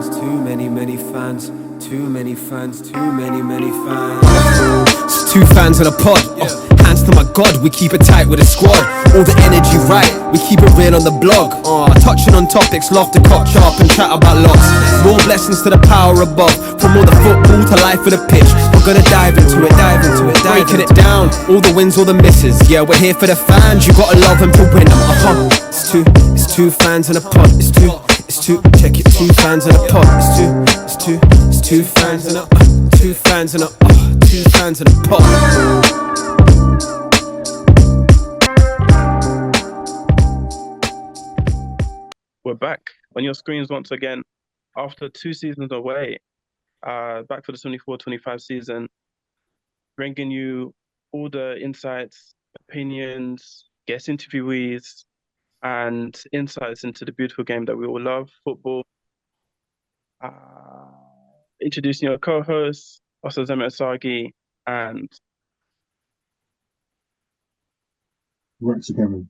fans, too many fans, too many fans, too many fans. It's two fans in a pod. Hands to my God, we keep it tight with a squad. All the energy right, we keep it real on the blog. Touching on topics, love to catch up and chat about lots. More blessings to the power above. From all the football to life of the pitch, we're gonna dive into it, breaking it down. All the wins, all the misses. Yeah, we're here for the fans. You gotta love them to win them. It's two fans in a pod. It's two. Check it, two fans in a pod. It's two fans in a two fans in a two fans in a pod. We're back on your screens once again after 2 seasons away. Back for the 24-25 season, bringing you all the insights, opinions, guest interviewees, and insights into the beautiful game that we all love, football. Introducing your co-hosts, Osazeme Asagi and Rex again.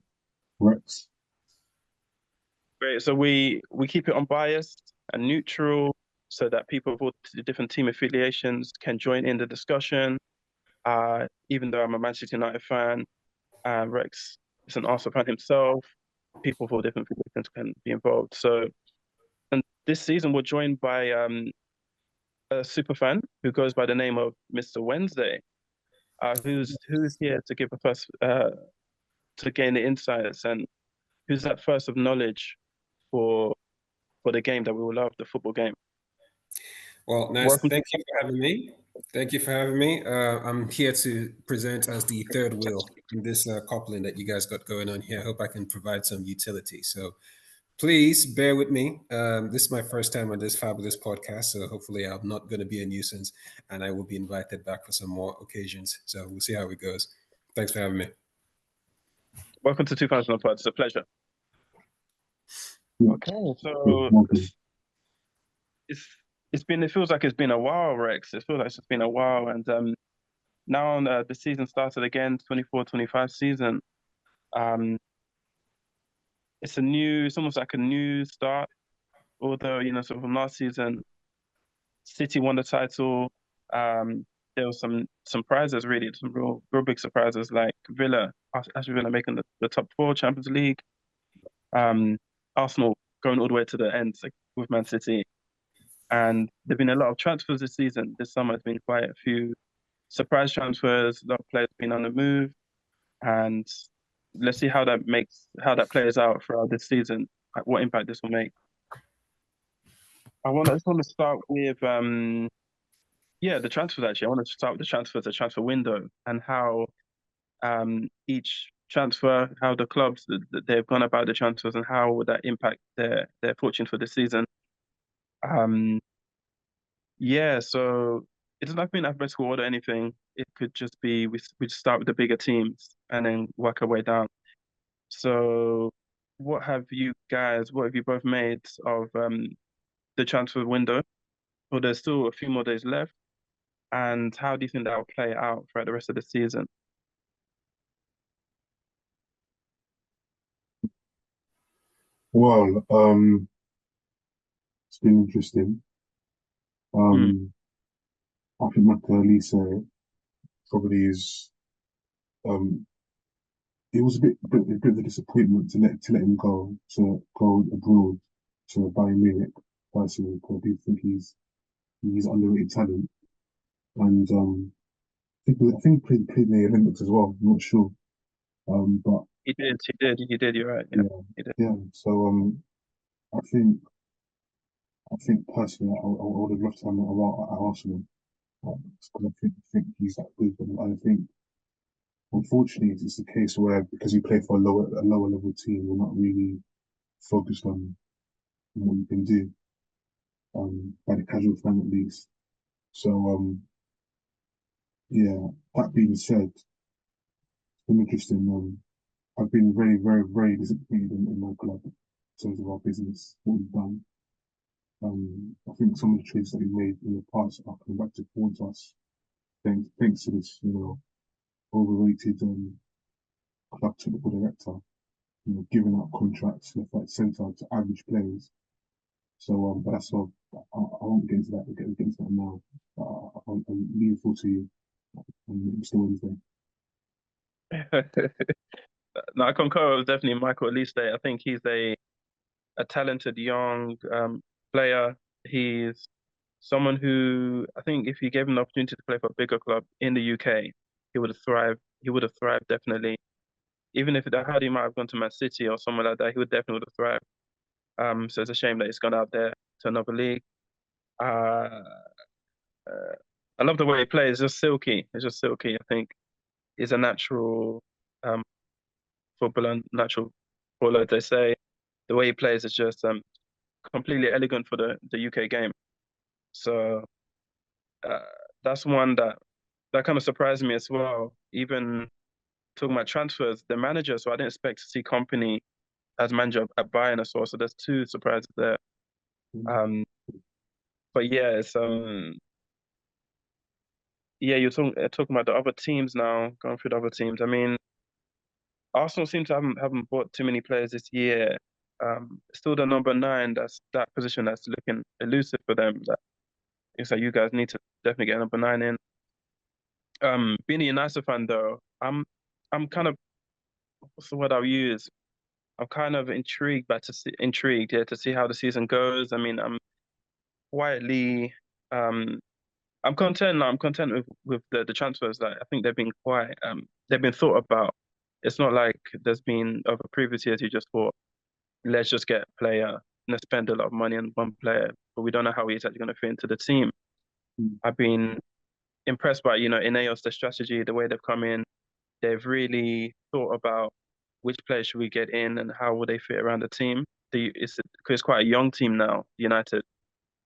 Rex. Great. So we keep it unbiased and neutral so that people of all the different team affiliations can join in the discussion. Even though I'm a Manchester United fan, Rex is an Arsenal fan himself. People of all different affiliations can be involved. So, and this season we're joined by a super fan who goes by the name of Mr. Wednesday, who's here to give us to gain the insights and who's that first of knowledge for the game that we all love, the football game. Well, nice. Thank you for having me. Thank you for having me. I'm here to present as the third wheel in this coupling that you guys got going on here. I hope I can provide some utility. So please bear with me. This is my first time on this fabulous podcast. So hopefully I'm not going to be a nuisance and I will be invited back for some more occasions. So we'll see how it goes. Thanks for having me. Welcome to 2005. It's a pleasure. Okay, so it feels like it's been a while, Rex. It feels like it's been a while, and now the season started again, 24-25 season. It's almost like a new start. Although sort of from last season, City won the title. There was some prizes, really, some real big surprises, like Villa making the top 4 Champions League. Arsenal going all the way to the end, like, with Man City. And there've been a lot of transfers this season. This summer has been quite a few surprise transfers. A lot of players been on the move, and let's see how that plays out throughout this season. Like what impact this will make. I just want to start with the transfers. Actually, I want to start with the transfer window, and how each transfer, how the clubs that they've gone about the transfers, and how would that impact their fortune for this season. So it doesn't have to be in alphabetical order or anything. It could just be we start with the bigger teams and then work our way down. So what have you both made of the transfer window? Well, there's still a few more days left. And how do you think that will play out throughout the rest of the season? Well, it's been interesting. I think Makalisa probably is. It was a bit of a disappointment to let him go abroad to Bayern Munich. Personally, because I do think he's underrated talent, and I think he played in the Olympics as well. I'm not sure, but He did. You're right. Yeah, he did. yeah. So I think personally, I would have loved to have him at Arsenal, because I think he's that good, and I think unfortunately it's the case where because you play for a lower level team, you're not really focused on what you can do, by the casual fan at least. So yeah. That being said, it's been interesting. I've been very, very, very disappointed in my club in terms of our business, what we've done. I think some of the trades that we made in the past are coming back to haunt us, thanks to this, overrated club technical director, giving out contracts left, right, centre to average players. So, but that's all. I won't get into that. We'll get into that now. I'm looking forward to Mr. Wednesday. No, I concur with definitely Michael Elise. I think he's a talented young player. He's someone who I think if you gave him the opportunity to play for a bigger club in the UK, he would have thrived. He would have thrived definitely. Even if I heard he might have gone to Man City or somewhere like that, he would definitely would have thrived. So it's a shame that he's gone out there to another league. Uh, uh, I love the way he plays. It's just silky. It's just silky. I think he's a natural um, footballer, natural footballer. They say the way he plays is just completely elegant for the UK game. So uh, that's one that kind of surprised me as well. Even talking about transfers, the manager. So I didn't expect to see Company as manager at Bayern as well. So there's two surprises there. Um, but yeah, it's yeah, you're talking about the other teams now, going through the other teams. I mean, Arsenal seem to haven't bought too many players this year. Still the number nine, that's that position that's looking elusive for them. That it's like you guys need to definitely get number nine in. Being a United fan though, I'm kind of what's the word I'll use? I'm kind of intrigued, yeah, to see how the season goes. I mean, I'm quietly um I'm content. I'm content with the transfers. Like I think they've been quite they've been thought about. It's not like there's been over previous years you just thought let's just get a player and spend a lot of money on one player, but we don't know how he's actually going to fit into the team. Mm. I've been impressed by Ineos, the strategy, the way they've come in. They've really thought about which players should we get in and how will they fit around the team. Because it's quite a young team now, United.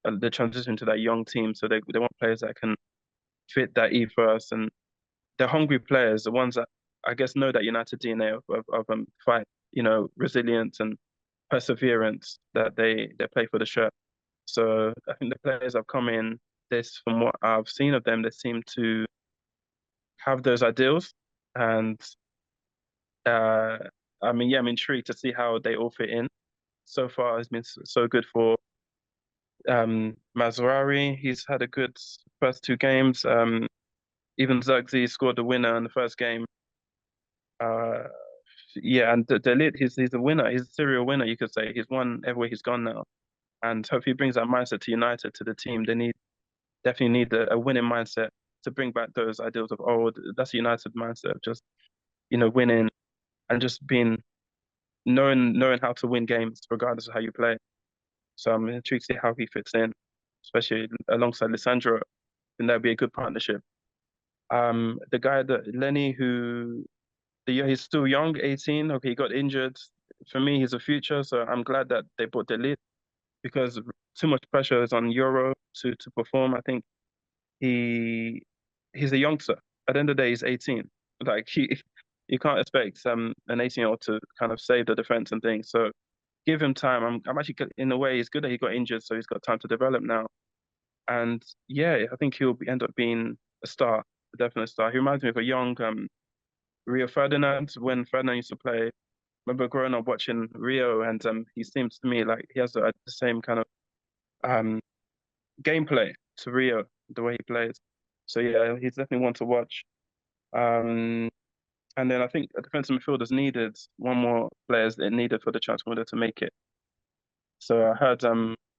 The transition to that young team, so they want players that can fit that ethos and they're hungry players, the ones that I guess know that United DNA of fight, resilience and perseverance that they play for the shirt. So I think the players have come in, this from what I've seen of them, they seem to have those ideals. And uh I mean, yeah, I'm intrigued to see how they all fit in. So far it's been so good for Mazraoui. He's had a good first two games. Even Zirkzee scored the winner in the first game. Uh, yeah, and De Ligt, he's a winner. He's a serial winner, you could say. He's won everywhere he's gone now, and hopefully he brings that mindset to United, to the team. They definitely need a winning mindset to bring back those ideals of old. That's a United mindset of just winning and just being knowing how to win games regardless of how you play. So I'm intrigued to see how he fits in, especially alongside Lisandro. And that'd be a good partnership. The guy that Lenny, he's still young, 18. Okay, he got injured. For me, he's a future, so I'm glad that they bought Delete because too much pressure is on Euro to perform. I think he he's a youngster. At the end of the day, he's 18. Like you can't expect an 18-year-old to kind of save the defense and things. So give him time. I'm actually in a way it's good that he got injured, so he's got time to develop now. And yeah, I think end up being a star, a definite star. He reminds me of a young Rio Ferdinand when Ferdinand used to play. Remember growing up watching Rio, and he seems to me like he has the same kind of um, gameplay to Rio, the way he plays. So yeah, he's definitely one to watch. Um, and then I think a defensive midfielders needed one more players that needed for the transfer window to make it. So I heard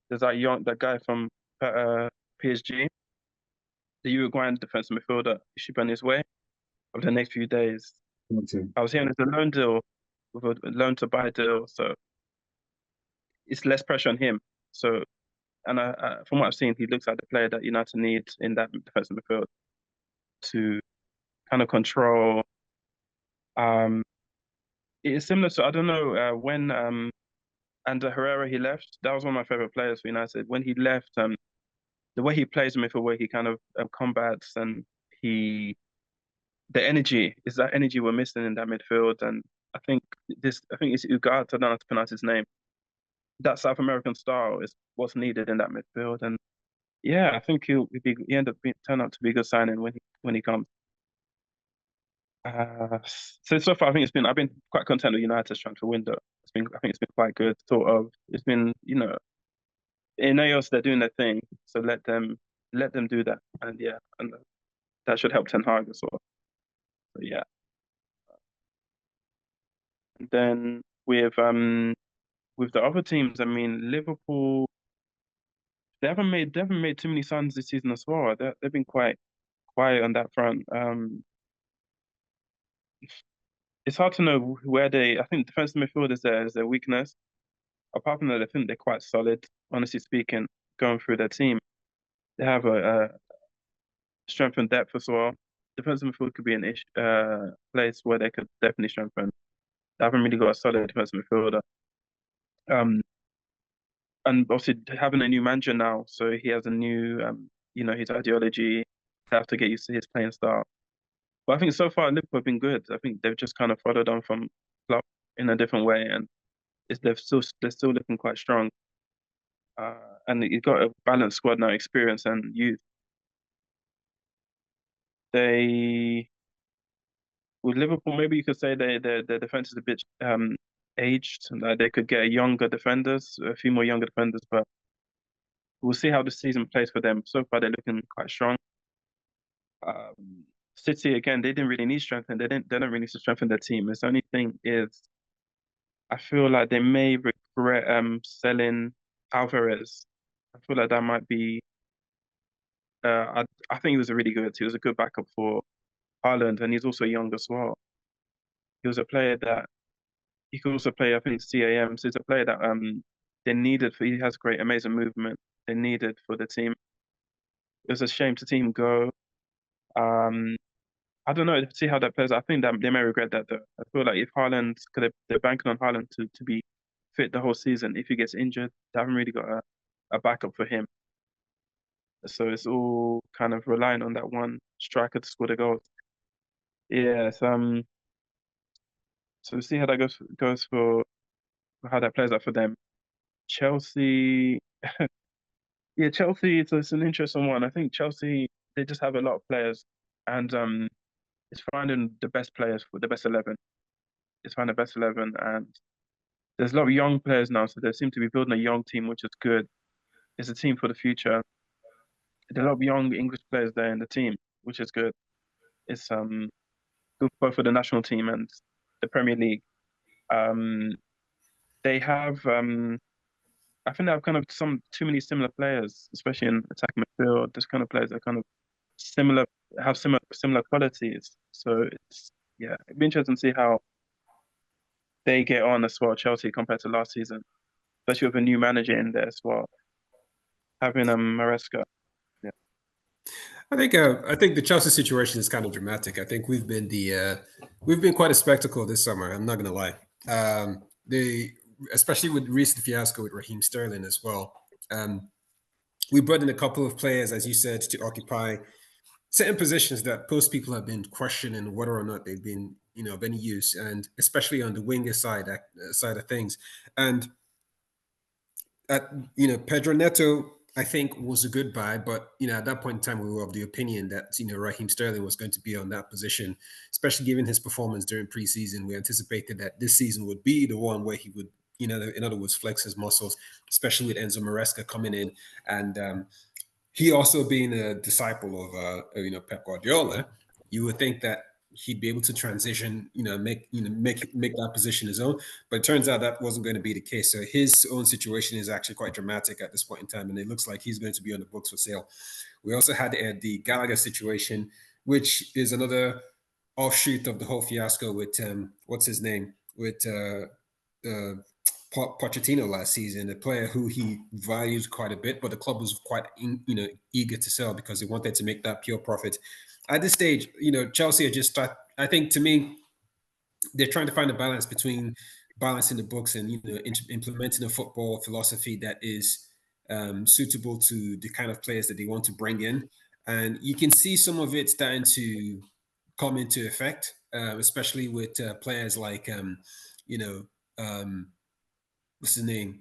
there's that guy from PSG, the Uruguayan defensive midfielder, he should be on his way over the next few days. Okay. I was hearing there's a loan deal with a loan to buy deal, so it's less pressure on him. So, and from what I've seen, he looks like the player that United needs in that defensive midfield to kind of control. Um, it's similar to I don't know when Ander Herrera he left. That was one of my favorite players for United. When he left, the way he plays in midfield, where he kind of combats and he the energy is that energy we're missing in that midfield. And I think it's Ugarte. I don't know how to pronounce his name. That South American style is what's needed in that midfield. And yeah, I think he end up turn out to be a good signing when he comes. So far, I think I've been quite content with United's transfer window. I think it's been quite good. Sort of, it's been Ineos, they're doing their thing, so let them do that, and that should help Ten Hag as well. So, yeah. And then with the other teams, I mean Liverpool, they haven't made too many signs this season as well. They've been quite quiet on that front. It's hard to know where they. I think defensive midfield is their weakness. Apart from that, I think they're quite solid. Honestly speaking, going through their team, they have a strength and depth as well. Defensive midfield could be an place where they could definitely strengthen. They haven't really got a solid defensive midfielder. Um, and obviously having a new manager now, so he has a new, his ideology. They have to get used to his playing style. But I think so far Liverpool have been good. I think they've just kind of followed on from Klopp in a different way, and they're still looking quite strong. And you've got a balanced squad now, experience and youth. They With Liverpool, maybe you could say their defense is a bit aged. Like they could get younger defenders, a few more younger defenders, but we'll see how the season plays for them. So far, they're looking quite strong. City again, they didn't really need strength, and they don't really need to strengthen their team. The only thing is, I feel like they may regret selling Alvarez. I feel like that might be. I think he was he was a good backup for Haaland, and he's also young as well. He was a player that he could also play, I think, CAM. So he's a player that they needed for. He has great, amazing movement. They needed for the team. It was a shame to see him go. Um, I don't know. See how that plays. I think that they may regret that though. I feel like if Haaland, because they're banking on Haaland to be fit the whole season. If he gets injured, they haven't really got a backup for him. So it's all kind of relying on that one striker to score the goals. Yes. So we'll see how that goes for how that plays out for them. Chelsea, yeah, Chelsea. It's an interesting one. I think Chelsea they just have a lot of players, and it's finding the best players for the best 11. It's finding the best 11, and there's a lot of young players now, so they seem to be building a young team, which is good. It's a team for the future. There are a lot of young English players there in the team, which is good. It's good both for the national team and the Premier League. Um, they have I think they have kind of some too many similar players, especially in attacking midfield. This kind of players are kind of similar, have similar qualities. So it's it'd be interesting to see how they get on as well, Chelsea compared to last season, especially with a new manager in there as well, having Maresca. Yeah. I think the Chelsea situation is kind of dramatic. I think we've been quite a spectacle this summer. I'm not going to lie. They especially with recent fiasco with Raheem Sterling as well. We brought in a couple of players, as you said, to occupy certain positions that most people have been questioning whether or not they've been, of any use, and especially on the winger side of things. And Pedro Neto, I think, was a good buy, but at that point in time, we were of the opinion that Raheem Sterling was going to be on that position, especially given his performance during preseason. We anticipated that this season would be the one where he would, in other words, flex his muscles, especially with Enzo Maresca coming in, and he also being a disciple of Pep Guardiola. You would think that he'd be able to transition, make that position his own. But it turns out that wasn't going to be the case. So his own situation is actually quite dramatic at this point in time, and it looks like he's going to be on the books for sale. We also had the Gallagher situation, which is another offshoot of the whole fiasco with what's his name with Pochettino last season, a player who he values quite a bit, but the club was quite eager to sell because they wanted to make that pure profit. At this stage, Chelsea are just start. I think to me, they're trying to find a balance between balancing the books and implementing a football philosophy that is suitable to the kind of players that they want to bring in, and you can see some of it starting to come into effect, especially with players like you know. Um, what's his name?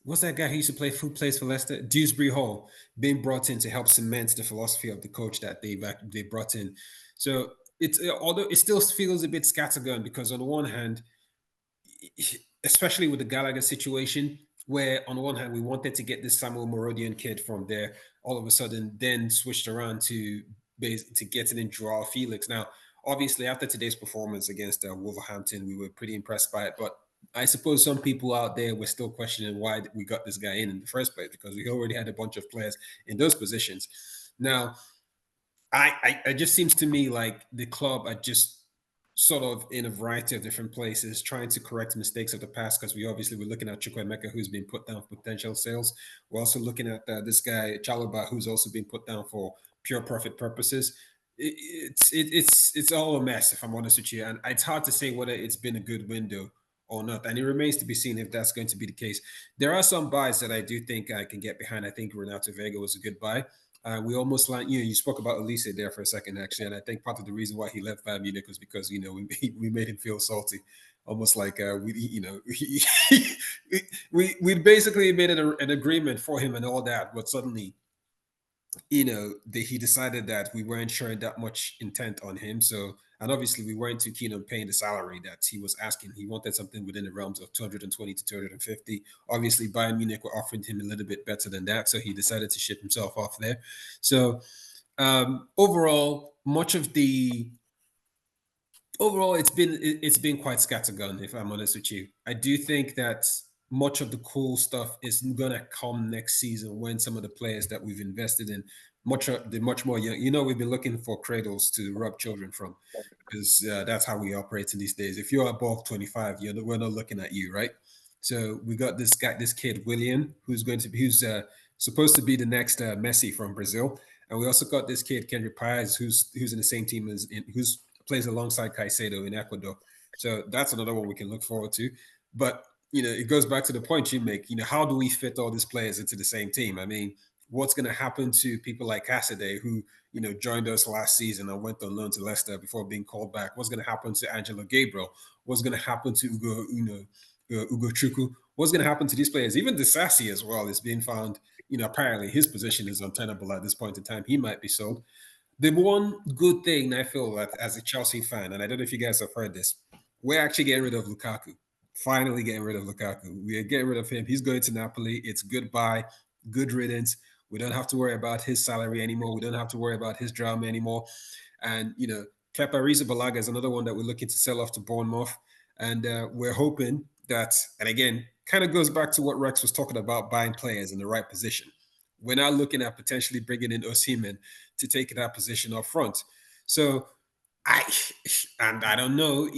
What's that guy who used to play who plays for Leicester? Dewsbury Hall being brought in to help cement the philosophy of the coach that they brought in. So it's although it still feels a bit scattergun because on the one hand, especially with the Gallagher situation, where on one hand we wanted to get this Samuel Morodian kid from there, all of a sudden then switched around to getting in Joao Felix. Now, obviously, after today's performance against Wolverhampton, we were pretty impressed by it, but I suppose some people out there were still questioning why we got this guy in the first place, because we already had a bunch of players in those positions. Now, it just seems to me like the club are just sort of in a variety of different places trying to correct mistakes of the past, because we're looking at Chukwuemeka, who's been put down for potential sales. We're also looking at this guy Chalobah, who's also been put down for pure profit purposes. It's all a mess, if I'm honest with you, and it's hard to say whether it's been a good window or not, and it remains to be seen if that's going to be the case. There are some buys that I do think I can get behind. I think Renato Vega was a good buy. We almost like you spoke about Elise there for a second actually, and I think part of the reason why he left Bayern Munich was because we made him feel salty, almost like we basically made an agreement for him and all that, but suddenly he decided that we weren't showing that much intent on him. So, and obviously we weren't too keen on paying the salary that he was asking. He wanted something within the realms of 220 to 250. Obviously, Bayern Munich were offering him a little bit better than that, so he decided to ship himself off there. So, overall, it's been quite scattergun, if I'm honest with you. I do think that much of the cool stuff is gonna come next season when some of the players that we've invested in much more young. We've been looking for cradles to rob children from, because that's how we operate in these days. If you're above 25, we're not looking at you, right? So we got this kid William, who's supposed to be the next Messi from Brazil, and we also got this kid Kendrick Paez, who's in the same team who's plays alongside Caicedo in Ecuador. So that's another one we can look forward to. But it goes back to the point you make. How do we fit all these players into the same team? I mean, what's going to happen to people like Cassidy, who joined us last season and went on loan to Leicester before being called back? What's going to happen to Angelo Gabriel? What's going to happen to Ugo Chukwu? What's going to happen to these players? Even Disasi as well is being found. Apparently his position is untenable at this point in time. He might be sold. The one good thing I feel that as a Chelsea fan, and I don't know if you guys have heard this, we're actually getting rid of Lukaku. Finally getting rid of Lukaku. We are getting rid of him. He's going to Napoli. It's goodbye, good riddance. We don't have to worry about his salary anymore. We don't have to worry about his drama anymore. And, Kepa Arrizabalaga is another one that we're looking to sell off to Bournemouth. And we're hoping that, and again, kind of goes back to what Rex was talking about, buying players in the right position. We're now looking at potentially bringing in Osimhen to take that position up front. So I don't know,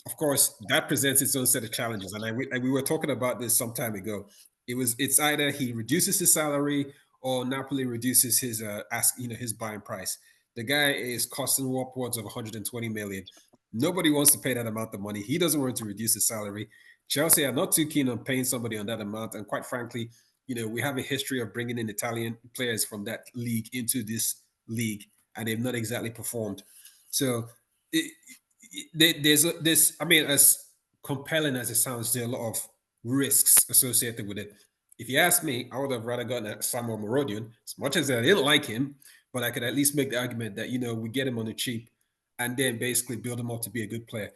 of course, that presents its own set of challenges. And we were talking about this some time ago. It's either he reduces his salary or Napoli reduces his his buying price. The guy is costing upwards of 120 million. Nobody wants to pay that amount of money. He doesn't want to reduce his salary. Chelsea are not too keen on paying somebody on that amount. And quite frankly, we have a history of bringing in Italian players from that league into this league, and they've not exactly performed. So there's I mean, as compelling as it sounds, there are a lot of risks associated with it. If you ask me, I would have rather gotten Samuel Morodian, as much as I didn't like him, but I could at least make the argument that we get him on the cheap and then basically build him up to be a good player.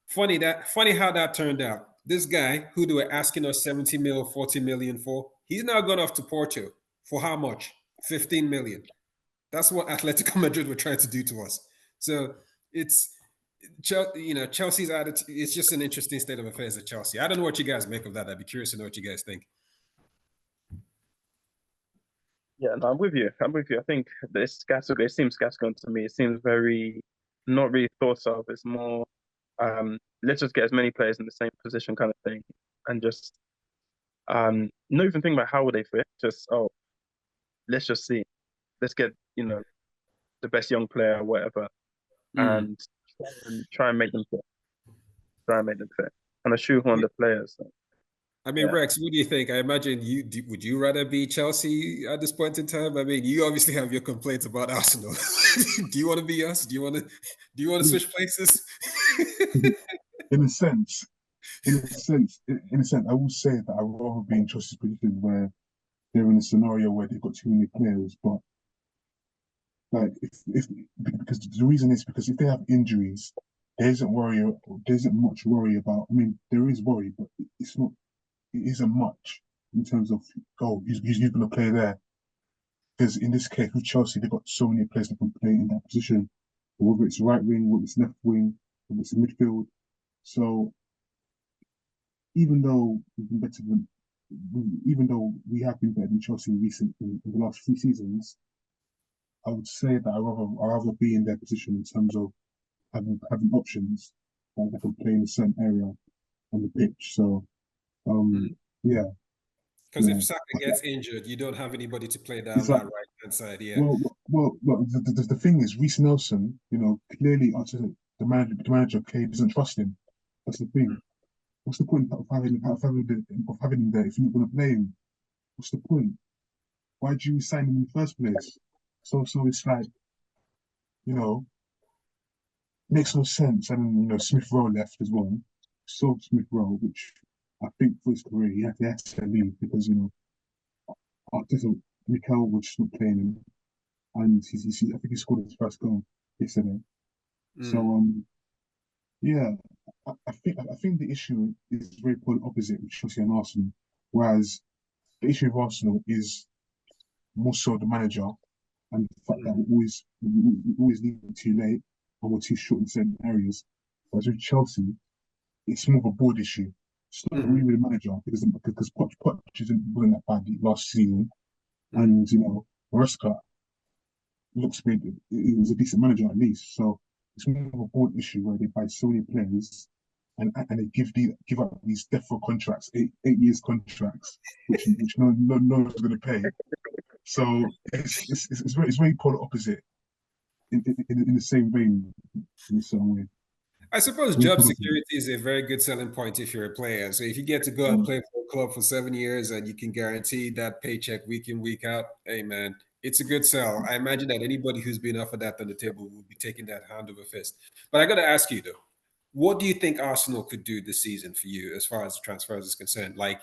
Funny how that turned out. This guy who they were asking us 70 mil, 40 million for, he's now gone off to Porto for how much? 15 million. That's what Atletico Madrid were trying to do to us. So it's Chelsea's attitude. It's just an interesting state of affairs at Chelsea. I don't know what you guys make of that. I'd be curious to know what you guys think. Yeah, no, I'm with you. I think this scattergun. It seems scattergun to me. It seems very not really thought of. It's more, let's just get as many players in the same position kind of thing, and just not even think about how would they fit. Just let's just see. Let's get the best young player, or whatever, and try and make them fit. Try and make them fit, and a shoehorn the players. So. I mean, yeah. Rex, what do you think? I imagine would you rather be Chelsea at this point in time? I mean, you obviously have your complaints about Arsenal. Do you want to be us? Do you want to switch places? In a sense, I will say that I would rather be in Chelsea's position where they're in a scenario where they've got too many players, but like if because the reason is because if they have injuries, there isn't much worry about. I mean, there is worry, but it isn't much in terms of he's going to play there. Because in this case with Chelsea, they've got so many players that can play in that position, whether it's right wing, whether it's left wing, whether it's midfield. So even though we've been better than, even though we have been better than Chelsea in the last 3 seasons, I would say that I rather be in their position in terms of having options that can play in a certain area on the pitch. So yeah, Because yeah. if Saka gets injured, you don't have anybody to play down It's like that right hand side. Yeah. well. The thing is, Reece Nelson, clearly the manager clearly doesn't trust him. That's the thing. What's the point of having him there if you're not going to play him? What's the point? Why did you sign him in the first place? So it's like, you know, makes no sense. And Smith Rowe left as well. So Smith Rowe, which I think for his career he had to leave because Arteta Mikel was just not playing him, and I think he scored his first goal yesterday. So yeah, I think the issue is very polar opposite with Chelsea and Arsenal, whereas the issue with Arsenal is more so the manager and the fact that we always leave it too late and we're too short in certain areas. Whereas with Chelsea, it's more of a board issue. It's not really with the manager because Poch wasn't that bad last season, and Maresca looks good. He was a decent manager at least. So it's more of a board issue where they buy so many players and they give up these death row contracts, 8 years contracts, which no one's going to pay. So it's very polar opposite in the same vein in a certain way. I suppose Very job polar opposite. security is a very good selling point if you're a player. So if you get to go and play for a club for 7 years and you can guarantee that paycheck week in, week out, hey man, it's a good sell. I imagine that anybody who's been offered that on the table will be taking that hand over fist. But I got to ask you though, what do you think Arsenal could do this season for you as far as the transfers is concerned? Like,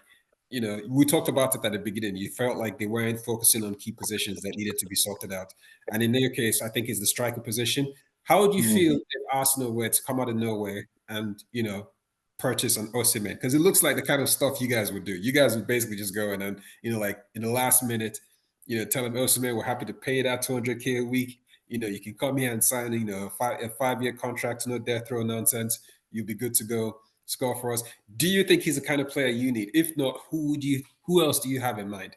we talked about it at the beginning. You felt like they weren't focusing on key positions that needed to be sorted out. And in their case, I think is the striker position. How would you Yeah. feel if Arsenal were to come out of nowhere and, purchase an Osimhen? Because it looks like the kind of stuff you guys would do. You guys would basically just go in and, like in the last minute, tell them Osimhen, we're happy to pay that 200K a week. You can come here and sign, a 5-year contract, no death row nonsense. You'll be good to go. Score for us. Do you think he's the kind of player you need? If not, who else do you have in mind?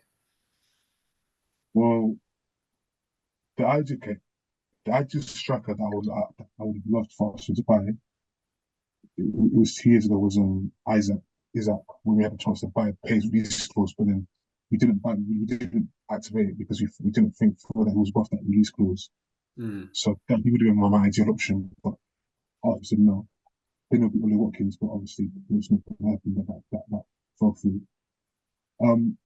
Well, the ideal the ideal striker that I would have loved for Arsenal to buy. It was 2 years ago. Was Isaac when we had a chance to buy pays release clause, but then we didn't buy. We didn't activate it because we didn't think that he was worth that release clause. So that he would have been my ideal option, but Arsenal said no. Then it'll be Ollie Watkins, but obviously it's not going to happen. That fell through.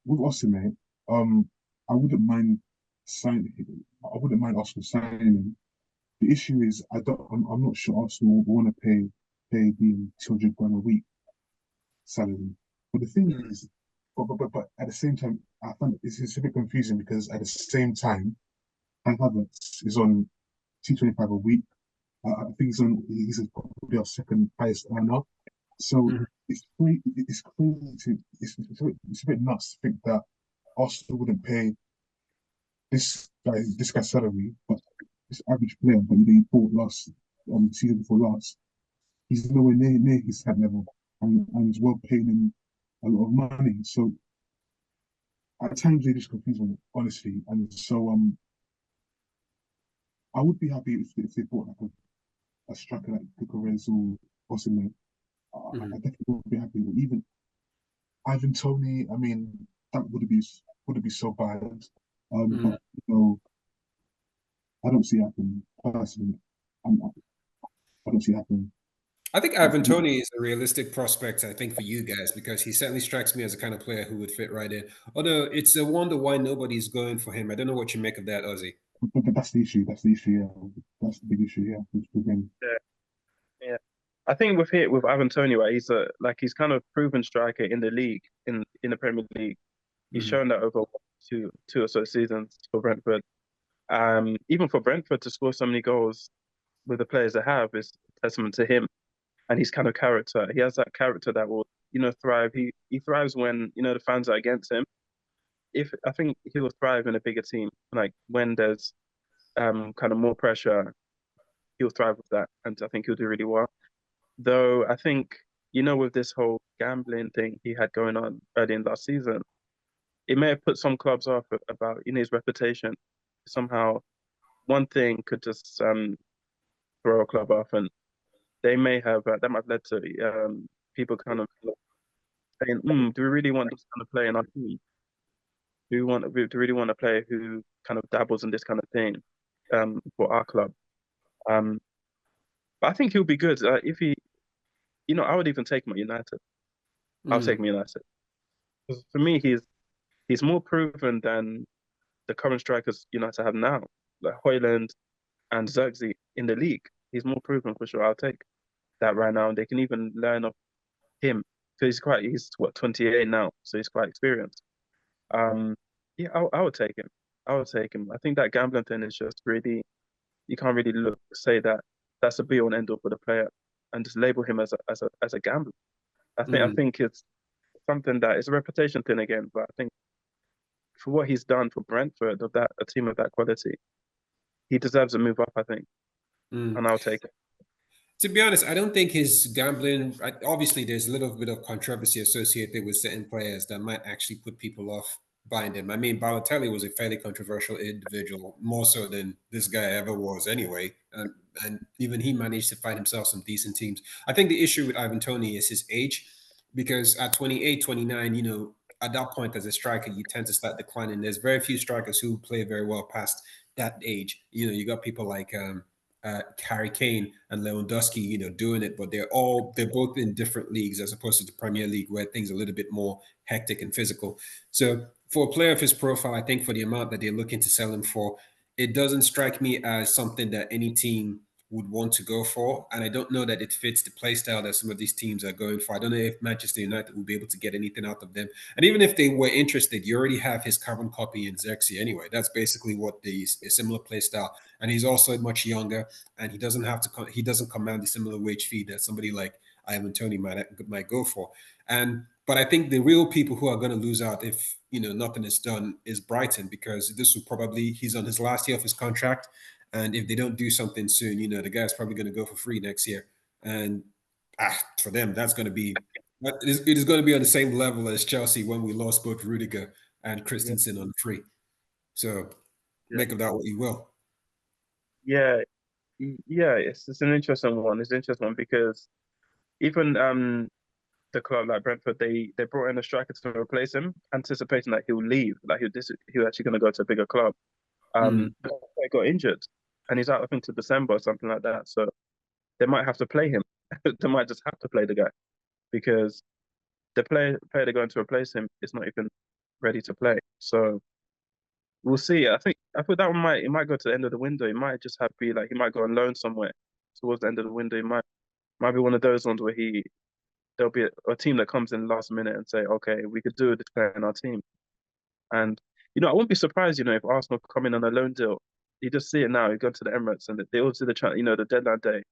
With Osimhen, I wouldn't mind signing. I wouldn't mind Arsenal signing him. The issue is I'm not sure Arsenal want to pay the 200 grand a week salary. But the thing is, but at the same time, I find it's a bit confusing because at the same time, Kai Havertz is on 225 a week. I think he's probably our second highest earner. So it's crazy it's a bit nuts to think that Arsenal wouldn't pay this guy's salary, but this average player that he bought last season before last, he's nowhere near his head level, and is well paying him a lot of money. So at times they just confuse me, honestly. And so I would be happy if they bought like a striker like Goalscorer or Osimhen. I definitely would be happy. Or even Ivan Tony. I mean, that would be so bad. But I don't see it happening personally. I don't see it happening. I think Ivan Toney is a realistic prospect, I think, for you guys, because he certainly strikes me as the kind of player who would fit right in. Although it's a wonder why nobody's going for him. I don't know what you make of that, Ozzy. But that's the issue. That's the issue. Yeah, that's the big issue. Yeah, with him. Yeah. I think with Ivan Toney, right, he's kind of proven striker in the league, in the Premier League. He's shown that over two or so seasons for Brentford. Even for Brentford to score so many goals with the players they have is a testament to him and his kind of character. He has that character that will thrive. He thrives when the fans are against him. I think he will thrive in a bigger team, like when there's kind of more pressure, he'll thrive with that, and I think he'll do really well. Though I think with this whole gambling thing he had going on early in last season, it may have put some clubs off about his reputation. Somehow, one thing could just throw a club off, and they may have that might have led to people kind of saying, "Do we really want this kind of player in our team? Do we really want a player who kind of dabbles in this kind of thing for our club?" Um, but I think he'll be good if he. I would even take him at United. I'll take him at United. 'Cause for me, he's more proven than the current strikers United have now, like Hoyland and Xerxes in the league. He's more proven for sure. I'll take that right now, and they can even learn off him because he's what 28 now, so he's quite experienced. Um, yeah, I would take him. I would take him. I think that gambling thing is just really you can't really say that that's a be all and end all for the player and just label him as a gambler. I think it's something that it's a reputation thing again, but I think for what he's done for Brentford of that a team of that quality, he deserves a move up, I think, and I'll take it. To be honest, I don't think his gambling. Obviously, there's a little bit of controversy associated with certain players that might actually put people off buying them. I mean, Balotelli was a fairly controversial individual, more so than this guy ever was, anyway. And even he managed to find himself some decent teams. I think the issue with Ivan Toney is his age, because at 28, 29, at that point as a striker, you tend to start declining. There's very few strikers who play very well past that age. You got people like Harry Kane and Lewandowski, doing it, but they're both in different leagues as opposed to the Premier League where things are a little bit more hectic and physical. So for a player of his profile, I think for the amount that they're looking to sell him for, it doesn't strike me as something that any team would want to go for. And I don't know that it fits the play style that some of these teams are going for. I don't know if Manchester United will be able to get anything out of them. And even if they were interested, you already have his carbon copy in Xerxes anyway. That's basically what a similar play style. And he's also much younger, and he doesn't command the similar wage fee that somebody like Ivan Toney might go for. But I think the real people who are going to lose out if nothing is done is Brighton, because he's on his last year of his contract, and if they don't do something soon, the guy's probably going to go for free next year. And for them, that's going to be it is going to be on the same level as Chelsea when we lost both Rudiger and Christensen on free. So Yeah, make of that what you will. yeah, yeah. It's an interesting one. It's an interesting one because even the club like Brentford, they brought in a striker to replace him, anticipating that he'll leave, like he'll actually going to go to a bigger club. But he got injured, and he's out I think to December or something like that. So they might have to play him. They might just have to play the guy because the player they're going to replace him is not even ready to play. So we'll see. I think that one might go to the end of the window. It might just have to be like he might go on loan somewhere towards the end of the window. It might be one of those ones where there'll be a team that comes in last minute and say, okay, we could do this player in our team. And I wouldn't be surprised, if Arsenal come in on a loan deal. You just see it now. You go to the Emirates and they all do the deadline day.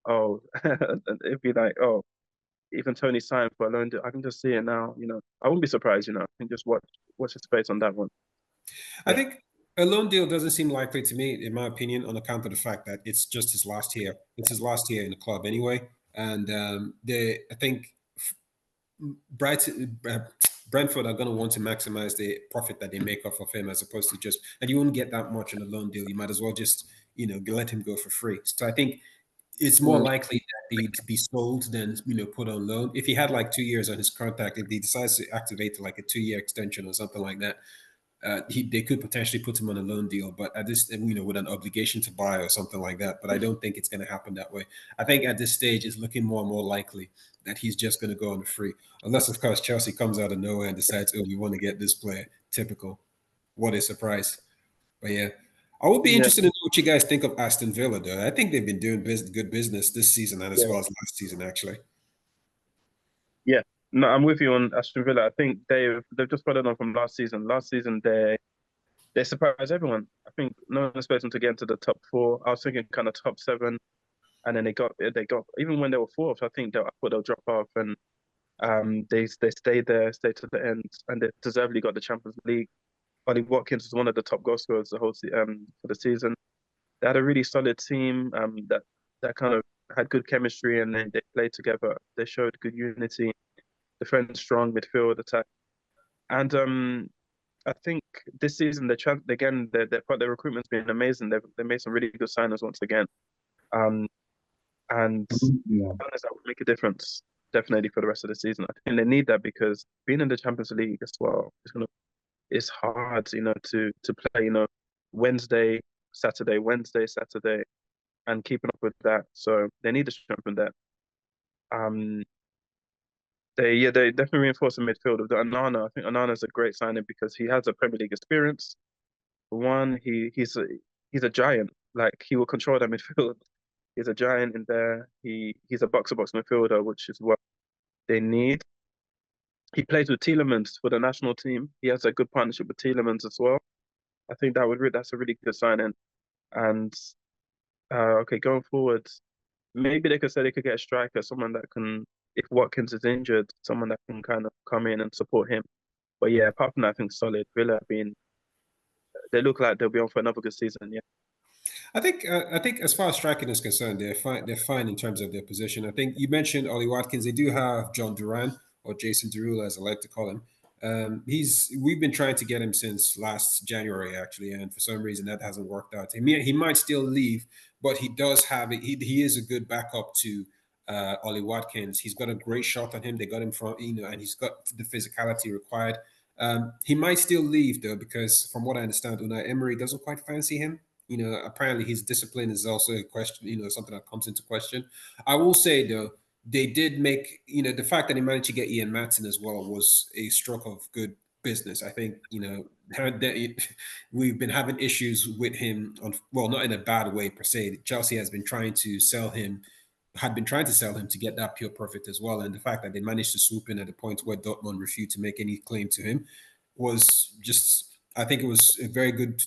Oh, and it'd be like, oh, even Tony signed for a loan deal. I can just see it now. I wouldn't be surprised. I can just watch his space on that one. I Yeah, think a loan deal doesn't seem likely to me, in my opinion, on account of the fact that it's just his last year. It's his last year in the club anyway, and I think Brighton, Brentford are going to want to maximize the profit that they make off of him, as opposed to and you won't get that much on a loan deal. You might as well just let him go for free. So I think it's more mm, likely that he'd be sold than put on loan. If he had like 2 years on his contract, if he decides to activate like a 2-year extension or something like that, they could potentially put him on a loan deal, but at this, with an obligation to buy or something like that. But I don't think it's going to happen that way. I think at this stage, it's looking more and more likely that he's just going to go on the free, unless of course Chelsea comes out of nowhere and decides, oh, we want to get this player. Typical. What a surprise! But yeah, I would be yeah, interested in what you guys think of Aston Villa, though. I think they've been doing good business this season and as yeah, well as last season, actually. yeah. No, I'm with you on Aston Villa. I think they've just followed on from last season. Last season they surprised everyone. I think no one expected them to get into the top four. I was thinking kind of top seven, and then they got even when they were fourth. I thought they'll drop off, and They stayed there, stayed to the end, and they deservedly got the Champions League. Ollie Watkins was one of the top goal scorers for the season. They had a really solid team that kind of had good chemistry, and they played together. They showed good unity, defense strong, midfield attack, and I think this season their recruitment's been amazing. They made some really good signings once again, um, and Yeah, that would make a difference definitely for the rest of the season. I think they need that because being in the Champions League as well, it's hard, to play, Wednesday, Saturday, Wednesday, Saturday, and keeping up with that. So they need to strengthen that. Um, they definitely reinforce the midfield with the Anana. I think Anana is a great signing because he has a Premier League experience. For one, he's a giant. Like he will control that midfield. He's a giant in there. He's a box-to-box midfielder, which is what they need. He plays with Tielemans for the national team. He has a good partnership with Tielemans as well. I think that's a really good signing. And okay, going forward, maybe they could say they could get a striker, someone that can, if Watkins is injured, someone that can kind of come in and support him. But yeah, apart from that, I think solid. Villa they look like they'll be on for another good season. Yeah. I think as far as striking is concerned, they're fine. They're fine in terms of their position. I think you mentioned Ollie Watkins. They do have John Duran or Jason Derulo, as I like to call him. We've been trying to get him since last January actually, and for some reason that hasn't worked out. He might still leave, but he does have it. He is a good backup to Ollie Watkins. He's got a great shot on him. They got him from and he's got the physicality required. He might still leave though because from what I understand, Unai Emery doesn't quite fancy him. Apparently his discipline is also a question, something that comes into question. I will say though, they did make, the fact that they managed to get Ian Matson as well was a stroke of good business. I think, we've been having issues with him well, not in a bad way per se. Chelsea had been trying to sell him to get that pure perfect as well. And the fact that they managed to swoop in at a point where Dortmund refused to make any claim to him was just, I think it was a very good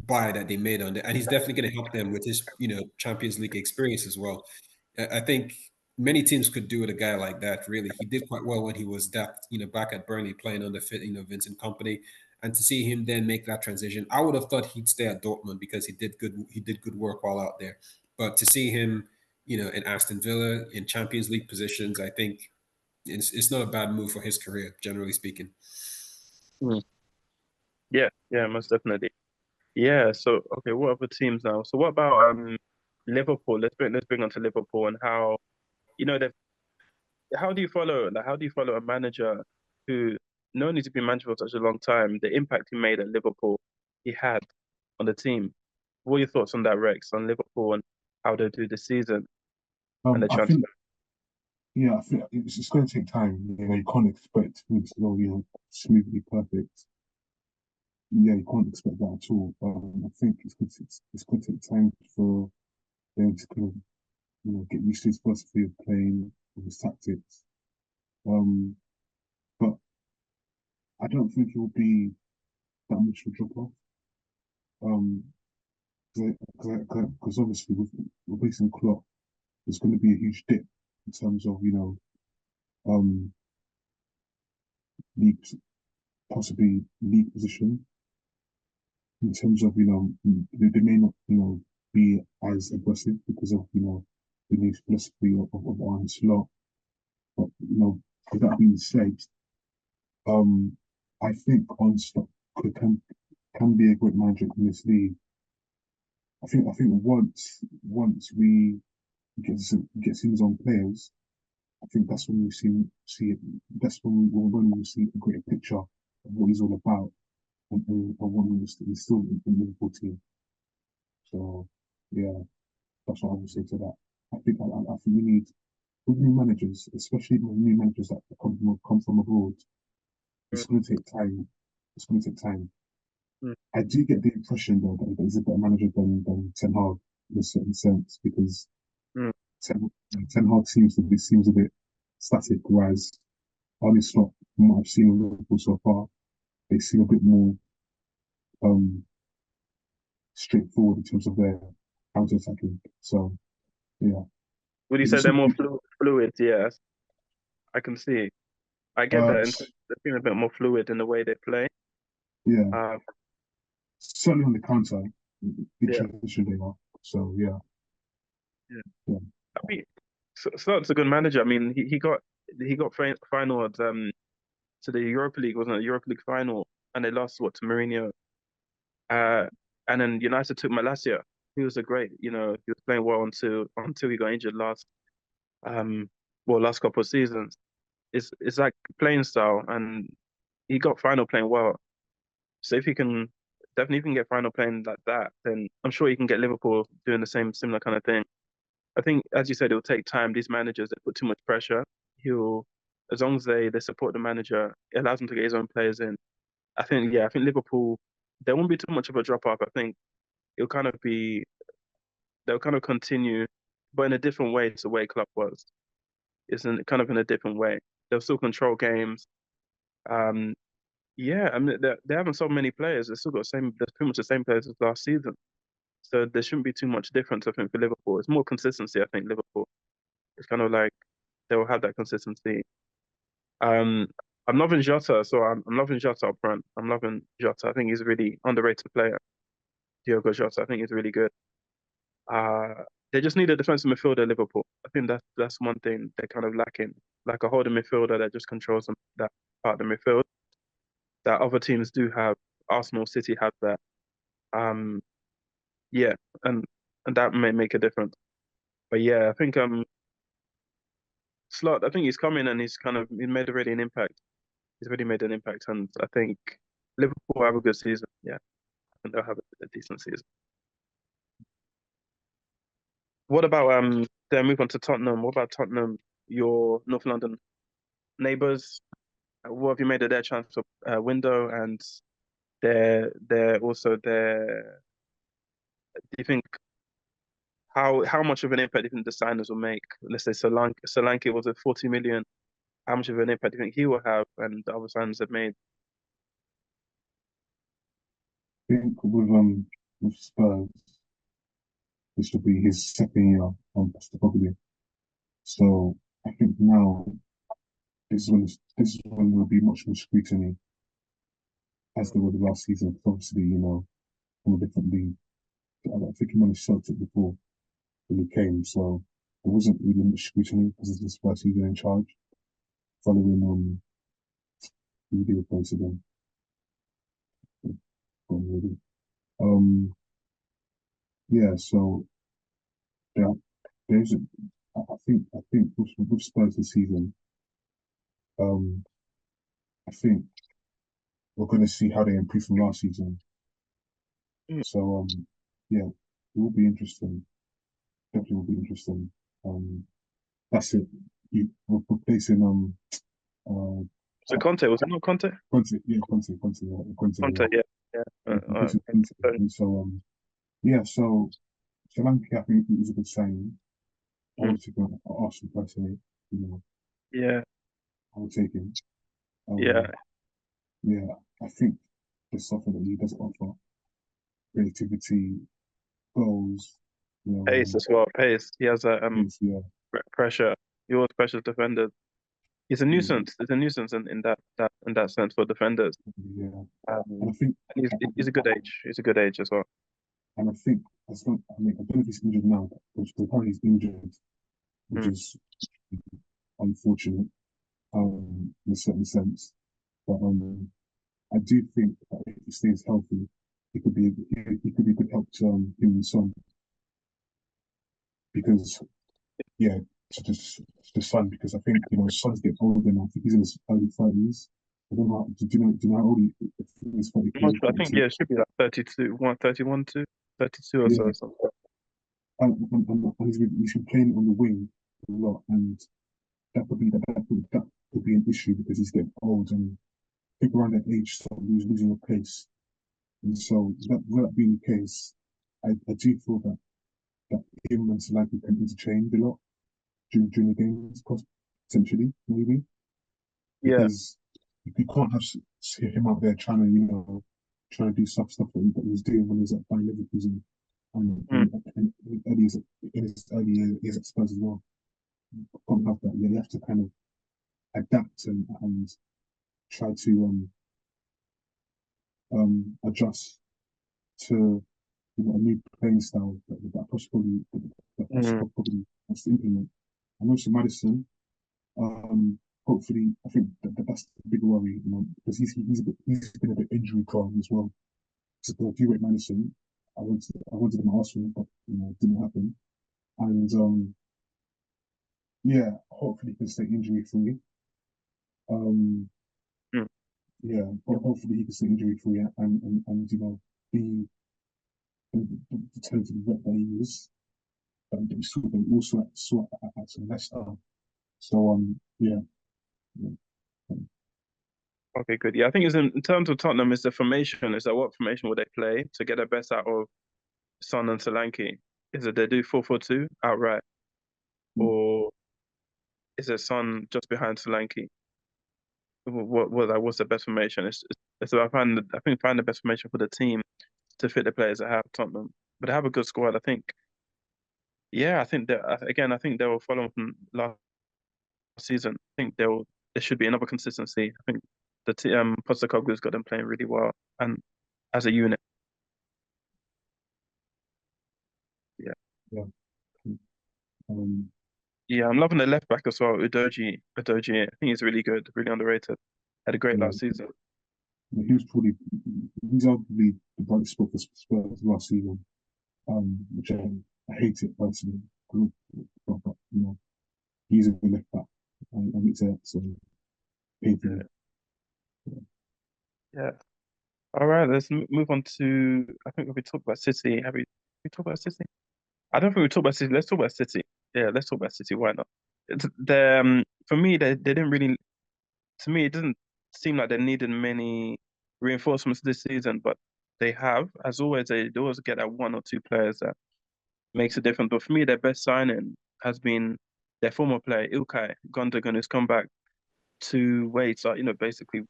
buy that they made on it, and he's definitely going to help them with his Champions League experience as well. I think many teams could do with a guy like that. Really, he did quite well when he was back at Burnley playing under Vincent Company, and to see him then make that transition, I would have thought he'd stay at Dortmund because he did good work while out there. But to see him, in Aston Villa in Champions League positions, I think it's not a bad move for his career, generally speaking. Mm. Yeah, yeah, most definitely. Yeah. So okay, what other teams now? So what about Liverpool? Let's bring on to Liverpool and how they how do you follow a manager who not only to be manager for such a long time, the impact he made at Liverpool, he had on the team. What are your thoughts on that, Rex, on Liverpool and how they do this season and the I transfer? think yeah, I think it's going to take time. You can't expect things to go, smoothly perfect. Yeah, you can't expect that at all. I think it's going to take time for them to kind of get used to his philosophy of playing, of his tactics. Um, but I don't think it will be that much of a drop off. Um, because obviously with replacing Klopp, there's going to be a huge dip in terms of um league possibly league position in terms of they may not be as aggressive because of the new philosophy of Arne Slot. But with that being said, um, I think Arne Slot can be a great manager in this league. I think once we get his own players, I think that's when we see it. That's when we see a greater picture of what he's all about and what he's still in the Liverpool team. So yeah, that's what I would say to that. I think we need with new managers, especially with new managers that come from abroad. Mm, It's going to take time. It's going to take time. mm, I do get the impression though that he's a better manager than Ten Hag in a certain sense because mm. Ten Hag seems a bit static, whereas Arne Slot, from what I've seen of Liverpool so far, they seem a bit more um, straightforward in terms of their counter attacking. So yeah, Would you say it's they're not. more fluid? Yes, I can see. I get that, and s- they've been a bit more fluid in the way they play. yeah, Uh, certainly on the counter, good yeah, transition they are. So yeah, yeah. yeah, I mean, Slot's a good manager. I mean, he got final at to the Europa League, wasn't it? Europa League final, and they lost what to Mourinho. Uh, and then United took Malacia. He was a great, he was playing well until he got injured um, last couple of seasons. It's like playing style, and he got final playing well. So if he can definitely if he can get final playing like that, then I'm sure he can get Liverpool doing the same similar kind of thing. I think, as you said, it'll take time. These managers that put too much pressure, he'll as long as they support the manager, it allows him to get his own players in. I think Liverpool there won't be too much of a drop off. I think it'll kind of be they'll kind of continue, but in a different way to the way Klopp was. It's kind of in a different way. They'll still control games. Um, yeah, I mean they haven't sold many players. They've still got there's pretty much the same players as last season. So there shouldn't be too much difference, I think, for Liverpool. It's more consistency, I think, Liverpool. It's kind of like they'll have that consistency. Um, I'm loving Jota, so I'm loving Jota up front. I'm loving Jota. I think he's a really underrated player. Diogo Jota. I think he's really good. Uh, they just need a defensive midfielder, Liverpool. I think that's one thing they're kind of lacking, like a holding midfielder that just controls that part of the midfield that other teams do have. Arsenal, City have that. Um, yeah, and that may make a difference. But yeah, I think Slot. I think he's coming and he made already an impact. He's already made an impact, and I think Liverpool have a good season. Yeah, I think they'll have a decent season. What about then move on to Tottenham. What about Tottenham, your North London neighbours? What have you made of their transfer window? And they're also their. Do you think how much of an impact do you think the signers will make? Let's say Solanke was at 40 million. How much of an impact do you think he will have, and the other signers have made? I think with Spurs, this will be his second year on probably. So I think now this is when there will be much more scrutiny as there was last season. 'Cause obviously, from a different league. I think he managed Celtic before when he came, so there wasn't really much scrutiny because it's his first season in charge. Following who did replace again? Already. Um, yeah. So there, there's, I think with Spurs this season, um, I think we're going to see how they improve from last season. Mm. So yeah, it will be interesting. Definitely will be interesting. That's it. We're replacing uh So Conte was it not Conte? Conte, Conte, yeah, yeah. yeah, replacing Conte. And so yeah, so Solanke, I think it was a good signing. I mm, would take Arsenal personally. yeah, I would take him. yeah. Um, yeah, I think there's something that he does offer: creativity, goals. You know, Pace as well. Pace. He has a yeah, pressure. He always pressures defenders. He's a yeah, nuisance. He's a nuisance in that sense for defenders. yeah. And I Um, think, and he's a good age. He's a good age as well. and I think as long, I mean, I don't know if he's injured now, but apparently he's injured, which Mm. is unfortunate, in a certain sense. But I do think that if he stays healthy, he could be a good help to him and Son because yeah, to Son because I think Son's getting older now. I think he's in his early 30s. I don't know. Do you know how old he? I think he's I'm not 34, sure. I think 32. yeah, it should be like 32, 31 to 32 or Yeah, so. Something. and he's been playing on the wing a lot, and that could be an issue because he's getting old and I think around that age, so he's losing a pace. And so that being the case, I do feel that him and Solanke can interchange a lot during the games, potentially, maybe, Yeah. because you can't have see him out there trying to do stuff that he was doing when he was at Bayern Leverkusen Mm. and in his early years at Spurs as well. You can't have that. Yeah, you have to kind of adapt and try to adjust to a new playing style that Mm. probably wants to implement. And also Madison, hopefully, I think that's the big worry, because he's been a bit injury prone as well. So if you rate Madison, I wanted him at Arsenal, but it didn't happen. And yeah, hopefully he can stay injury free. Um, Mm. yeah, hopefully he can stay injury free and be the talented vet that he is. That we saw at Leicester. So yeah, yeah, Okay, good. Yeah, I think it's in terms of Tottenham, is the formation. Is that what formation will they play to get the best out of Son and Solanke? Is it they do 4-4-2 outright, yeah, or is it Son just behind Solanke? What's the best formation? It's about find the best formation for the team to fit the players that have Tottenham. But they have a good squad. I think. Yeah, I think that again. I think they will follow from last season. I think there should be another consistency. I think Postecoglou's got them playing really well and as a unit. Yeah. yeah. Um, Yeah, I'm loving the left back as well, Udogie. Udogie, I think he's really good, really underrated. Had a great yeah, last season. he was probably he's arguably the brightest spot for Spurs last season. Which I hate it personally. But, he's a good left back, and it's so hate Yeah. him. Yeah. All right, let's move on to. I think we talked about City. Have we talked about City? I don't think we talked about City. Let's talk about City. Yeah, let's talk about City. Why not? For me, they didn't really. To me, it doesn't seem like they needed many reinforcements this season, but they have. As always, they always get that one or two players that makes a difference. But for me, their best signing has been their former player, Ilkay Gundogan, who's come back to where he started, basically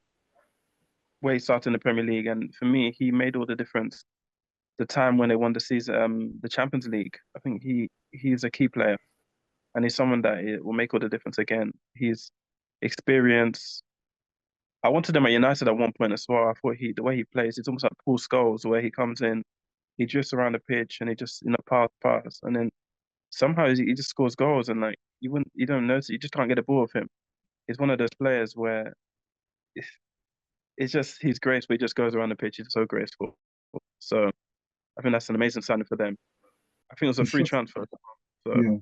where he started in the Premier League. And for me, he made all the difference. The time when they won the season, the Champions League, I think he's a key player, and he's someone that it will make all the difference again. He's experienced. I wanted him at United at one point as well. I thought the way he plays, it's almost like Paul Scholes, where he comes in, he drifts around the pitch, and he just pass, and then somehow he just scores goals, and like you don't notice, you just can't get a ball with him. He's one of those players where it's, it's just he's graceful. He just goes around the pitch. He's so graceful. So I think that's an amazing signing for them. I think it was a He free strikes, transfer. So yeah,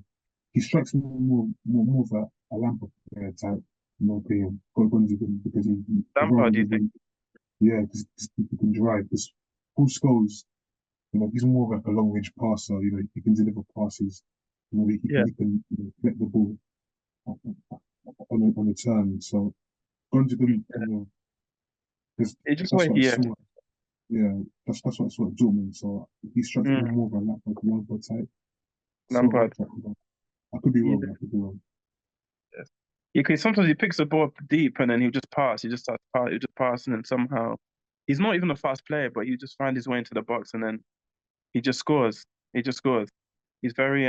he strikes me more of a Lampard player type, in my opinion. Gundogan, because he Lampard, runs, do you think? yeah, because he can drive. Because Paul Scholes, he's more of like a long range passer. He can deliver passes. Yeah, He can get the ball on a turn. So Gundogan, because it just that's wait what I here. saw. Yeah, that's what I saw at Dortmund. So he strikes me Mm, more of a Lampard type. So Lampard. I could be He, wrong. I could be wrong. yes. Yeah, 'cause sometimes he picks the ball up deep and then he'll just pass. He just starts pass. He'll just pass and then somehow he's not even a fast player, but he just find his way into the box and then he just scores. He just scores. He's very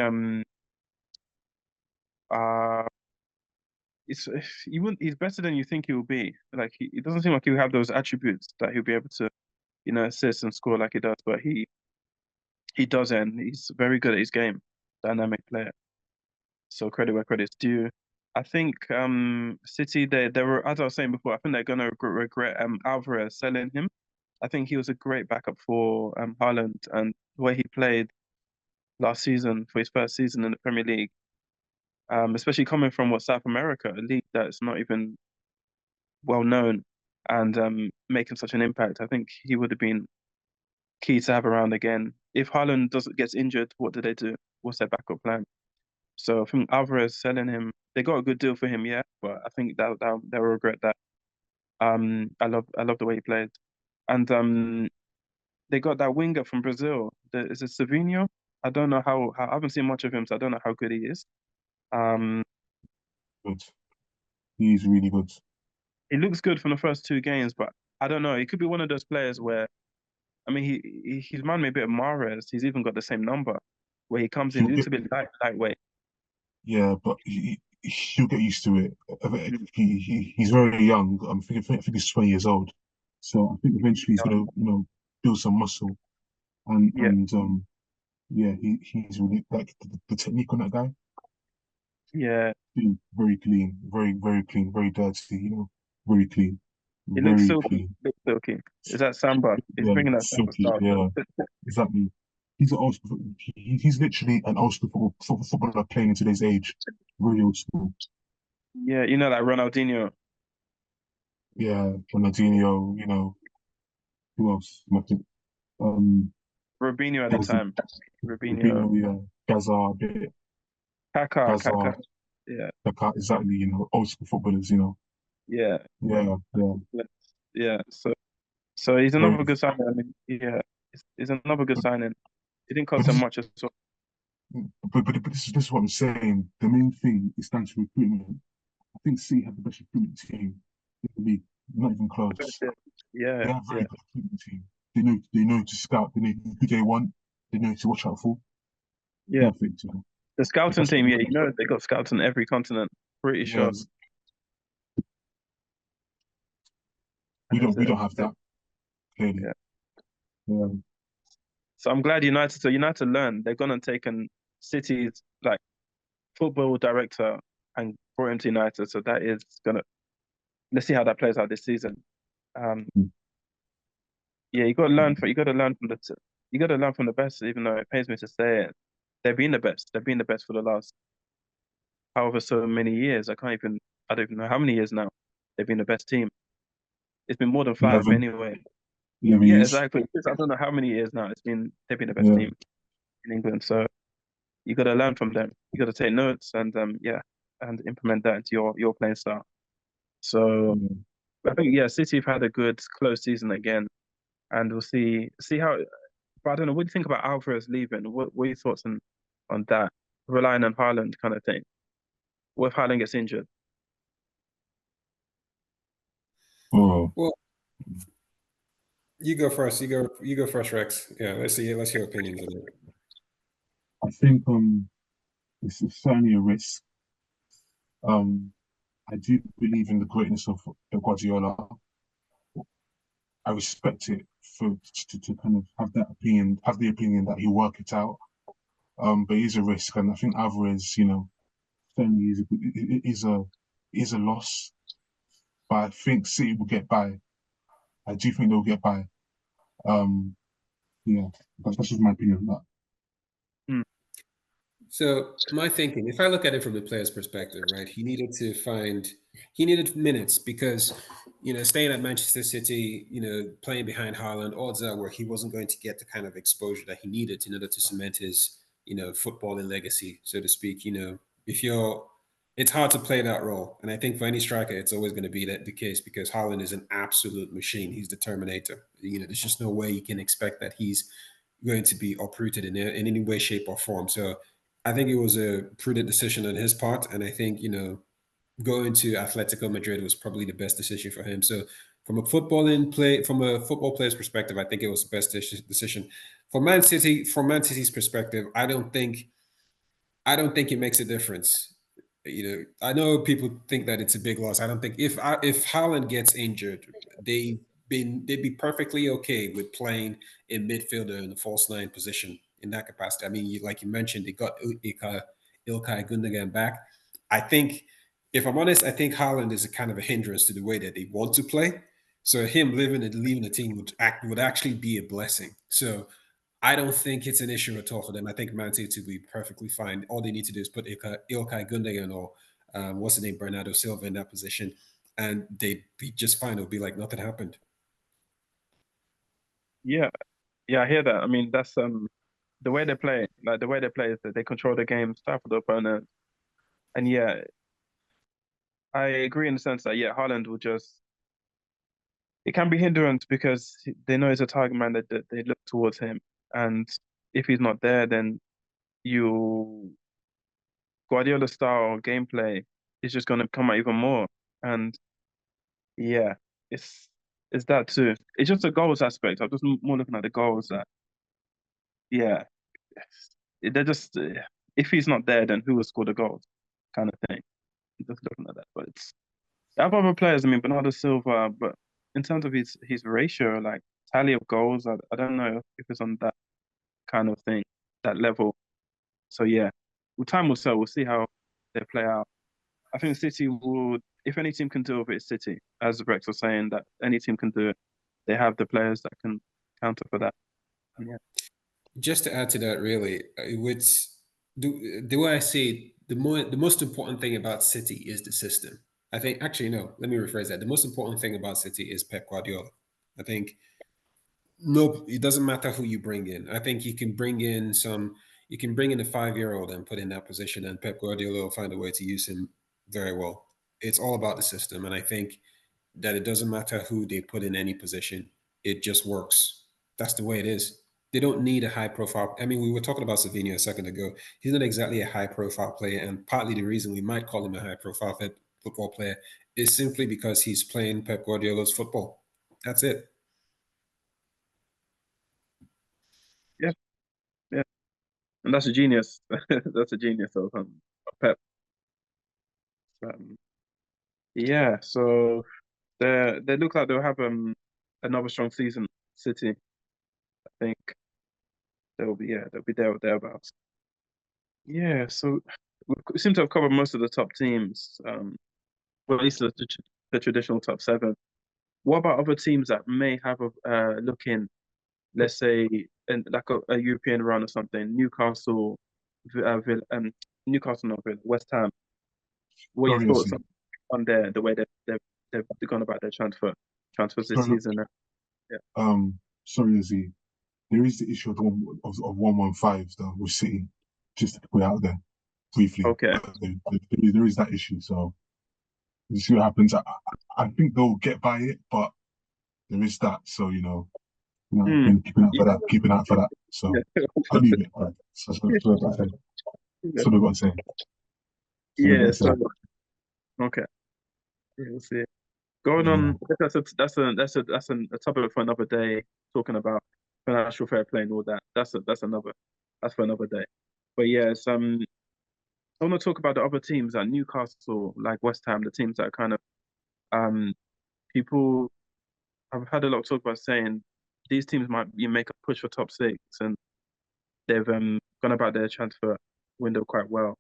uh it's he wouldn't he's better than you think he will be. Like it doesn't seem like he'll have those attributes that he'll be able to, assist and score like he does, but he does, and he's very good at his game. Dynamic player. So credit where credit's due. I think City they were, as I was saying before, I think they're gonna regret Alvarez selling him. I think he was a great backup for Haaland, and the way he played last season for his first season in the Premier League, especially coming from South America, a league that's not even well known, and making such an impact. I think he would have been key to have around again. If Haaland doesn't gets injured, what do they do? What's their backup plan? So I think Alvarez selling him, they got a good deal for him, yeah, but I think that they'll regret that. I love the way he played, and they got that winger from Brazil. Is it Savinho? I don't know how I haven't seen much of him, so I don't know how good he is. Um, Good. He's really good. he looks good from the first two games, but I don't know. He could be one of those players where I mean, he's reminded me a bit of Mahrez. He's even got the same number, where he comes in He'll a get, little bit lightweight. yeah, but he'll get used to it. He's very young. I think he's 20 years old. So I think eventually he's gonna, build some muscle. And Yeah, yeah, he's really like the technique on that guy. yeah. Very clean, very clean, very dirty. Very clean, It looks very silky. clean. Looks silky. Is that Samba? He's Yeah, bringing that Samba silky. style. Yeah, exactly. He's an old school, he's literally an old school footballer playing in today's age. Very old school. Yeah, like Ronaldinho, Yeah, Ronaldinho. Who else? Robinho at the Gazza, time. Robinho, Rubino, yeah, Gaza, a bit, Kaká. Gaza, Yeah, Kaká, exactly. Old school footballers. yeah, Yeah, yeah. yeah. So he's Very, another good signing. I mean, yeah, he's another good but, signing. It didn't but cost him this, much as well. this is what I'm saying. The main thing is down to recruitment. I think City have the best recruitment team in the league. Not even close. Yeah, They have a very yeah, good recruitment team. They know to scout. They know who they want. They know to watch out for. yeah. Perfect. The scouting That's team, yeah, they got scouts on every continent. Pretty yeah. sure. We And don't it's, we don't have that clearly. yeah. Yeah. So I'm glad United. So United learned. They're gonna take an City's like football director and brought him to United. So that is gonna. Let's see how that plays out this season. Um, yeah, you got to learn from you got to learn from the best. Even though it pains me to say it, they've been the best. They've been the best for the last however so many years. I don't even know how many years now. They've been the best team. It's been more than five 11, anyway. 11 Yeah, years. exactly. I don't know how many years now. They've been the best Yeah. team in England. So you got to learn from them. You got to take notes and yeah, and implement that into your playing style. So Yeah. I think yeah, City have had a good close season again, and we'll see how. But I don't know. What do you think about Alvarez leaving? What are your thoughts on that? Relying on Haaland kind of thing. What if Haaland gets injured? Oh, Well, you go first. You go first, Rex. Yeah, let's see. Let's hear opinions on it. I think it's certainly a risk. Um, I do believe in the greatness of Guardiola. I respect it to kind of have the opinion that he'll work it out. But it is a risk, and I think Alvarez, certainly is a loss. But I think City will get by. I do think they'll get by. Um, yeah, that's just my opinion on that. Hmm. So my thinking, if I look at it from the player's perspective, right, he needed minutes because, staying at Manchester City, playing behind Haaland, odds are where he wasn't going to get the kind of exposure that he needed in order to cement his, footballing legacy, so to speak. If you're, it's hard to play that role, and I think for any striker, it's always going to be the case because Haaland is an absolute machine. He's the Terminator. There's just no way you can expect that he's going to be uprooted in any way, shape, or form. So I think it was a prudent decision on his part, and I think going to Atletico Madrid was probably the best decision for him. So from a football player's perspective, I think it was the best decision. From Man City's perspective, I don't think it makes a difference. I know people think that it's a big loss. I don't think if Haaland gets injured, they'd be perfectly okay with playing in midfielder in the false nine position in that capacity. I mean, like you mentioned, they got Ilkay Gundogan back. I think, if I'm honest, I think Haaland is a kind of a hindrance to the way that they want to play. So him leaving the team would actually be a blessing. So I don't think it's an issue at all for them. I think Man City will be perfectly fine. All they need to do is put Ilkay Gundogan or what's the name, Bernardo Silva in that position, and they'd be just fine. It'll be like nothing happened. Yeah, yeah, I hear that. I mean, that's the way they play. Like the way they play is that they control the game, stifle the opponent, and yeah, I agree in the sense that yeah, Haaland will just it can be hindrance because they know he's a target man that they look towards him, and if he's not there, then you Guardiola style gameplay is just going to come out even more. And yeah, it's it's that too. It's just the goals aspect. I'm just more looking at the goals that yeah, they're just if he's not there, then who will score the goals, kind of thing. just looking at that. But I have other players. I mean, Bernardo Silva, but in terms of his ratio, like tally of goals, I don't know if it's on that kind of thing, that level. So yeah, well, time will tell. We'll see how they play out. I think City would, if any team can do it, it's City. As Rex was saying, that any team can do it. They have the players that can counter for that. Yeah. Just to add to that, really, would the way I see it, the most important thing about City is the system. I think actually no, let me rephrase that. The most important thing about City is Pep Guardiola. I think no, it doesn't matter who you bring in. I think you can bring in a 5-year-old and put in that position, and Pep Guardiola will find a way to use him very well. It's all about the system, and I think that it doesn't matter who they put in any position, it just works. That's the way it is. They don't need a high profile. I mean, we were talking about Savinho a second ago. He's not exactly a high profile player, and partly the reason we might call him a high profile football player is simply because he's playing Pep Guardiola's football. That's it. Yeah, yeah, and that's a genius. That's a genius of Pep. Um, yeah, so they look like they'll have another strong season. City, I think they'll be there or thereabouts. Yeah, so we seem to have covered most of the top teams, well, at least the traditional top seven. What about other teams that may have a look in, let's say, like a European run or something? Newcastle, Newcastle, not Villa, West Ham. What are your Sorry, thoughts Izzy. on the way they've gone about their transfers this Sorry, season? Yeah. sorry, Izzy. There is the issue of 115 though with City. Just to put it out there briefly, Okay. there is that issue. So you see what happens. I think they'll get by it, but there is that. So Hmm. keeping out Yeah. for that, keeping out for that. So I'll leave it. All right. Yeah. So I've got to say. So I've got Yeah. to say. So okay. Yeah, we'll see. Going Yeah. on, a topic for another day. Talking about financial fair play and all that. That's for another day. But yes, I want to talk about the other teams like Newcastle, like West Ham, the teams that kind of um people have had a lot of talk about saying these teams might you make a push for top six, and they've gone about their transfer window quite well.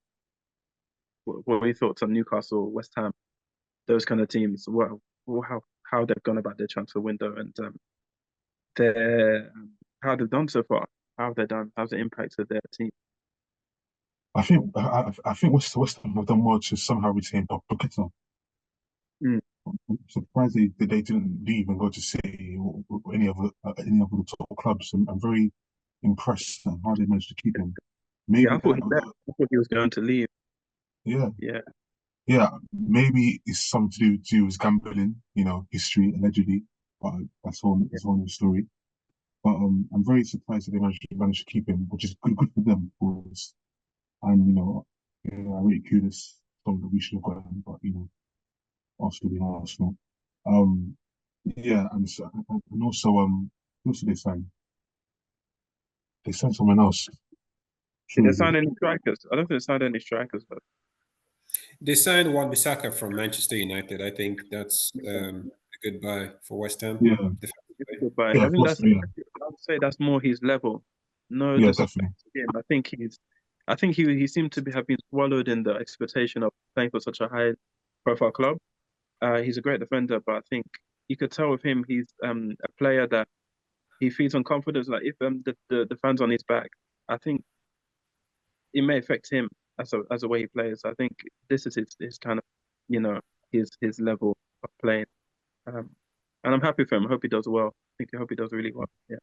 What are your thoughts on Newcastle, West Ham, those kind of teams? How they've gone about their transfer window and their how they've done so far? How have they done? How's it impacted their team? I think West Ham have done well to somehow retain Pochettino. Mm, I'm surprised they didn't leave and go to City or any of the top clubs. I'm very impressed at how they managed to keep him. yeah, Maybe, I thought he was going to leave. yeah, Yeah, yeah, maybe it's something to do with gambling, history allegedly, but yeah, that's one story. But I'm very surprised that they managed to keep him, which is good for them, of course. And I really kudos some that we should have got him, but Arsenal being Arsenal. Um, yeah, and also they signed someone else. did Sure, they they sign did. any strikers? I don't think they signed any strikers, but They signed Wan-Bissaka from Manchester United. I think that's a good buy for West Ham. Yeah, it's a Defensively. good buy. yeah, I of think course, that's yeah, I would say that's more his level. No yeah, disrespect definitely. to him. I think he seemed to have been swallowed in the expectation of playing for such a high profile club. He's a great defender, but I think you could tell with him he's a player that he feeds on confidence. Like if the fans on his back, I think it may affect him as a way he plays. I think this is his kind of his level of playing. Um, and I'm happy for him. I hope he does well. I hope he does really well. Yeah.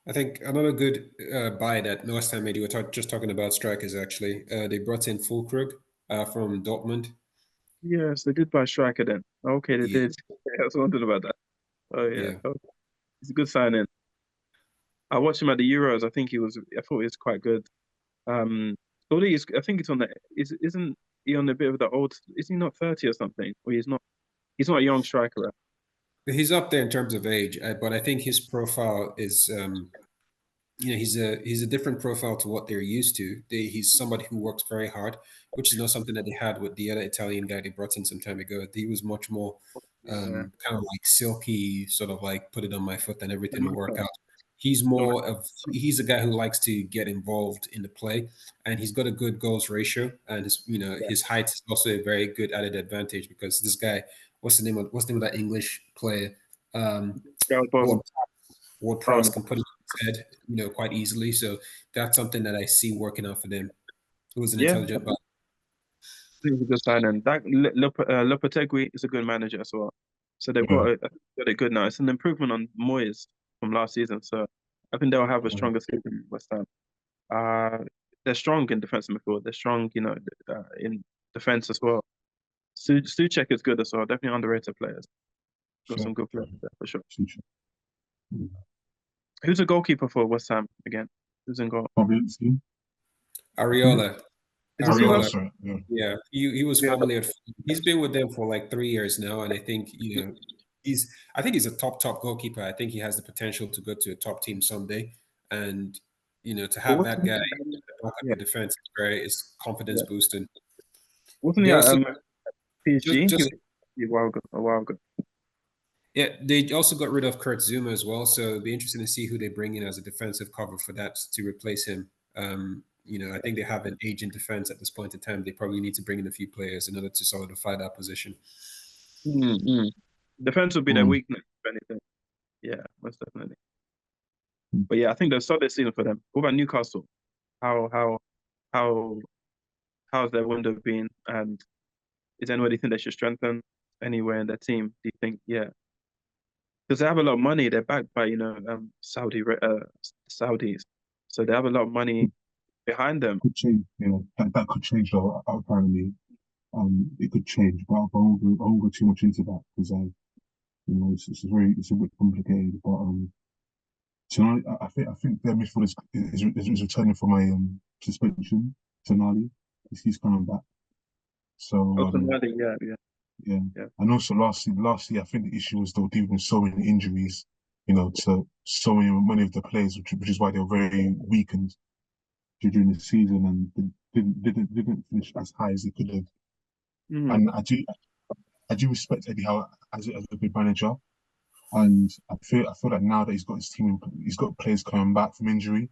I think another good buy that West Ham made, you were just talking about strikers actually. They brought in Fulkrug from Dortmund. Yes, they did buy striker then. Okay, they Yeah, did. Yeah, I was wondering about that. Oh yeah. yeah. Oh, it's a good signing. I watched him at the Euros. I thought he was quite good. Although I think it's on the isn't he on a bit of the old? Is he not 30 or something? Or he's not? He's not a young striker. Right? He's up there in terms of age, but I think his profile is he's a different profile to what they're used to. He's somebody who works very hard, which is not something that they had with the other Italian guy they brought in some time ago. He was much more Yeah. kind of like silky, sort of like put it on my foot and everything will work out. He's a guy who likes to get involved in the play, and he's got a good goals ratio, and his height is also a very good added advantage because this guy, what's the name of that English player? Gareth Bale. Ward Ward Oh, Prowse can put it in his head, quite easily. So that's something that I see working out for them. It was an yeah, intelligent, but I think it's a good signing. That Lopetegui is a good manager as well. So they've Yeah, got it good now. It's an improvement on Moyes from last season. So I think they'll have a yeah, stronger season than West Ham. They're strong in defensive midfield. They're strong, in defense as well. Suchek is good as well. Definitely underrated players. Got sure. some good players there for sure. Sure. Yeah. Who's a goalkeeper for West Ham again? Who's in goal? Fabianski. Areola, Is it Ariola, Suarez? Areola, sorry. Yeah. yeah, he was Yeah. formerly he's been with them for like 3 years now, and I think I think he's a top goalkeeper. I think he has the potential to go to a top team someday, and to But have wasn't that guy he, back up yeah, your defense is confidence yeah. boosting. Wasn't They he at also PSG? just A while ago. A while ago. Yeah, they also got rid of Kurt Zuma as well, so it'll be interesting to see who they bring in as a defensive cover for that to replace him. I think they have an aging defense at this point in time. They probably need to bring in a few players in order to solidify that position. Mm-hmm. Defense would be their Mm. weakness, if anything. Yeah, most definitely. Mm. But yeah, I think they'll start this season for them. What about Newcastle? How how how how's their window been? And is there anybody you think they should strengthen anywhere in their team? Do you think? Yeah, because they have a lot of money. They're backed by Saudis, so they have a lot of money behind them. Could change. Yeah, that could change though. Apparently, it could change, but I won't go too much into that because it's a bit complicated. But tonight, I think their midfield is returning from a suspension. Tonali, he's coming back. So Also, yeah, yeah, yeah, yeah. and also last year, I think the issue was they were dealing with so many injuries, to so many of the players, which is why they were very weakened during the season and didn't finish as high as they could have. Mm. And I do respect Eddie Howe as a good manager, and I feel that now that he's got his team, he's got players coming back from injury.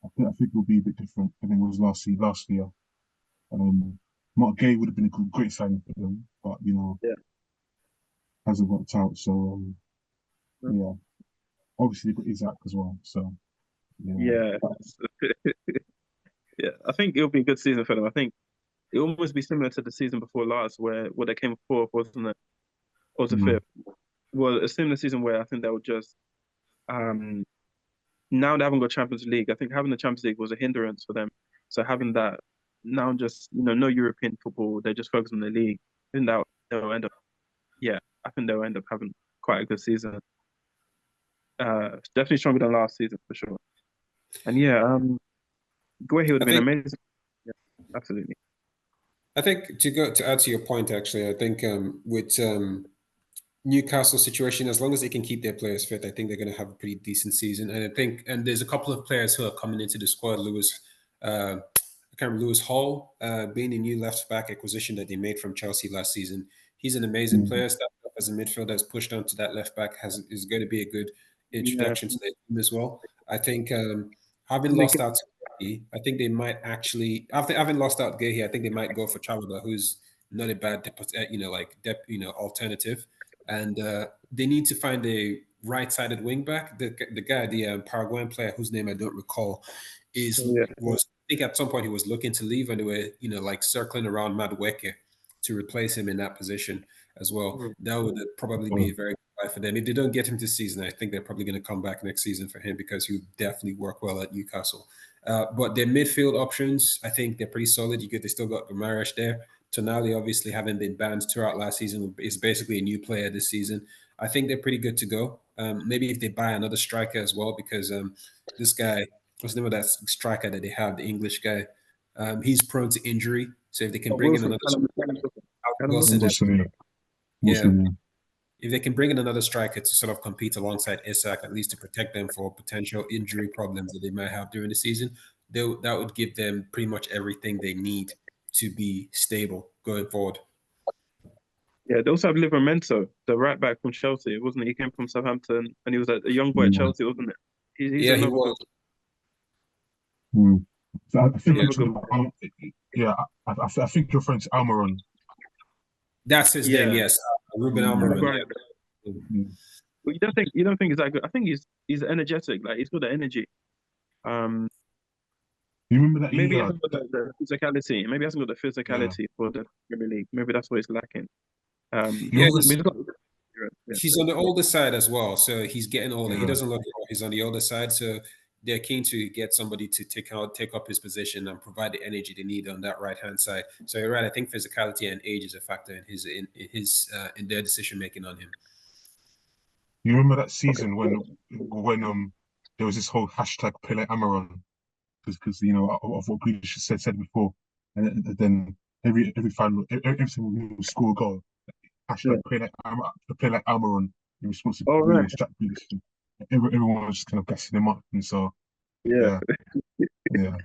I think it'll be a bit different than it was last year. Um, Mark Gay would have been a great signing for them, but Yeah. hasn't worked out. So Mm. yeah, obviously they've got Isaac as well. So yeah, Yeah. Yeah, I think it'll be a good season for them. I think it'll almost be similar to the season before last, where they came fourth, wasn't it? Or was it mm, fifth? Well, a similar season where I think they'll just um now they haven't got Champions League. I think having the Champions League was a hindrance for them. So having that now, just no European football, they just focus on the league. I think that they'll end up, yeah, I think they'll end up having quite a good season. Definitely stronger than last season for sure. And yeah, Guehi would I have been think amazing. Yeah, absolutely. I think to add to your point, actually, I think with Newcastle situation, as long as they can keep their players fit, I think they're going to have a pretty decent season. And I think, and there's a couple of players who are coming into the squad. I can't remember Lewis Hall, being a new left back acquisition that they made from Chelsea last season. He's an amazing mm, player. Stepped up as a midfielder, has pushed onto that left back, is going to be a good Yeah, introduction to the team as well. I think having and they lost get, out to Gahey, I think they might actually after having lost out Gahey, I think they might go for Chalobah, who's not a bad alternative, and they need to find a right-sided wing back. The guy, the Paraguayan player whose name I don't recall, yeah, was I think at some point he was looking to leave, and they were like circling around Madueke to replace him in that position as well. mm, That would probably be mm, a very good buy for them. If they don't get him this season, I think they're probably going to come back next season for him because he would definitely work well at Newcastle. But their midfield options, I think they're pretty solid. They still got Guimaraes there. Tonali, obviously, having been banned throughout last season, is basically a new player this season. I think they're pretty good to go. Maybe if they buy another striker as well, because this guy, what's the name of that striker that they have, the English guy? He's prone to injury. So if they can oh, bring in Wilson, another Callum striker, Wilson, Wilson, Wilson, yeah, yeah, Wilson, if they can bring in another striker to sort of compete alongside Isak, at least to protect them for potential injury problems that they might have during the season, that would give them pretty much everything they need to be stable going forward. Yeah, they also have Livramento, the right back from Chelsea, wasn't he? He came from Southampton and he was a young boy at Chelsea, wasn't it? He's Yeah, he another good, was. So I think another it's, good. yeah, I think your friend's Almiron. That's his name, yes. Ruben Almiron. Right. Yeah. But you don't think he's that good? I think he's energetic, like he's got the energy. Um, You remember that maybe he year? hasn't got the physicality. Maybe he hasn't got the Yeah. physicality for the Premier League. Maybe that's what he's lacking. You Yeah, remember? But he's got, yeah. he's on the older side as well, so he's getting older. He Yeah. doesn't look like he's on the older side, so they're keen to get somebody to take up his position and provide the energy they need on that right hand side. So you're right. I think physicality and age is a factor in in their decision making on him. You remember that season when there was this whole hashtag Pele Amaron because of what Grealish said before, and then every every time we score a goal, Yeah. hashtag Pele Amaron in response to Oh right. Jack Grealish. Everyone was just kind of gassing him up, and so Yeah. yeah, yeah.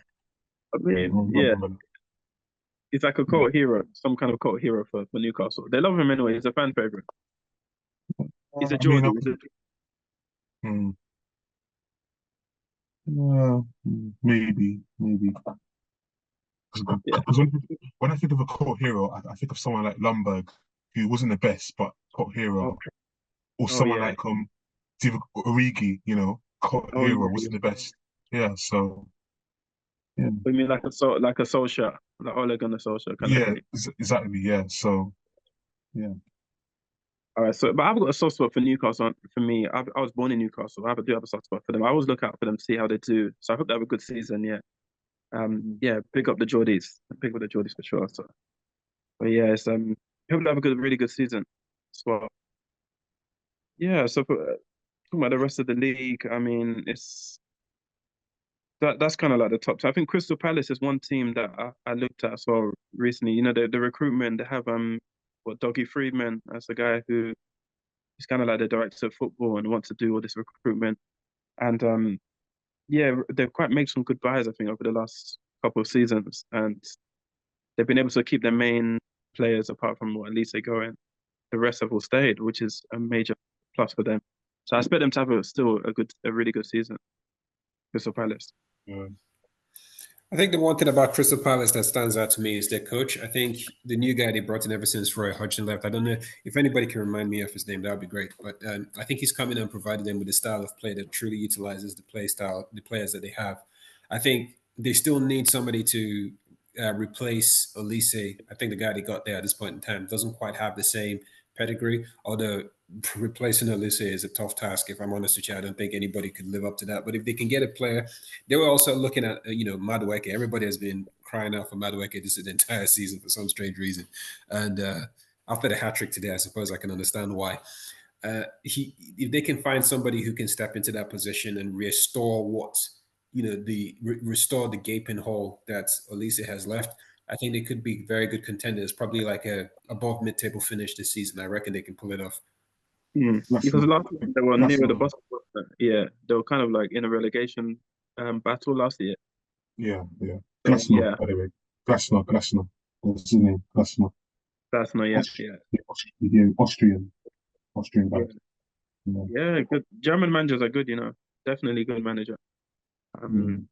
I I mean, yeah. remember that. He's like a cult hero, some kind of cult hero for Newcastle. They love him anyway. He's a fan favorite. He's a I mean, Geordie. hmm, maybe. Yeah. Because when I think of a cult hero, I think of someone like Lumberg, who wasn't the best, but cult Oh, hero, or oh someone yeah. like Divock Origi, cult Oh hero, yeah. wasn't the best. Yeah, so yeah, We mean like a Solskjaer, like Ole Gunnar Solskjaer kind of yeah, thing. exactly, yeah. So yeah, All right. So, but I've got a soft spot for Newcastle. For me, I was born in Newcastle. I do have a soft spot for them. I always look out for them, see how they do. So I hope they have a good season. Yeah. Yeah. Pick up the Geordies. Pick up the Geordies for sure. So, but yeah, it's hope they have a really good season as well. Yeah. So, talking about the rest of the league, I mean, that's kind of like the top. So I think Crystal Palace is one team that I looked at as well recently. You know, the recruitment they have what Doggy Friedman as the guy who is kind of like the director of football and wants to do all this recruitment. And yeah, they've quite made some good buys I think over the last couple of seasons, and they've been able to keep their main players apart from what at least they go in. The rest have all stayed, which is a major plus for them. So I expect them to have a really good season. Crystal Palace. yeah. I think the one thing about Crystal Palace that stands out to me is their coach. I think the new guy they brought in ever since Roy Hodgson left. I don't know if anybody can remind me of his name. That would be great. But I think he's coming and provided them with a style of play that truly utilizes the players that they have. I think they still need somebody to replace Olise. I think the guy they got there at this point in time doesn't quite have the same pedigree. Although replacing Olise is a tough task. If I'm honest with you, I don't think anybody could live up to that. But if they can get a player, they were also looking at Madueke. Everybody has been crying out for Madueke this entire season for some strange reason, and after the hat trick today, I suppose I can understand why. If they can find somebody who can step into that position and restore restore the gaping hole that Olise has left, I think they could be very good contenders. Probably like a above mid-table finish this season. I reckon they can pull it off. That's Because not, last year they were that's near the not, bottom. Yeah, they were kind of like in a relegation battle last year. yeah. So Glasner, yeah, by the way, Glasner. What's his name? Glasner. that's not yet. Yeah, Austrian guy. yeah, Yeah. yeah. Good German managers are good. Definitely good manager. Um, Mm.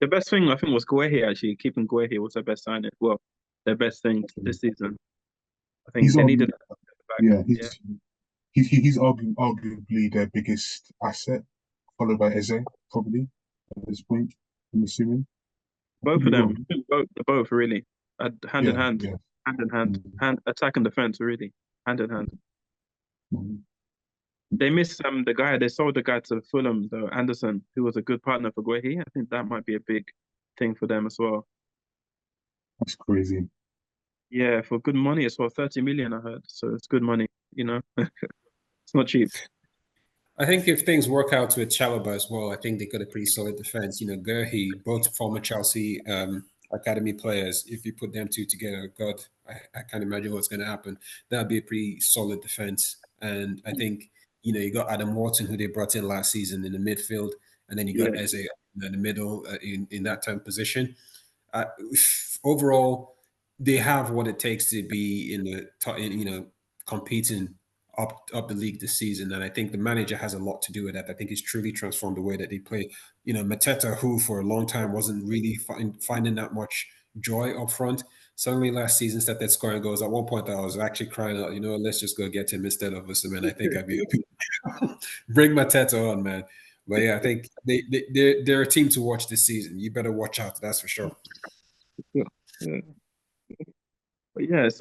the best thing I think was Guehi actually. Keeping Guehi was their best signing. Well, their best thing this season. I think He's they needed arguably, that back. yeah, Yeah, he's arguably their biggest asset, followed by Eze, probably at this point. I'm assuming. I could both be of them. wrong. I think both really, hand in Yeah, hand, yeah. hand in hand, Mm. hand attack and defense really, hand in hand. Mm. They missed the guy. They sold the guy to Fulham, though Anderson, who was a good partner for Guehi. I think that might be a big thing for them as well. That's crazy. Yeah, for good money as well. 30 million, I heard. So it's good money. It's not cheap. I think if things work out with Chalobah as well, I think they got a pretty solid defense. Gerhi, both former Chelsea academy players. If you put them two together, God, I can't imagine what's going to happen. That'd be a pretty solid defense. And I think, you got Adam Wharton, who they brought in last season in the midfield, and then you got Eze in the middle in that time position. Uh, Overall, they have what it takes to be in the top, competing up the league this season. And I think the manager has a lot to do with that. I think he's truly transformed the way that they play. Mateta, who for a long time wasn't really finding that much joy up front, suddenly last season started scoring goals. At one point, I was actually crying out, let's just go get him instead of Osimhen. I think I'd be bring Mateta on, man. But yeah, I think they're a team to watch this season. You better watch out, that's for sure. Yeah. Yeah. But yeah, it's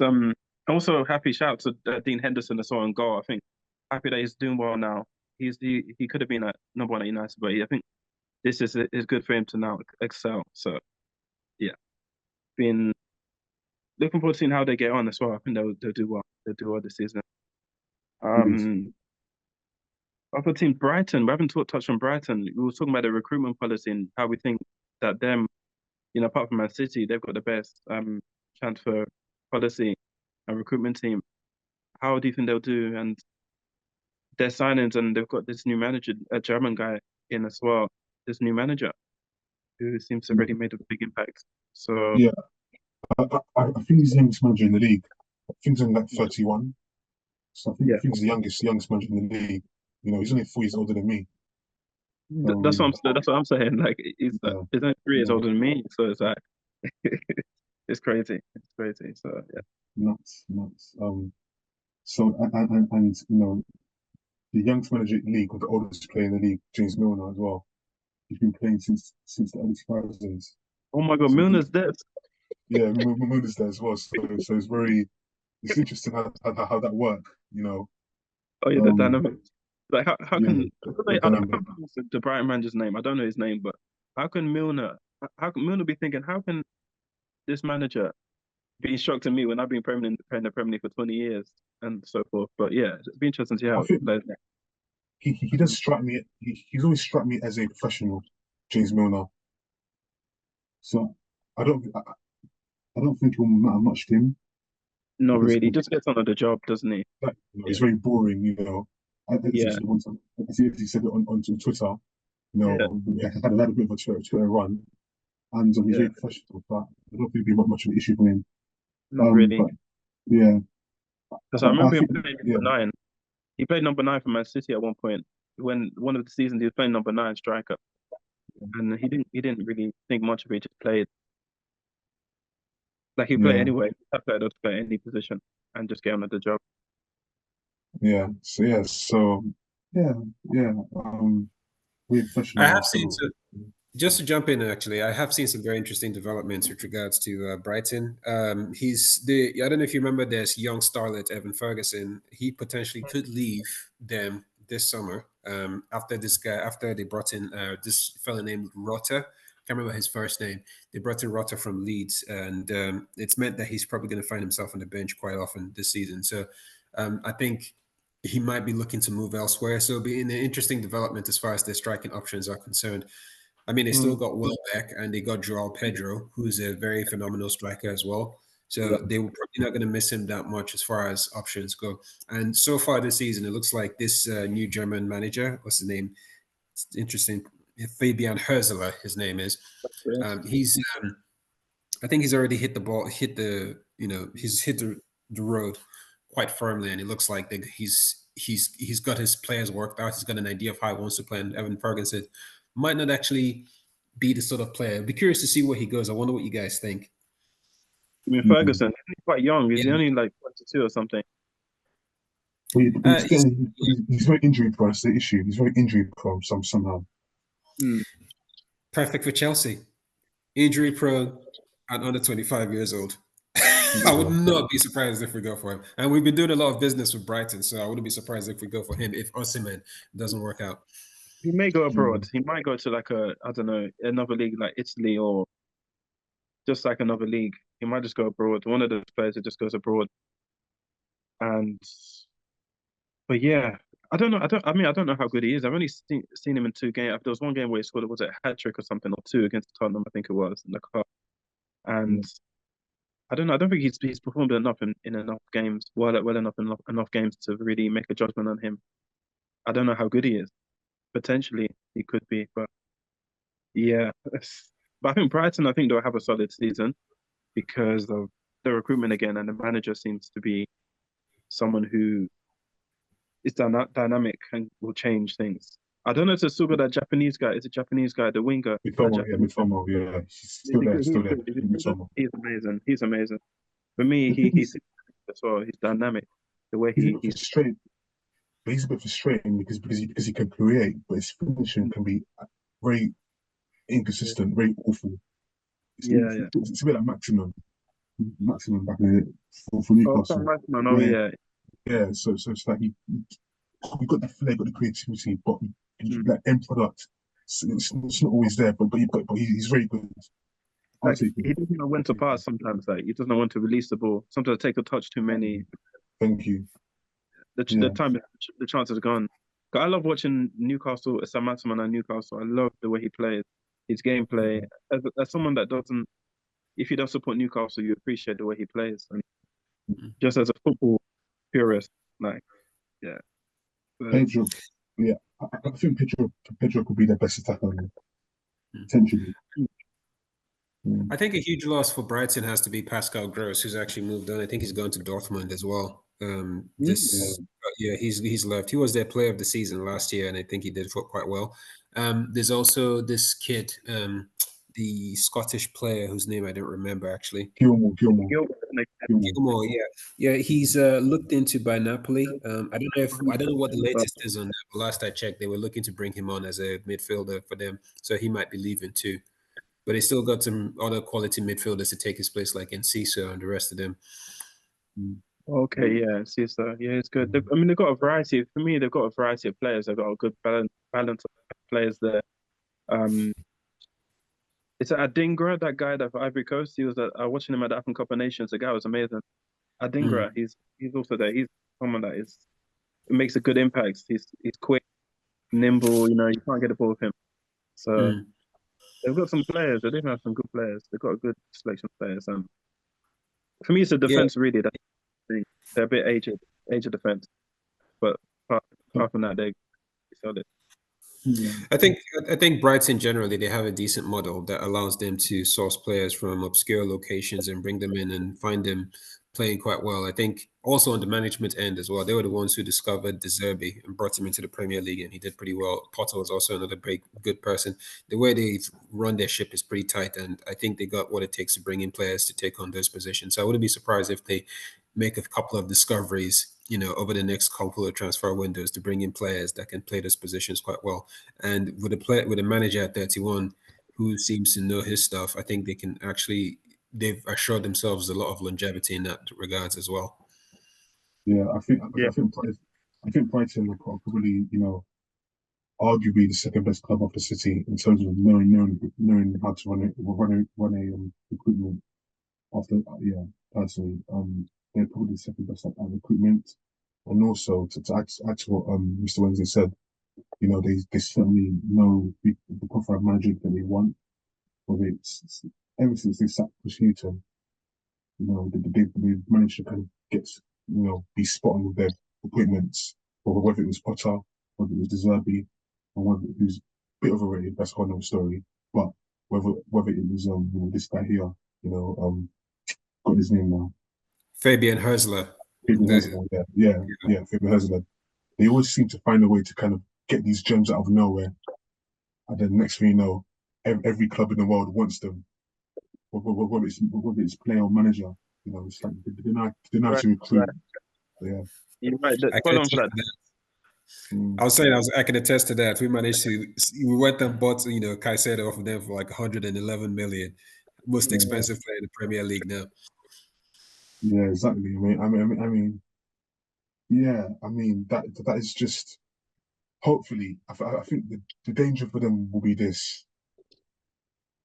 also happy shout out to Dean Henderson as well on goal. I think happy that he's doing well now. He could have been at number one at United, but I think this is good for him to now excel. So yeah, been looking forward to seeing how they get on as well. I think they'll do well. They'll do well this season. Other team Brighton. We haven't touched on Brighton. We were talking about the recruitment policy and how we think that them, apart from Man City, they've got the best transfer policy and recruitment team. How do you think they'll do? And their signings, and they've got this new manager, a German guy in as well. This new manager who seems to have already made a big impact. So Yeah, I think he's the youngest manager in the league. I think he's only like 31. So I think he's the youngest manager in the league. He's only 4 years older than me. So, that's what I'm saying. Like he's only 3 years yeah, older than me, so it's like it's crazy. It's crazy. So yeah, nuts, nuts. So and the youngest manager in the league with the oldest player in the league, James Milner as well. He's been playing since the early 2000s. oh my God, So Milner's dead. yeah, Milner's there as well. So it's interesting how that work. Oh yeah, the dynamic. Like how Yeah, can the I don't dynamic. know the Brighton manager's name? I don't know his name, but how can Milner be thinking? How can this manager be instructing me when I've been playing the Premier League for 20 years and so forth? But yeah, it'd be interesting to see I how it think plays. he does strike me. He's always struck me as a professional, James Milner. So I don't I don't think it will matter much to him Not because really. He just gets on with the job, doesn't he? he's Yeah. very boring. Yeah. As he said it on Twitter. Yeah. We had a bit of a Twitter run, and he's Yeah. very professional. But I don't think it'll be much of an issue for him. Not really. But yeah, Because I I remember him think playing yeah, number nine. He played number nine for Man City at one point. When one of the seasons he was playing number nine striker. And he didn't really think much of it, he just played. Like he play yeah, anyway. That player does play any position and just get on with the job. yeah. So yeah, yeah. Very I professional. have seen So just to jump in, actually, I have seen some very interesting developments with regards to Brighton. I don't know if you remember this young starlet, Evan Ferguson. He potentially could leave them this summer after they brought in this fellow named Rotter. Can't remember his first name. They brought in Rotter from Leeds, and it's meant that he's probably going to find himself on the bench quite often this season. So I think he might be looking to move elsewhere. So it'll be an interesting development as far as their striking options are concerned. I mean, they still Mm. got Welbeck and they got Joao Pedro, who's a very phenomenal striker as well. Yeah. So they were probably not going to miss him that much as far as options go. And so far this season, it looks like this new German manager, what's his name? It's interesting. Fabian Herzler, his name is. He's, I think he's already hit the ball, he's hit the road quite firmly, and it looks like he's got his players worked out. He's got an idea of how he wants to play. And Evan Ferguson might not actually be the sort of player. I'd be curious to see where he goes. I wonder what you guys think. I mean, mm, Ferguson, he's quite young. Is Yeah. he only like 22 or something? He's, he's very injury prone. That's the issue. He's very injury prone somehow. Mm. perfect for Chelsea. Injury prone and under 25 years old. I would Yeah, not be surprised if we go for him. And we've been doing a lot of business with Brighton, so I wouldn't be surprised if we go for him if Osimhen doesn't work out. He may go yeah, abroad. He might go to like I don't know, another league like Italy or just like another league. He might just go abroad. One of those players that just goes abroad. And but yeah, I don't know. I mean, I don't know how good he is. I've only seen him in two games. There was one game where he scored, was it a hat trick or something, or two against Tottenham, I think it was, in the cup. yeah, And I don't know. I don't think he's performed enough in enough games, well enough games to really make a judgment on him. I don't know how good he is. Potentially he could be, but yeah. But I think Brighton, I think they'll have a solid season because of the recruitment again, and the manager seems to be someone who is dynamic and will change things. I don't know if it's still got that Japanese guy. Is a Japanese guy, the winger, that Mitoma, yeah, Japanese guy. Mitoma, yeah, he's Is still he there, good? still He's there. good. Is he good? Mitoma. He's amazing. He's amazing. For me, The thing he's is, as well. He's dynamic. The way he's a bit he's frustrated. But he's a bit frustrating because he can create, but his finishing can be very yeah, inconsistent, very awful. yeah, yeah. It's a bit like maximum back in it for Oh, Sam Newcastle, Riceman. Oh, where yeah. yeah, so it's like he got the flair, got the creativity, but Mm. that end product, it's not always there. But he's very good. I'll Like take he him. doesn't know when I'll to take him. pass sometimes. Like he doesn't know when to release the ball. Sometimes take a touch too many. Thank you. The Yeah, time the chances are gone. 'Cause I love watching Newcastle, Sam Maximan and Newcastle. I love the way he plays, his gameplay. As someone that doesn't, if you don't support Newcastle, you appreciate the way he plays. And just as a football purist, like yeah, but, Pedro. Yeah, I think Pedro could be their best attacker potentially. Yeah. I think a huge loss for Brighton has to be Pascal Gross, who's actually moved on. I think he's going to Dortmund as well. Yeah. Yeah, he's left. He was their player of the season last year, and I think he did quite well. There's also this kid, the Scottish player whose name I don't remember actually. Gilmore. Gilmore, yeah, he's looked into by Napoli. I don't know what the latest is on that. But last I checked, they were looking to bring him on as a midfielder for them, so he might be leaving too. But they still got some other quality midfielders to take his place, like Enciso and the rest of them. Okay, yeah, see, so yeah, it's good. Mm. I mean, they've got a variety. For me, they've got a variety of players. They've got a good balance of players there. Um, it's Adingra, that guy that for Ivory Coast. He was watching him at the African Cup of Nations. The guy was amazing. Mm, Adingra, he's also there. He's someone that is makes a good impact. He's quick, nimble. You know, you can't get the ball with him. So mm. they've got some players. They do have some good players. They've got a good selection of players. For me, it's the Yeah, defense really that thing. They're a bit aged defense, but apart, apart from that, they're solid. Yeah. I think Brighton generally they have a decent model that allows them to source players from obscure locations and bring them in and find them playing quite well. I think also on the management end as well, they were the ones who discovered De Zerbi and brought him into the Premier League, and he did pretty well. Potter was also another big good person. The way they run their ship is pretty tight, and I think they got what it takes to bring in players to take on those positions. So I wouldn't be surprised if they make a couple of discoveries, over the next couple of transfer windows to bring in players that can play those positions quite well. And with a manager at 31 who seems to know his stuff, I think they've assured themselves a lot of longevity in that regards as well. Yeah, Yeah, I think Brighton are probably, arguably the second best club of the city in terms of knowing how to run a recruitment after yeah, personally. They're probably the second best at recruitment. And also to add to what Mr. Wednesday said, they certainly know the profile of manager that they want. Whether it's ever since they sacked Chris Hughton, they've managed to kind of get, be spot on with their appointments, or whether it was Potter, whether it was De Zerbi, or whether it was a bit overrated, that's one other story. But whether it was this guy here, got his name now, Fabian Hersler. Fabian The- Hezler, yeah, Fabian Hezler. They always seem to find a way to kind of get these gems out of nowhere, and then next thing you know, every club in the world wants them, whether it's player or manager. It's like they're not right, to right. recruit. Yeah. You're right. I can Follow on attest for that. to that. Mm, I can attest to that. We went and bought, Caicedo off of them for like 111 million, most yeah. expensive player in the Premier League now. Yeah, exactly. Yeah. That is just hopefully. I think the danger for them will be this.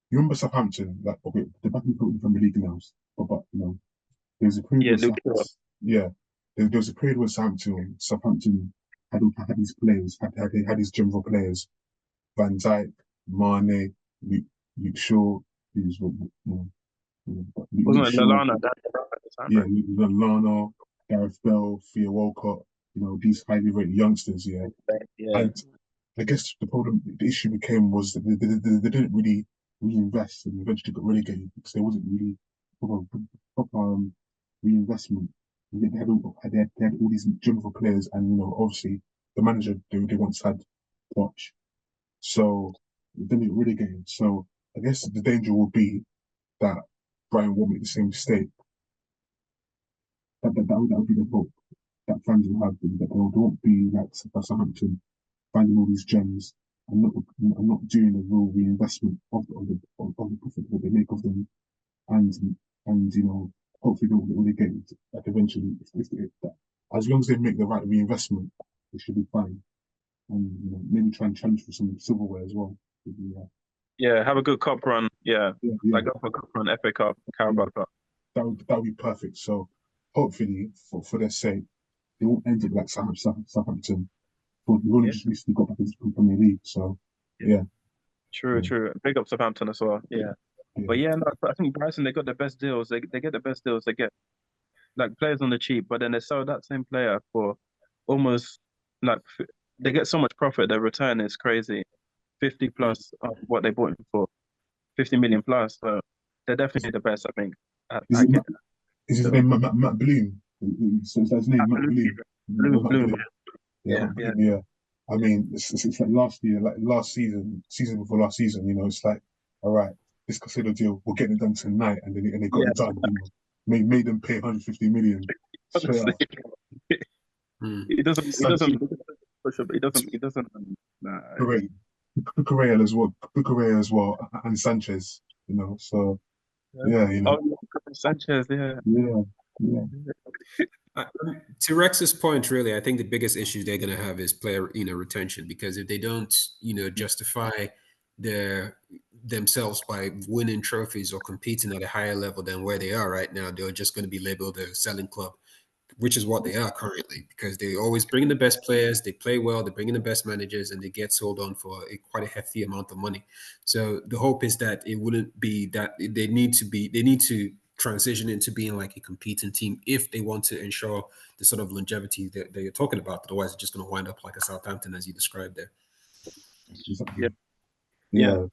You remember Southampton? Like, okay, they're back in the Premier League now, but there's a period Yeah, where Luke Shaw. Yeah, there was a period where Southampton had these players, had these general players, Van Dijk, Mane, Luke Shaw, who's But Wasn't make it sure, Lallana that at the time, yeah, right? Lallana, Gareth Bell, Theo Walcott, these highly rated youngsters, yeah. Yeah. And I guess the issue became was that they didn't really reinvest and eventually got relegated because there wasn't really proper, proper reinvestment. They had all these general players, and obviously the manager they once had Poch, so then they got relegated. So I guess the danger will be that Brian won't make the same mistake. That would be the hope that fans will have, that they won't be like Southampton finding all these gems and not doing a real reinvestment of the profit that they make of them, and hopefully they'll get it like eventually, if that, as long as they make the right reinvestment, it should be fine. And maybe try and challenge for some silverware as well. Yeah, have a good cup run. Yeah, Yeah, yeah, like go for a cup run, FA Cup, yeah. Carabao Cup. That would be perfect. So hopefully, for their sake, they won't end up like Southampton. But we've only Yeah, just recently got back into the Premier League, so yeah. yeah, True, yeah, true. Big up Southampton as well. yeah, Yeah. yeah. But yeah, no, I think Brighton, they got the best deals. They get the best deals. They get like players on the cheap, but then they sell that same player for almost like they get so much profit. Their return is crazy, 50 Mm. plus of what they bought him for, 50 million plus. So they're Is, definitely the best, I think. is I it get is his so name Matt Bloom? So is that his name, Matt absolutely Bloom? Bloom, Matt Bloom. Bloom. Yeah, Yeah, Matt yeah, Bloom. Yeah. I mean, it's like last year, like last season before last season. It's like, all right, this Casado deal, we're getting it done tonight, and they got yeah. it done. Made them pay 150 million straight Honestly, up. Mm. he doesn't. He Sanchez, doesn't push up. He doesn't. He doesn't. Nah, Correa, Correa as well, Correa as well, and Sanchez. So yeah. yeah, Oh, yeah, Sanchez. Yeah. yeah, yeah. To Rex's point, really, I think the biggest issue they're going to have is player, retention. Because if they don't, justify their themselves by winning trophies or competing at a higher level than where they are right now, they're just going to be labeled a selling club, which is what they are currently. Because they always bring in the best players, they play well, they bring in the best managers, and they get sold on for quite a hefty amount of money. So the hope is that it wouldn't be that they need to transition into being like a competing team if they want to ensure the sort of longevity that you're talking about. Otherwise, it's just going to wind up like a Southampton, as you described there. Exactly. Yeah. Yeah. Yeah,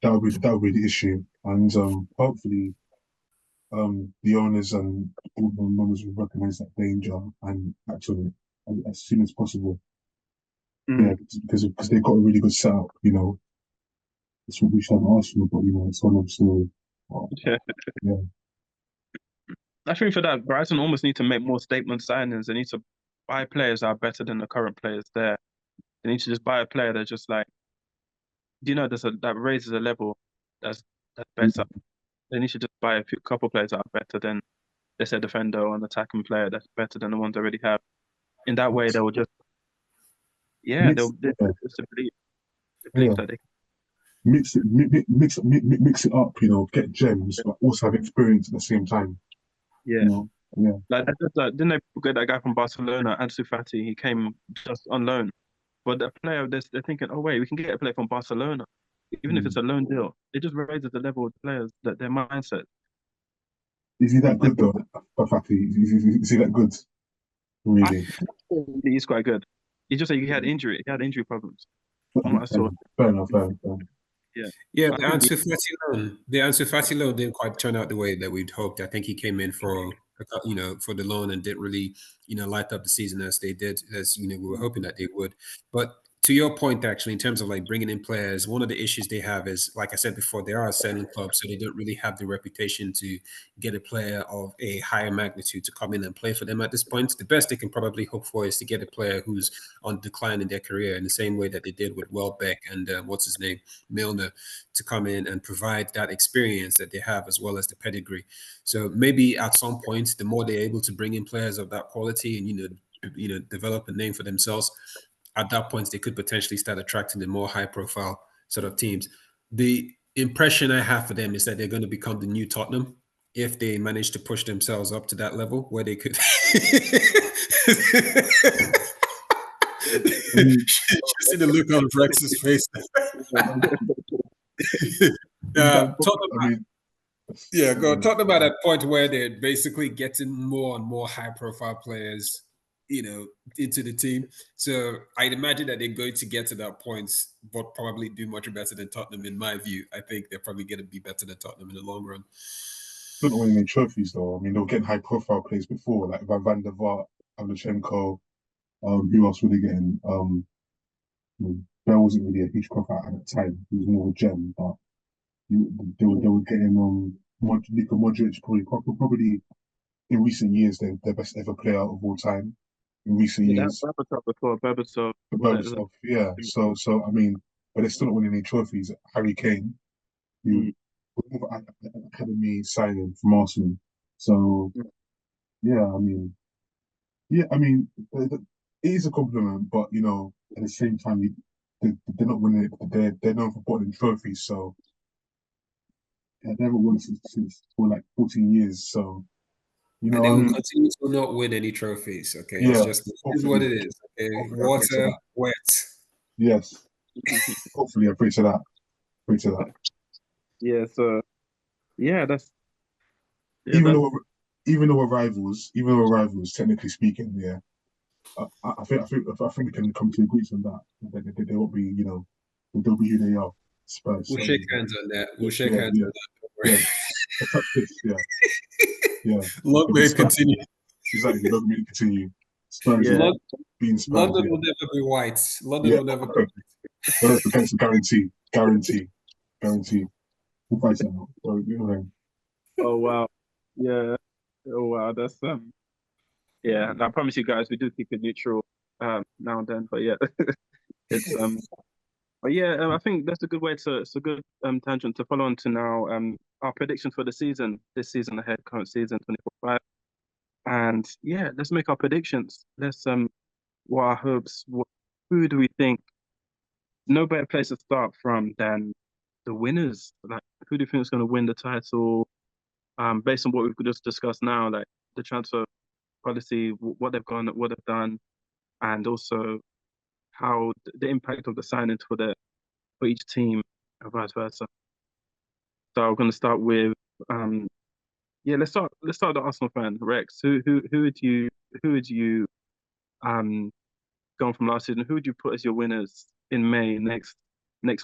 that would be the issue, and hopefully, the owners and board members will recognize that danger and act on it as soon as possible. Mm. Yeah, because they've got a really good setup. It's what we should have Arsenal, but it's one of so. Yeah. Yeah, I think for that, Brighton almost need to make more statement signings. They need to buy players that are better than the current players there. They need to just buy a player that's just like, that raises a level that's better. They need to just buy couple players that are better than, let's say, a defender or an attacking player that's better than the ones they already have. In that way, they will just, yeah, mix. they Yeah, just believe yeah. that they, Mix it up. Get gems, but also have experience at the same time. yeah. You know, yeah. Like, didn't they get that guy from Barcelona, Ansu Fati? He came just on loan. But the player, they're thinking, oh wait, we can get a player from Barcelona, even if it's Mm. a loan deal. It just raises the level of the players, that their mindset. Is he that They, good though? Fati, is he that good? I Really? think he's quite good. He just said he had injury. He had injury problems from what I Fair saw. enough. Fair enough. Fair enough. Yeah, Yeah, but I think The Ansu Fati loan didn't quite turn out the way that we'd hoped. I think he came in for the loan and didn't really, light up the season as they did, as we were hoping that they would. But to your point, actually, in terms of like bringing in players, one of the issues they have is, like I said before, they are a selling club, so they don't really have the reputation to get a player of a higher magnitude to come in and play for them at this point. The best they can probably hope for is to get a player who's on decline in their career, in the same way that they did with Welbeck and what's his name, Milner, to come in and provide that experience that they have as well as the pedigree. So maybe at some point, the more they're able to bring in players of that quality and develop a name for themselves, at that point they could potentially start attracting the more high profile sort of teams. The impression I have for them is that they're going to become the new Tottenham if they manage to push themselves up to that level where they could. Um, You see the look on Rex's face. I mean, Tottenham, I mean, Yeah, go talk about that point where they're basically getting more and more high-profile players, into the team. So I'd imagine that they're going to get to that point, but probably do much better than Tottenham. In my view, I think they're probably going to be better than Tottenham in the long run. Not winning any trophies though. I mean, they were getting high profile players before, like Van der Vaart, Pavlyuchenko. Who else were they getting? Bell wasn't really a huge profile at that time. He was more of a gem, but they were getting Luka Modric, probably in recent years their best ever player of all time. In recent Yeah, years, Berbatov before Berbatov. Berbatov, yeah. So I mean, but they're still not winning any trophies. Harry Kane, who Mm. more of an academy signing from Arsenal. So yeah, I mean, it is a compliment, but at the same time, they're not winning it. They're known for putting trophies, so yeah, they haven't won since for like 14 years. So And they I will mean, continue to not win any trophies. Okay, it's yeah, just, it is what hopefully, it is. Okay, hopefully I pray to water, that. wet. Yes, hopefully I pray to that. Pray to that. Yeah, so yeah, that's yeah, Even that's though, even though we're rivals, technically speaking, yeah, I think we can come to agreement on that. They won't be, they'll be who they are. Spurs. We'll So shake hands on that. We'll shake yeah, hands yeah, on that. Don't yeah. worry. Touch this, yeah, yeah. Long It'll be may it Spurs. continue. Exactly. Long may it continue. Spurs, yeah. yeah. Being Spurs, London yeah. will never be white. London Yeah. will never be. No, that's a guarantee. Guarantee. Guarantee. Who fights that out? So, Oh wow. Yeah. Oh wow. That's yeah. And I promise you guys, we do keep it neutral now and then. But yeah, it's But yeah, I think that's a good way to. It's a good tangent to follow on to now. Our predictions for the season, this season ahead, current season 24/5, and yeah, let's make our predictions. Let's what our hopes. Who do we think? No better place to start from than the winners. Like, who do you think is going to win the title? Based on what we've just discussed now, like the transfer policy, what they've gone, what they've done, and also how the impact of the signings for each team, and vice versa. So I'm going to start with yeah. Let's start with the Arsenal fan, Rex. Who would you um going from last season? Who would you put as your winners in May next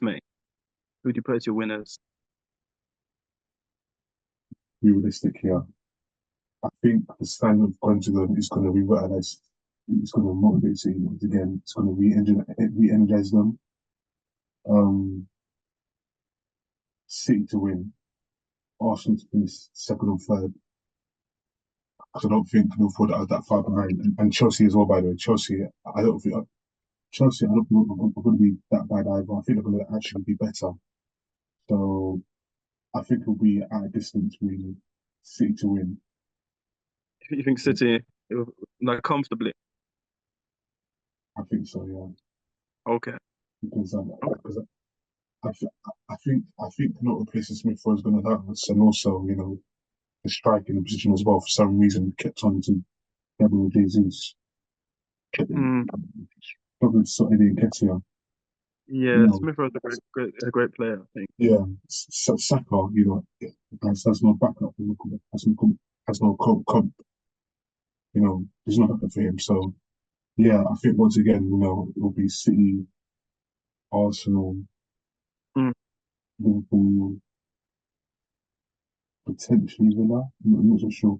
May? Who would you put as your winners? realistic here. I think the standard of Gundogan is going to revitalize. It's going to motivate City again. It's going to re-energize them. Um, City to win, Arsenal to finish second or third. Because I don't think Liverpool are that far behind, and Chelsea as well. By the way, Chelsea, I don't think Chelsea. I don't think are going to be that bad either. I think they're going to actually be better. So I think it'll be at a distance really. City to win. You think City like comfortably? I think so, yeah. Okay. Because Okay. because I think not replacing Smith Rowe is going to hurt us, and also the striking position as well. For some reason, kept on to Gabriel Jesus, Mm, probably Saturday and Ketia. You yeah, know, Smith Rowe's a great player, I think. yeah, Saka. Has no backup. Has no comp. There's no backup for him. So yeah, I think once again, it will be City, Arsenal, Mm, Liverpool, potentially Villa. I'm not so sure.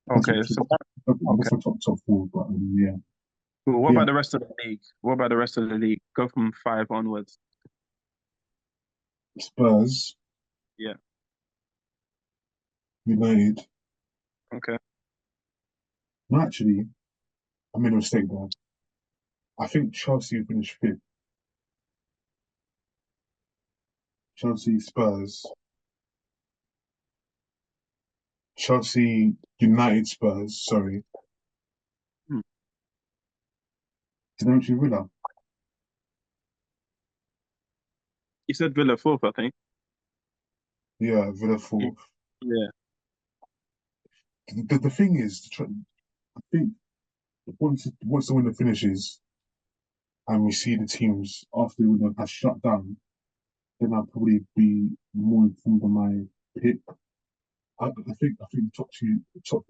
That's okay. So okay. that's my top four, but yeah, Cool. What yeah. about the rest of the league? What about the rest of the league? Go from five onwards. Spurs, Yeah. United. Okay. No, actually, I made a mistake there. I think Chelsea finished fifth. Chelsea, Spurs, Chelsea, United, Spurs. Sorry, Hmm. did I mention Villa? You said Villa fourth, I think. Yeah, Villa Yeah. fourth. Yeah. The thing is, I think once the winter finishes and we see the teams after the winter has shut down, then I'll probably be more informed on my pick. the top two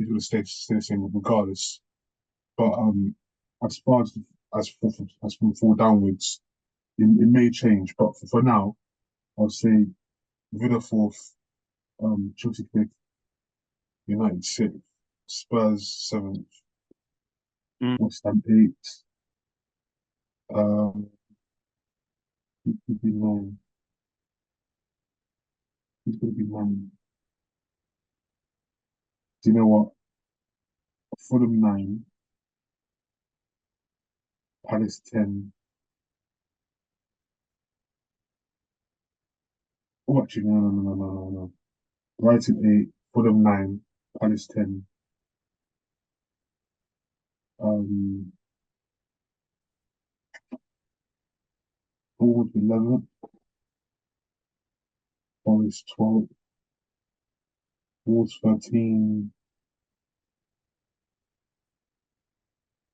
will stay the same regardless. But as far as from four downwards, it may change. But for now, I'll say Villa fourth, Chelsea fifth, United sixth, Spurs seventh, Mm. West Ham eighth. Who could be nine? Who's going to be nine? Do you know what? Fulham 9, Palace 10. Oh, actually, no. Brighton 8, Fulham 9, Palace 10. Um, Forward 11, Forest 12, Wolves 13,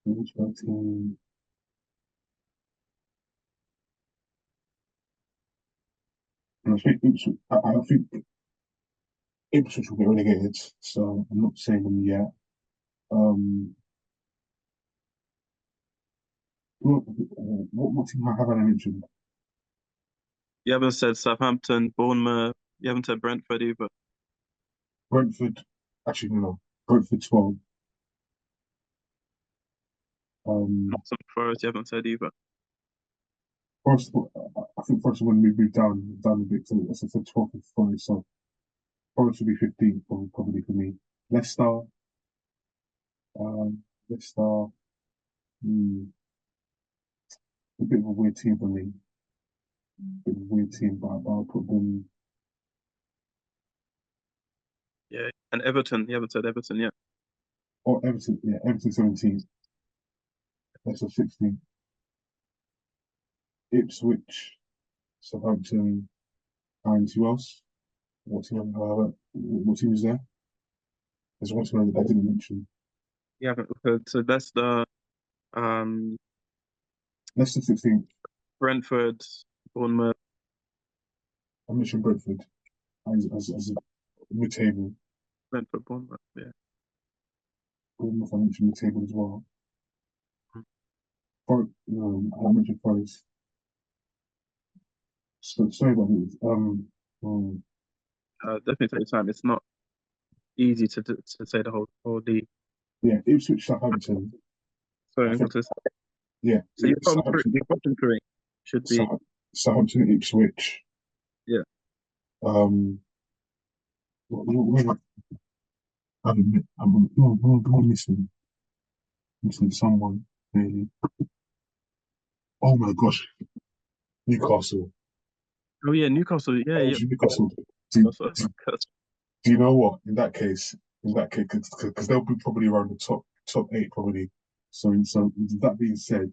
Wolves 13. And I think Ipswich will get relegated, so I'm not saying them yet. Um, what team have I mentioned? You haven't said Southampton, Bournemouth. You haven't said Brentford either. Brentford, actually, no. Brentford 12. Nottingham Forest. You haven't said either. Forest, I think Forest will move down a bit. So as I said, 12th and Forest. So Forest will be 15th probably for me. Leicester, Leicester, a bit of a weird team for me. Bit of a weird team, but I'll put them. Yeah. And Everton. You haven't said Everton yet. Oh, Everton, yeah, Everton 17th. Leicester 16th. Ipswich, Southampton, and who else? What team is there? There's one team that I didn't mention. You haven't. So that's the um Leicester 16th. Brentford, Bournemouth. I mentioned Brentford as a mid-table. Brentford, Bournemouth. Yeah. Bournemouth, I mentioned mid-table as well. Mm. I mentioned Forest. So, sorry about this. Definitely take time. It's not easy to say the whole league. Yeah, Ipswich, Southampton. So I think, yeah, so you've got three. Southampton, You've got three. Should be Southampton, Ipswich. yeah. Um, what I'm missing someone really. Oh my gosh, Newcastle. Oh yeah, Newcastle. Yeah, I yeah. mentioned Newcastle. Do, That's what- do, do you know what? In that case, because they'll be probably around the top eight probably. So with that being said,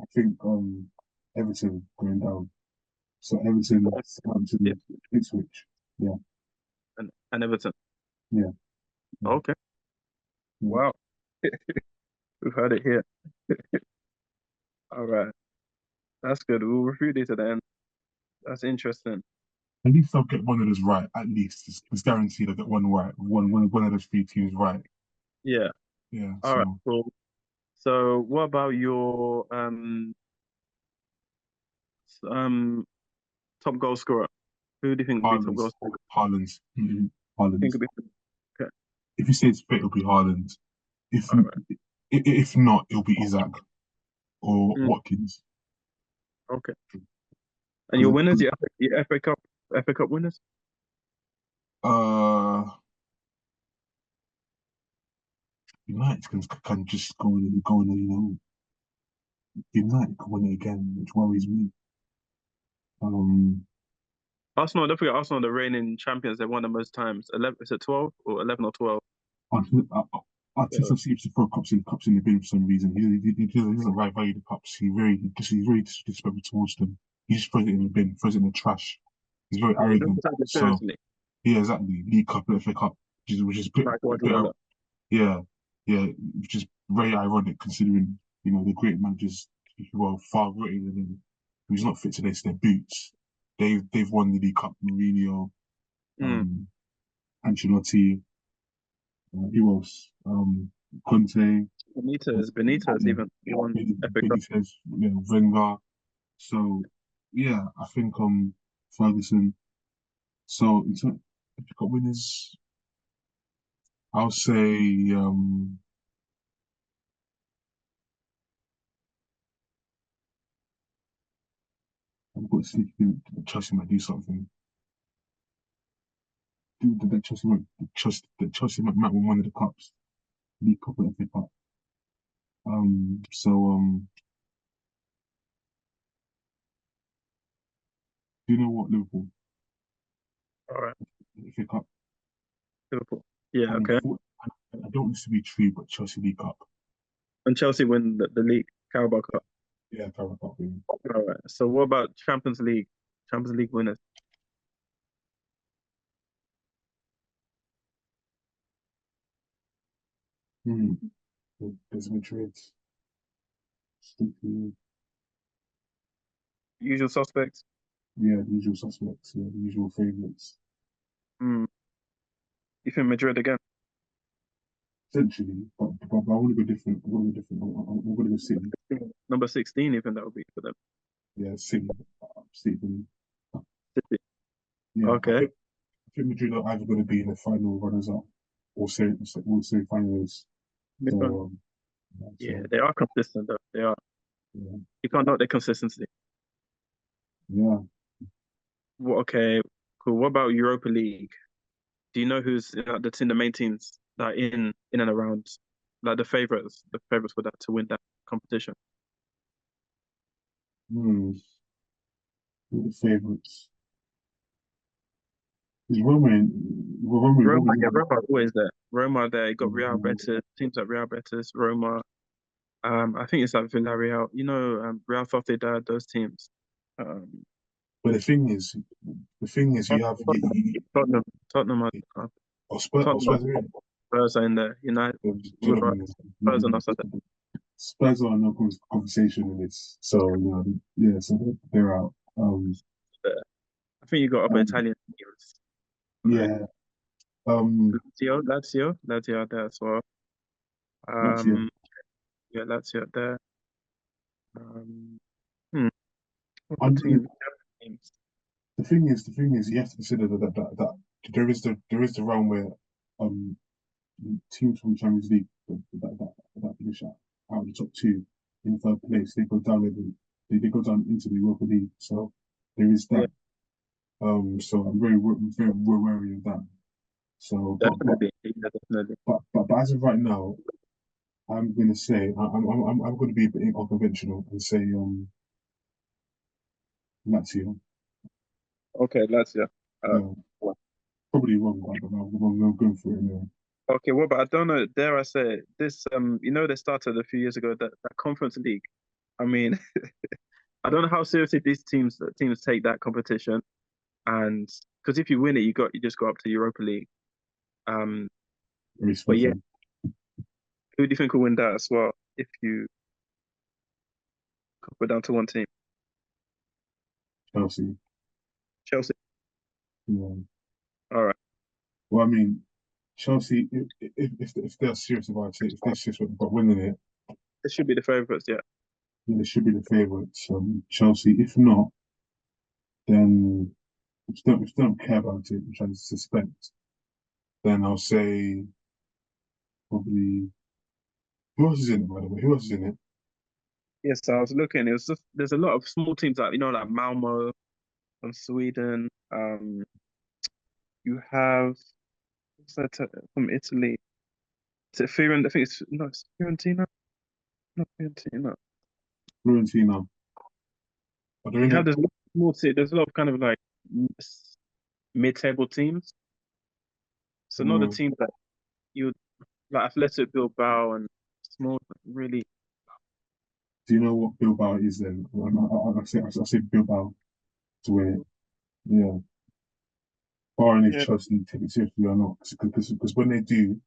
I think Everton going down. So Everton, yeah. Southampton, Ipswich. Yeah, And Everton. yeah, yeah, Okay. yeah. Wow. We've heard it here. All right. That's good. We'll review these at the end. That's interesting. At least I'll get one of those right. At least it's guaranteed I'll get one right. One of those three teams right. Yeah. Yeah. All right. So Cool. So what about your top goal scorer? Who do you think will be top Haaland, goal scorer? Haaland, You Haaland. think it'll be okay. If you say it's fit, it'll be Haaland. If All right. if not, it'll be Isaac or Mm, Watkins. okay. And your winners, Because your FA Cup winners? uh, United can just go and. United can win it again, which worries me. Um, Arsenal, don't forget Arsenal, the reigning champions. They won the most times. 11, is it 12 or 11 or 12? Arteta seems to throw cups in the bin for some reason. He doesn't value the cups. He's very disrespectful towards them. He just throws it in the bin, throws it in the trash. He's very Yeah, he doesn't arrogant. take it So seriously. yeah, exactly. League Cup, FA Cup, which is Like bit Guardiola. yeah, yeah, which is very ironic considering the great managers who are far greater than him, who's not fit to lace their boots. They've won the League Cup. Mourinho, Mm, um, Ancelotti, who else? Conte, Benitez even he won Epic Cup. Benitez, Wenger. So yeah, I think Ferguson. So in terms of Cup winners, I'll say I've got to see that Chelsea might do something. That Chelsea might win one of the cups, League Cup or FA Cup. So do you know what Liverpool All right, FA Cup? Liverpool. Yeah, And okay. I don't want this to be true, but Chelsea League Cup. And Chelsea win the league, Carabao Cup. Yeah, Carabao Cup. Yeah. All right. So what about Champions League? Champions League winners. Hmm. There's Madrid. City. Usual suspects. Yeah, the usual suspects. Yeah, the usual favourites. Hmm. You think Madrid again? Essentially, but I want to go different. I want to go different. I'm going to go City. Number 16, even that would be for them. Yeah, City. City for me. City. Yeah, Okay. I think Madrid are either going to be in the final runners up or semi-finalists. So, Midfield. yeah, Yeah, so they are consistent though. They are. yeah, You can't knock their consistency. yeah. What? Okay. Cool. What about Europa League? Do you know who's that's in the main teams that are in and around like the favorites for that to win that competition? Hmm. Who are the favourites? Is Roma in? Roma, yeah, Roma. Roma are always there. Roma there. You got Real Roma. Betis, teams like Real Betis, Roma. I think it's like Villarreal. Real Sociedad, those teams. Um, But the thing is, you have Tottenham, Tottenham, Tottenham, Spurs are in. Spurs are in there. United with us, Spurs and us are there. Spurs are no conversation in this. So yeah, so they're out. I think you got other Um, Italian teams like yeah. Um, Lazio are there as well. that's yeah. Um, yeah, Lazio are there. Um, hmm, what And teams? the thing is, you have to consider that there is the round where um teams from the Champions League that finish out of the top two in third place, they go down they go down into the Europa League. So there is Yeah, that. So I'm very wary of that. So, definitely, yeah, definitely. but as of right now, I'm gonna say I'm gonna be a bit unconventional and say Lazio. Okay, Lazio. Uh, Yeah, probably wrong, but I'm going for it anyway. okay, well, but I don't know. Dare I say it, this? They started a few years ago that Conference League. I mean, I don't know how seriously these teams take that competition, and because if you win it, you just go up to Europa League. Um, Very but yeah, special. who do you think will win that as well? If you go down to one team, Chelsea. Chelsea. Yeah. All right, Well, I mean, Chelsea, if they're serious about it, if they're serious about winning it, this should be the favourites. Yeah, then they should be the favourites. Chelsea. If not, then if they don't care about it, which I suspect, then I'll say probably. Who else is in it, by the way? Who else is in it? yes. I was looking. It was just there's a lot of small teams like Malmo from Sweden. You have what's that from Italy? Is it Fiorentina? I think it's Fiorentina. Not Fiorentina. Fiorentina. Are they You in have it? this small team. There's a lot of kind of like mid-table teams. So not the Uh, teams that you like Athletic Bilbao and small, really. do you know what Bilbao is then? I say Bilbao to win it. Yeah. Barring if Yeah. Chelsea take it seriously or not. Because when they do,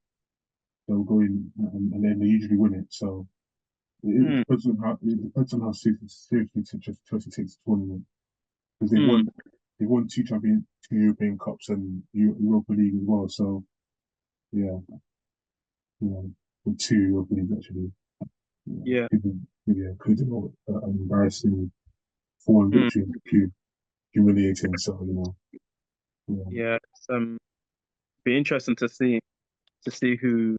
they'll go in and then they usually win it. So Mm, it depends on how seriously Chelsea takes the tournament. Because they've mm. won They won two European Cups and Europa League as well. So yeah, you know, with two Europa Leagues actually. Yeah. Could an embarrassing 4-1 Mm. victory, humiliating. So Yeah. It's be interesting to see who.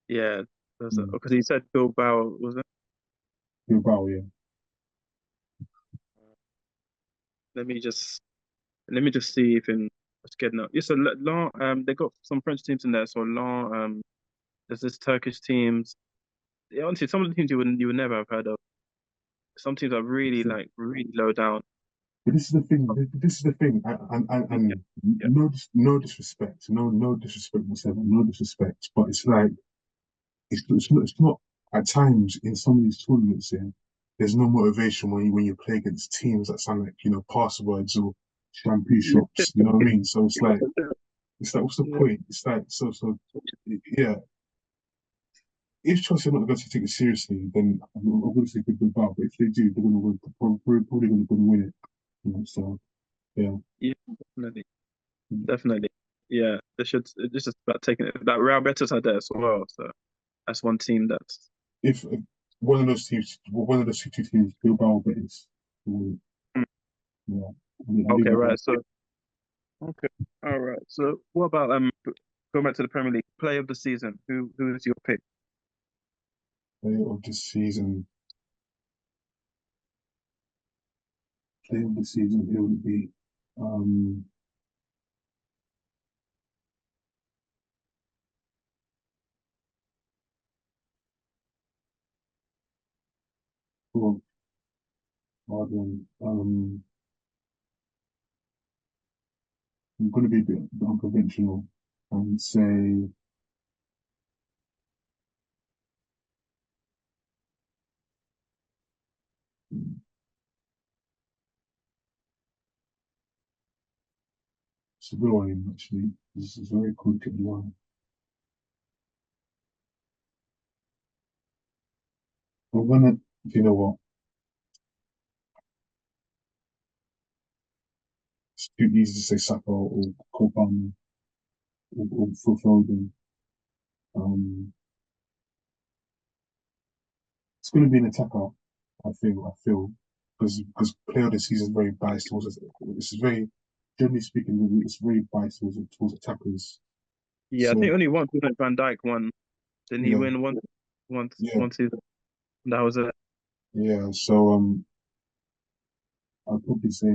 Yeah. mm, Because he said Bilbao was it? Bilbao, yeah. Let me just see if in what's getting up. Yeah. So they got some French teams in there. So there's this Turkish teams. Yeah, honestly, some of the teams you would never have heard of. Some teams are really So, like really low down. but this is the thing. This is the thing, Yeah. and Yeah. no disrespect, no disrespect whatsoever, no disrespect. But it's like it's not at times in some of these tournaments. Yeah, there's no motivation when you play against teams that sound like passwords or shampoo shops. You know what I mean? So it's like what's the Yeah. point? It's like yeah. If Chelsea are not going to take it seriously, then I'm going to say good goodbye. But if they do, they're going to win. Probably going to win it. So yeah. Yeah, definitely. Definitely. Yeah, they should. This is about taking it. That Real Betis are there as well, so that's one team that's. If one of those teams, one of those two teams, Bilbao or Betis, will, Mm. yeah. I Okay, leave that right. So okay, all right. So what about going back to the Premier League, player of the season? Who is your pick? player of the season. Player of the season. It would be um. Well, hard one. I'm going to be a bit unconventional and say it's a good one actually. This is a very complicated one. I'm gonna. You know what? It's too easy to say Saka or Copam or Phil Foden. Um, it's going to be an attacker. I feel because player of the season is very biased towards us. It's very, generally speaking, it's very biased towards attackers. Yeah, I think So only once Van Dijk won. Didn't he yeah, win yeah, one season? That was it. yeah. So I'd probably say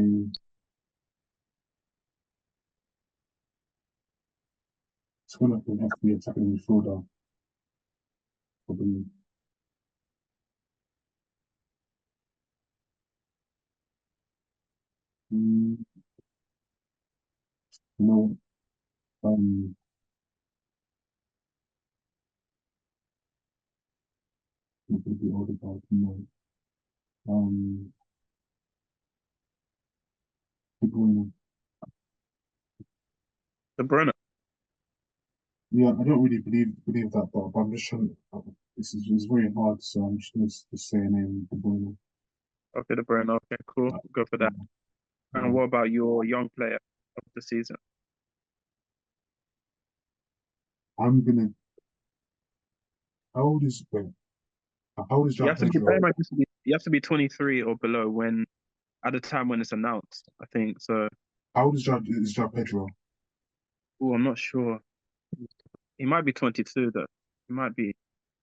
it's going to have to be attacking midfielder. Probably. Mm, no, um, not going to be Odegaard. No. Um, De Bruyne. De Bruyne. Yeah, I don't really believe that, but I'm just trying. This is it's very hard, so I'm just going to say a name, De Bruyne. Okay, De Bruyne. Okay, cool. Uh, Go for yeah, that. And yeah. what about your young player of the season? I'm gonna. How old is wait? How old is You João have to be Pedro? you have to be 23 or below when at the time when it's announced. I think so. How old is João Pedro? Oh, I'm not sure. He might be 22 though. He might be.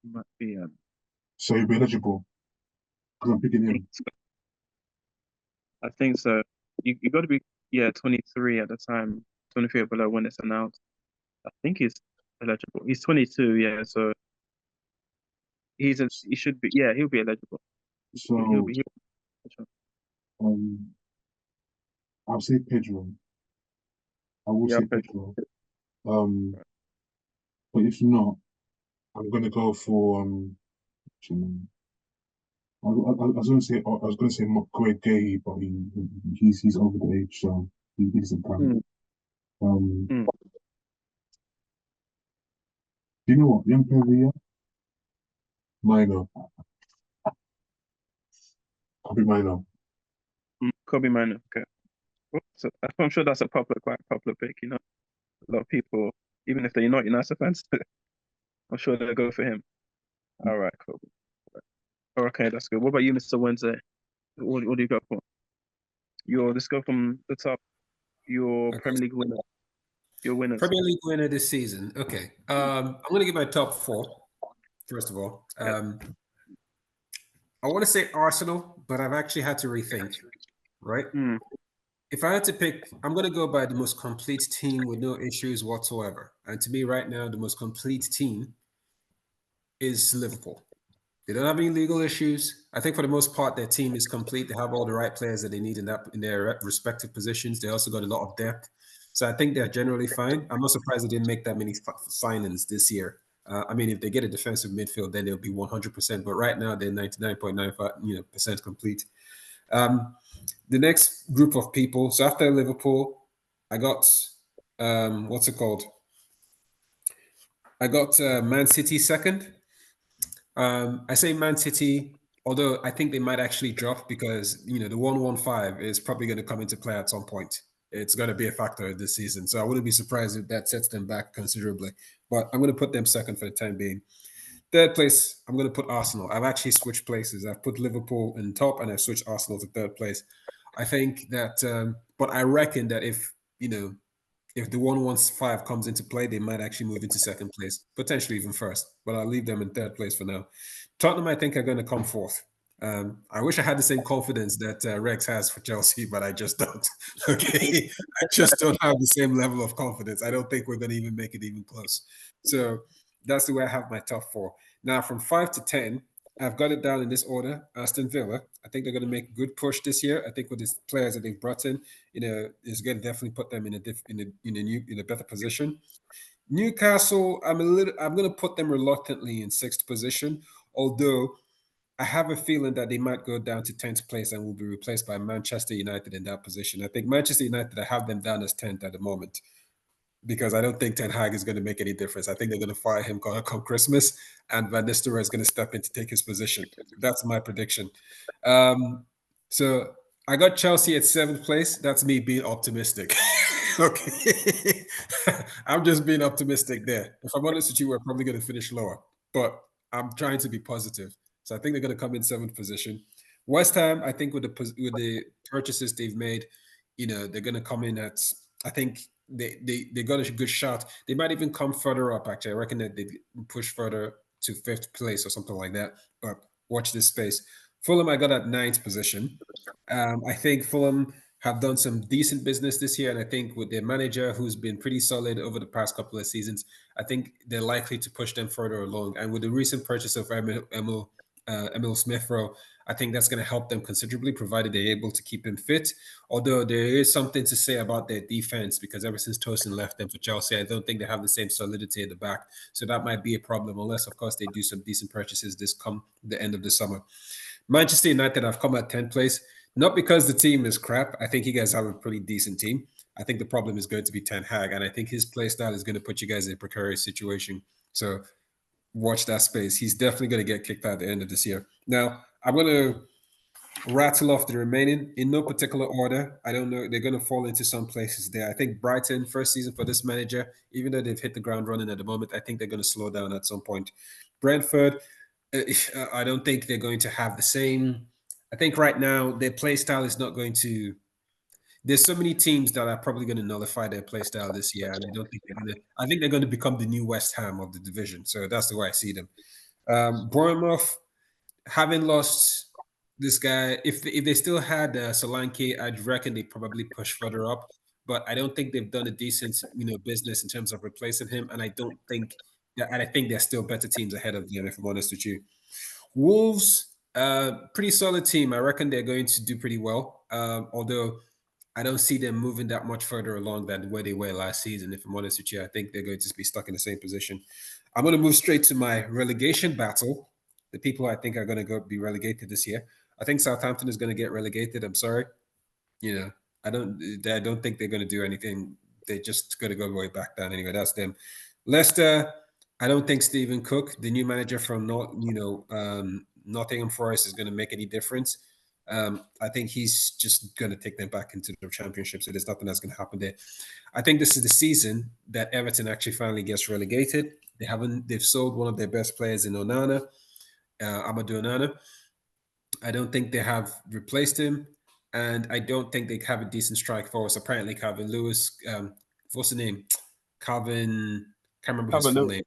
He might be. So he'll be eligible because I'm picking think him. so. I think so. You got to be 23 at the time. 23 or below when it's announced. I think he's eligible. He's 22. Yeah, so he should be. Yeah, he'll be eligible. He'll So be. He'll, um, I'll say Pedro. I will yeah, say Pedro. Um, but if not, I'm gonna go for I was gonna say Greg Gay, but he's over the age, so he doesn't count. mm, Um, mm. do you know what? Young player of the year? Minor. I'll be minor. Kobe Manu. Okay. So I'm sure that's a quite popular pick. You know, a lot of people, even if they're not United fans, I'm sure they'll go for him. All right, cool. Okay, that's good. What about you, Mr. Wednesday? What do you got for let's go from the top. Your Okay. Premier League winner. Your winners. Premier League winner this season. Okay. I'm going to give my top four, first of all. I want to say Arsenal, but I've actually had to rethink, right? Mm, If I had to pick, I'm going to go by the most complete team with no issues whatsoever. And to me, right now, the most complete team is Liverpool. They don't have any legal issues. I think for the most part, their team is complete. They have all the right players that they need in their respective positions. They also got a lot of depth, so I think they're generally fine. I'm not surprised they didn't make that many signings this year. I mean, if they get a defensive midfield, then they'll be 100%. But right now, they're 99.95 percent complete. The next group of people. So after Liverpool, I got what's it called? I got Man City second. I say Man City, although I think they might actually drop because the 115 is probably going to come into play at some point. It's going to be a factor this season, so I wouldn't be surprised if that sets them back considerably. But I'm going to put them second for the time being. Third place, I'm going to put Arsenal. I've actually switched places. I've put Liverpool in top, and I've switched Arsenal to third place. I think that, but I reckon that if the 115 comes into play, they might actually move into second place, potentially even first. But I'll leave them in third place for now. Tottenham, I think, are going to come fourth. I wish I had the same confidence that Rex has for Chelsea, but I just don't. Okay, I just don't have the same level of confidence. I don't think we're going to even make it even close. So that's the way I have my top four. Now, from 5 to 10, I've got it down in this order. Aston Villa, I think they're going to make a good push this year. I think with these players that they've brought in, is going to definitely put them in a better position. Newcastle, I'm going to put them reluctantly in sixth position, although I have a feeling that they might go down to 10th place and will be replaced by Manchester United in that position. I think Manchester United, I have them down as 10th at the moment because I don't think Ten Hag is going to make any difference. I think they're going to fire him come Christmas, and Van Nistelrooy is going to step in to take his position. That's my prediction. So I got Chelsea at seventh place. That's me being optimistic. Okay, I'm just being optimistic there. If I'm honest with you, we're probably going to finish lower, but I'm trying to be positive. So I think they're going to come in seventh position. West Ham, I think with the purchases they've made, they're going to come in at. I think they got a good shot. They might even come further up. Actually, I reckon that they push further to fifth place or something like that. But watch this space. Fulham, I got at ninth position. I think Fulham have done some decent business this year, and I think with their manager, who's been pretty solid over the past couple of seasons, I think they're likely to push them further along. And with the recent purchase of Emil Smith Rowe, I think that's going to help them considerably, provided they're able to keep him fit. Although there is something to say about their defense, because ever since Tosin left them for Chelsea, I don't think they have the same solidity at the back. So that might be a problem, unless, of course, they do some decent purchases this come the end of the summer. Manchester United have come at 10th place, not because the team is crap. I think you guys have a pretty decent team. I think the problem is going to be Ten Hag, and I think his play style is going to put you guys in a precarious situation. So watch that space. He's definitely going to get kicked out at the end of this year. Now, I'm going to rattle off the remaining in no particular order. I don't know. They're going to fall into some places there. I think Brighton, first season for this manager, even though they've hit the ground running at the moment, I think they're going to slow down at some point. Brentford, I don't think they're going to have the same. I think right now their play style is not going to. There's so many teams that are probably going to nullify their play style this year, and I don't think they're going to. I think they're going to become the new West Ham of the division. So that's the way I see them. Bournemouth, having lost this guy, if they still had Solanke, I'd reckon they probably push further up. But I don't think they've done a decent, business in terms of replacing him, and I don't think. And I think there's still better teams ahead of them. If I'm honest with you, Wolves, pretty solid team. I reckon they're going to do pretty well. Although I don't see them moving that much further along than where they were last season. If I'm honest with you, I think they're going to be stuck in the same position. I'm going to move straight to my relegation battle. The people I think are going to go be relegated this year. I think Southampton is going to get relegated. I'm sorry. I don't think they're going to do anything. They're just going to go way back down anyway. That's them. Leicester, I don't think Stephen Cook, the new manager from Nottingham Forest, is going to make any difference. I think he's just going to take them back into the championship. So there's nothing that's going to happen there. I think this is the season that Everton actually finally gets relegated. They've sold one of their best players in Onana, Amadou Onana. I don't think they have replaced him, and I don't think they have a decent strike force. Apparently, Calvin Lewis, what's the name? Calvin, can't remember his full name.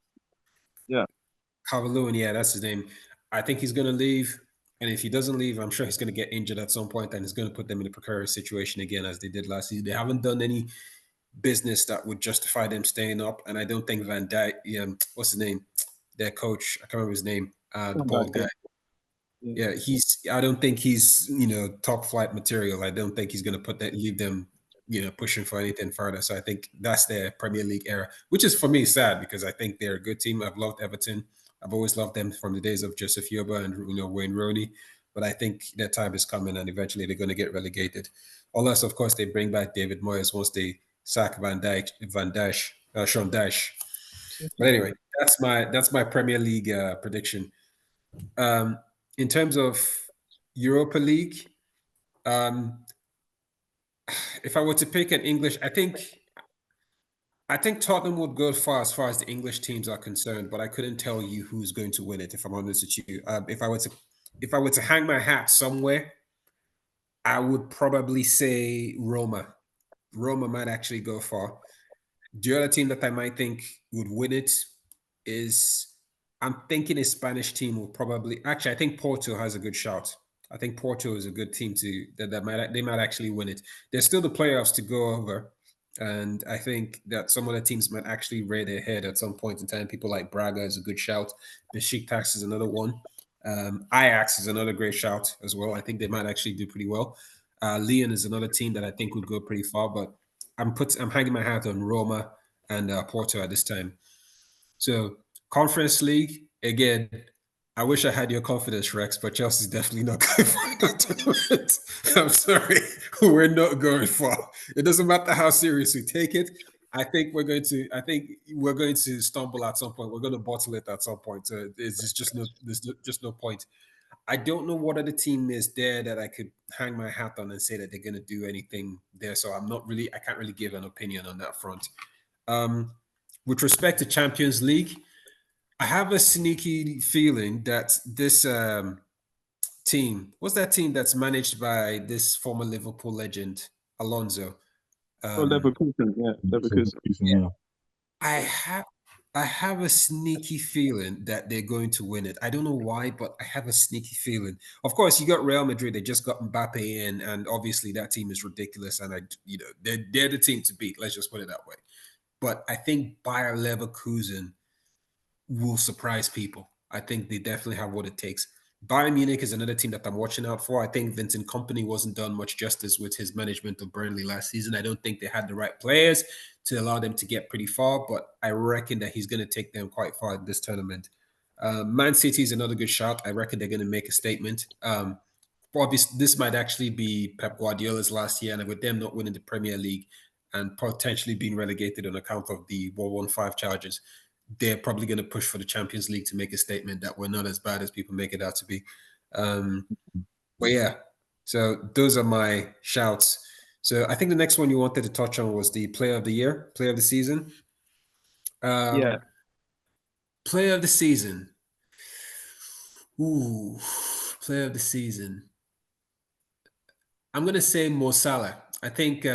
Yeah. Calvin Lewin, yeah, that's his name. I think he's going to leave. And if he doesn't leave, I'm sure he's going to get injured at some point and it's going to put them in a precarious situation again, as they did last season. They haven't done any business that would justify them staying up. And I don't think Van Dijk, what's his name? Their coach, I can't remember his name, the bald guy. Yeah, I don't think he's, top flight material. I don't think he's going to leave them, pushing for anything further. So I think that's their Premier League era, which is for me sad because I think they're a good team. I've loved Everton. I've always loved them from the days of Joseph Yoba and Wayne Rooney. But I think their time is coming and eventually they're going to get relegated. Unless, of course, they bring back David Moyes once they sack Sean Dyche. But anyway, that's my Premier League prediction. In terms of Europa League, if I were to pick an English, I think Tottenham would go far as the English teams are concerned, but I couldn't tell you who's going to win it. If I'm honest with you, if I were to hang my hat somewhere, I would probably say Roma. Roma might actually go far. The other team that I might think would win it is, I'm thinking a Spanish team will probably, actually, I think Porto has a good shout. I think Porto is a good team they might actually win it. There's still the playoffs to go over. And I think that some other teams might actually rear their head at some point in time. People like Braga is a good shout. Besiktas is another one. Ajax is another great shout as well. I think they might actually do pretty well. Lyon is another team that I think would go pretty far, but I'm hanging my hat on Roma and Porto at this time. So Conference League, again, I wish I had your confidence, Rex, but Chelsea's definitely not going for the tournament. I'm sorry, we're not going far. It doesn't matter how serious we take it. I think we're going to stumble at some point. We're going to bottle it at some point. So there's just no point. I don't know what other team is there that I could hang my hat on and say that they're going to do anything there. So I can't really give an opinion on that front. With respect to Champions League, I have a sneaky feeling that this team, what's that team that's managed by this former Liverpool legend, Alonso? Leverkusen, yeah. Leverkusen. Yeah. I have a sneaky feeling that they're going to win it. I don't know why, but I have a sneaky feeling. Of course, you got Real Madrid. They just got Mbappe in, and obviously that team is ridiculous. And they're the team to beat. Let's just put it that way. But I think Bayer Leverkusen will surprise people. I think they definitely have what it takes. Bayern Munich is another team that I'm watching out for. I think Vincent Kompany wasn't done much justice with his management of Burnley last season. I don't think they had the right players to allow them to get pretty far, but I reckon that he's going to take them quite far in this tournament. Man City is another good shot. I reckon they're going to make a statement. Obviously, this might actually be Pep Guardiola's last year, and with them not winning the Premier League and potentially being relegated on account of the 115 charges, they're probably going to push for the Champions League to make a statement that we're not as bad as people make it out to be. But yeah, so those are my shouts. So I think the next one you wanted to touch on was the player of the year, player of the season. Yeah. Player of the season. Ooh, player of the season. I'm going to say Mo Salah. I think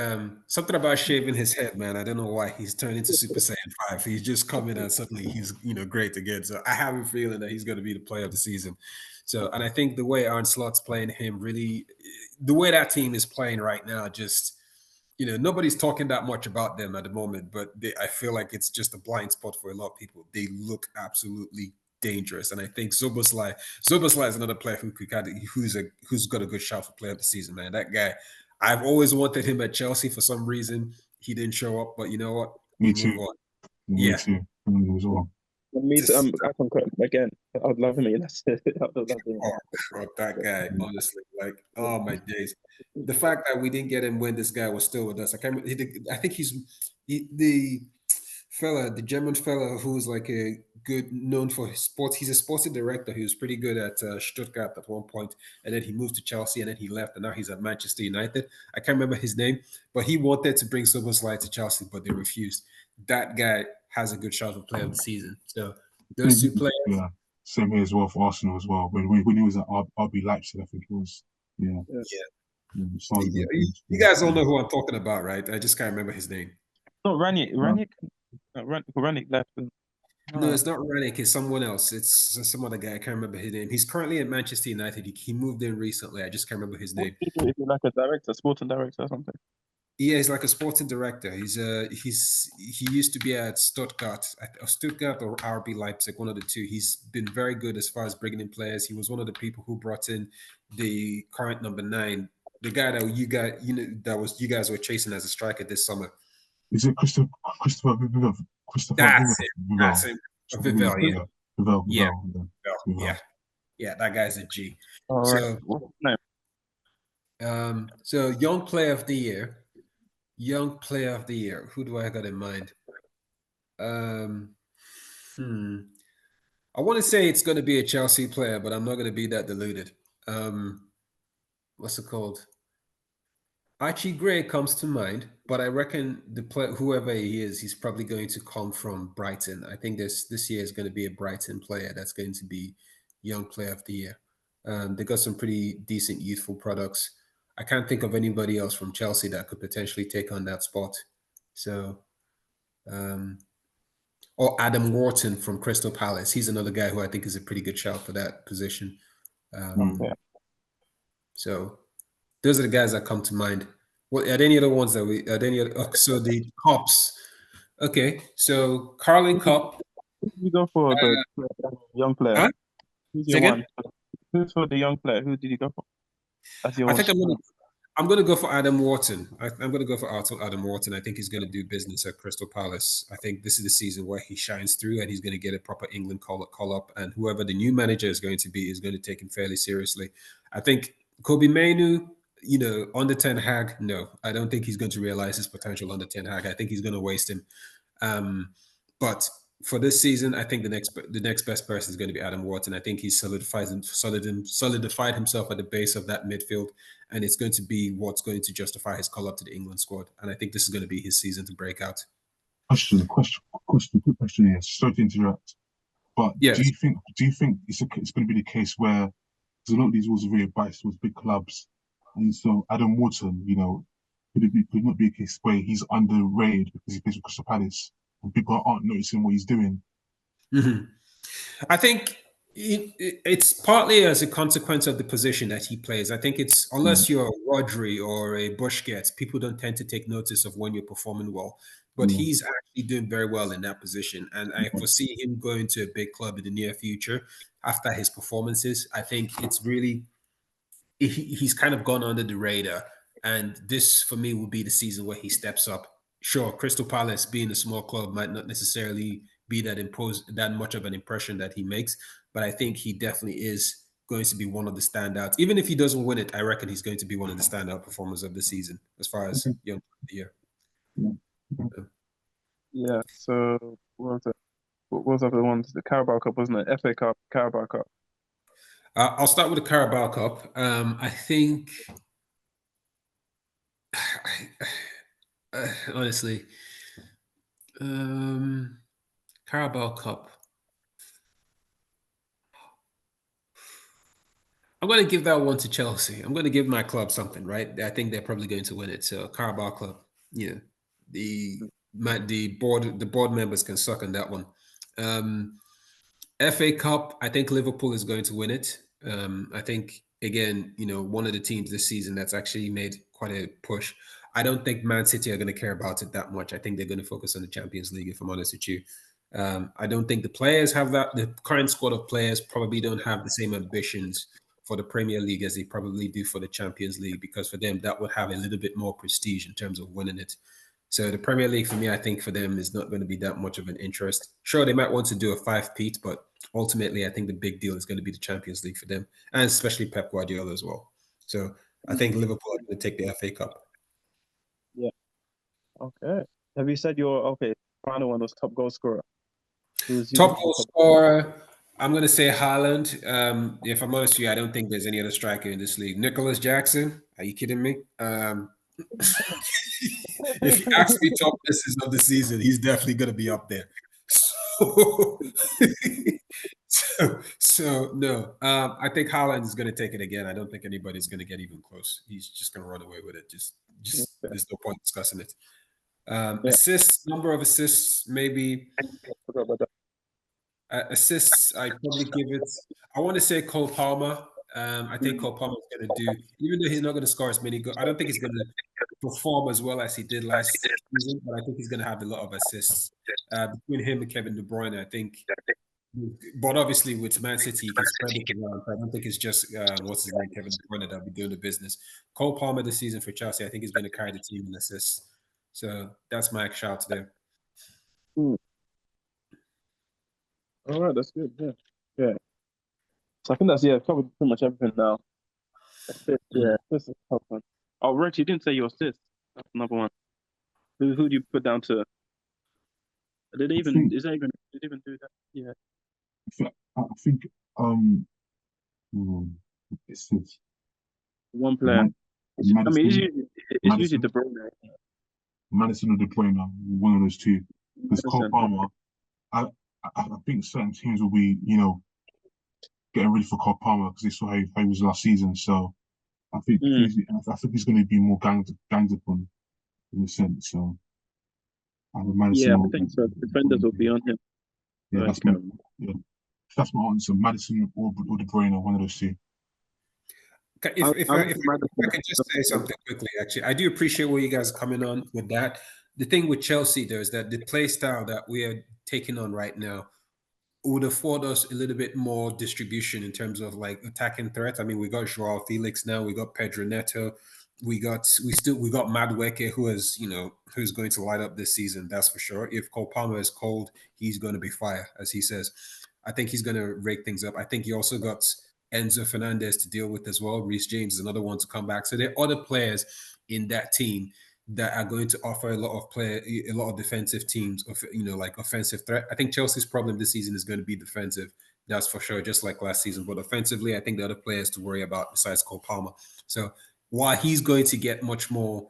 something about shaving his head, man. I don't know why he's turned into Super Saiyan 5. He's just coming and suddenly he's great again. So I have a feeling that he's going to be the player of the season. So, and I think the way Arne Slot's playing him, really, the way that team is playing right now, just nobody's talking that much about them at the moment, but I feel like it's just a blind spot for a lot of people. They look absolutely dangerous, and I think Zoboslai is another player who's got a good shot for player of the season, man. That guy, I've always wanted him at Chelsea for some reason. He didn't show up, but you know what? Me too. Me too. Me as well. Me too. I concur again. I'd love him. That's it. I'd love him. Oh, that guy, honestly, like, oh my days. The fact that we didn't get him when this guy was still with us, I think the German fella who's like a good, known for his sports. He's a sporting director. He was pretty good at Stuttgart at one point, and then he moved to Chelsea, and then he left, and now he's at Manchester United. I can't remember his name, but he wanted to bring Szoboszlai to Chelsea, but they refused. That guy has a good shot of player of the season. So those two players. Yeah, same here as well for Arsenal as well. When he was at RB Leipzig, I think it was. Yeah, Yeah. sounds good. You guys all know who I'm talking about, right? I just can't remember his name. Not Ranić. Ranić left. No, it's not Renick. It's someone else. It's some other guy. I can't remember his name. He's currently at Manchester United. He moved in recently. I just can't remember his name. What do you do if you're like a director, sporting director or something? Yeah, he's like a sporting director. He used to be at Stuttgart or RB Leipzig, one of the two. He's been very good as far as bringing in players. He was one of the people who brought in the current number 9, the guy that you guys were chasing as a striker this summer. Is it Christopher Vivell? That's it. Vivell, yeah. Yeah, that guy's a G. All So, right. So young player of the year. Who do I got in mind? I want to say it's going to be a Chelsea player, but I'm not going to be that deluded. What's it called? Archie Gray comes to mind, but I reckon whoever he is, he's probably going to come from Brighton. I think this year is going to be a Brighton player that's going to be young player of the year. They got some pretty decent youthful products. I can't think of anybody else from Chelsea that could potentially take on that spot. So, or Adam Wharton from Crystal Palace. He's another guy who I think is a pretty good shout for that position. So those are the guys that come to mind. What are there any other ones that we? Are there any other? So the Cups. Okay, so Carling Cup. Who did you go for the young player? Huh? Who's your one? Who's for the young player? Who did you go for? That's your I one. think I'm gonna go for Adam Wharton. I'm gonna go for Adam Wharton. I think he's gonna do business at Crystal Palace. I think this is the season where he shines through and he's gonna get a proper England call up. And whoever the new manager is going to be is going to take him fairly seriously. I think Kobe Mainu, under Ten Hag, no, I don't think he's going to realize his potential under Ten Hag. I think he's going to waste him. But for this season, I think the next best person is going to be Adam Wharton. I think he's solidified himself at the base of that midfield, and it's going to be what's going to justify his call up to the England squad. And I think this is going to be his season to break out. Quick question here. Sorry to interrupt, but yes. do you think it's going to be the case where a lot of these rules are very biased towards big clubs, and so Adam Wharton, could not be a case where he's underrated because he plays with Crystal Palace and people aren't noticing what he's doing? Mm-hmm. I think it's partly as a consequence of the position that he plays. I think it's unless you're a Rodri or a Busquets, people don't tend to take notice of when you're performing well. But he's actually doing very well in that position, and I foresee him going to a big club in the near future after his performances. I think it's really he's kind of gone under the radar, and this for me will be the season where he steps up. Sure, Crystal Palace being a small club might not necessarily be that much of an impression that he makes, but I think he definitely is going to be one of the standouts. Even if he doesn't win it, I reckon he's going to be one of the standout performers of the season as far as young of the year. Yeah. So what was the other ones? The Carabao Cup, wasn't it? FA Cup, Carabao Cup. I'll start with the Carabao Cup. I think, honestly, Carabao Cup. I'm going to give that one to Chelsea. I'm going to give my club something, right? I think they're probably going to win it. So Carabao Club, the board members can suck on that one. FA Cup, I think Liverpool is going to win it. I think again, one of the teams this season that's actually made quite a push. I don't think Man City are going to care about it that much. I think they're going to focus on the Champions League, if I'm honest with you. I don't think the players have that. The current squad of players probably don't have the same ambitions for the Premier League as they probably do for the Champions League, because for them, that would have a little bit more prestige in terms of winning it. So the Premier League, for me, I think for them is not going to be that much of an interest. Sure, they might want to do a 5-peat, but ultimately, I think the big deal is going to be the Champions League for them, and especially Pep Guardiola as well. So I think Liverpool are going to take the FA Cup. Yeah. Okay. Have you said your final one was top goal scorer? Top goal scorer, I'm going to say Haaland. If I'm honest with you, I don't think there's any other striker in this league. Nicholas Jackson, are you kidding me? If you ask me top misses of the season, he's definitely going to be up there. So, so no, I think Haaland is going to take it again. I don't think anybody's going to get even close. He's just going to run away with it. Just there's no point discussing it. Assists, number of assists, maybe. Assists, I probably give it. I want to say Cole Palmer. I think Cole Palmer is going to do, even though he's not going to score as many goals. I don't think he's going to perform as well as he did last season, but I think he's going to have a lot of assists between him and Kevin De Bruyne. I think, but obviously with Man City, he can spread it around. I don't think it's just what's his name, Kevin De Bruyne, that'll be doing the business. Cole Palmer this season for Chelsea, I think he's going to carry the team in assists. So that's my shout there. All right, that's good. Yeah. So I think that's covered pretty much everything now. This is a tough one. Oh, Rich, you didn't say your assist. That's another one. Who do you put down to? Did they even do that? Yeah. I think it's One player. Madison, It's usually De Bruyne. Madison or De Bruyne, one of those two. Because Cole Palmer, I think certain teams will be, getting ready for Cole Palmer because they saw how he was last season. So I think he's going to be more ganged upon in a sense. So I have Madison. I think so. Defenders will be on him. Yeah, that's my answer. Madison or De Bruyne, one of those two. If I could just say something quickly, actually, I do appreciate where you guys are coming on with that. The thing with Chelsea, though, is that the play style that we are taking on right now would afford us a little bit more distribution in terms of like attacking threats. I mean, we got Joao Felix now, we got Pedro Neto, we got Madueke, who's going to light up this season, that's for sure. If Cole Palmer is cold, he's going to be fire, as he says. I think he's going to rake things up. I think you also got Enzo Fernandez to deal with as well. Reece James is another one to come back. So there are other players in that team that are going to offer a lot of defensive teams, like offensive threat. I think Chelsea's problem this season is going to be defensive. That's for sure, just like last season. But offensively, I think the other players to worry about besides Cole Palmer. So while he's going to get much more,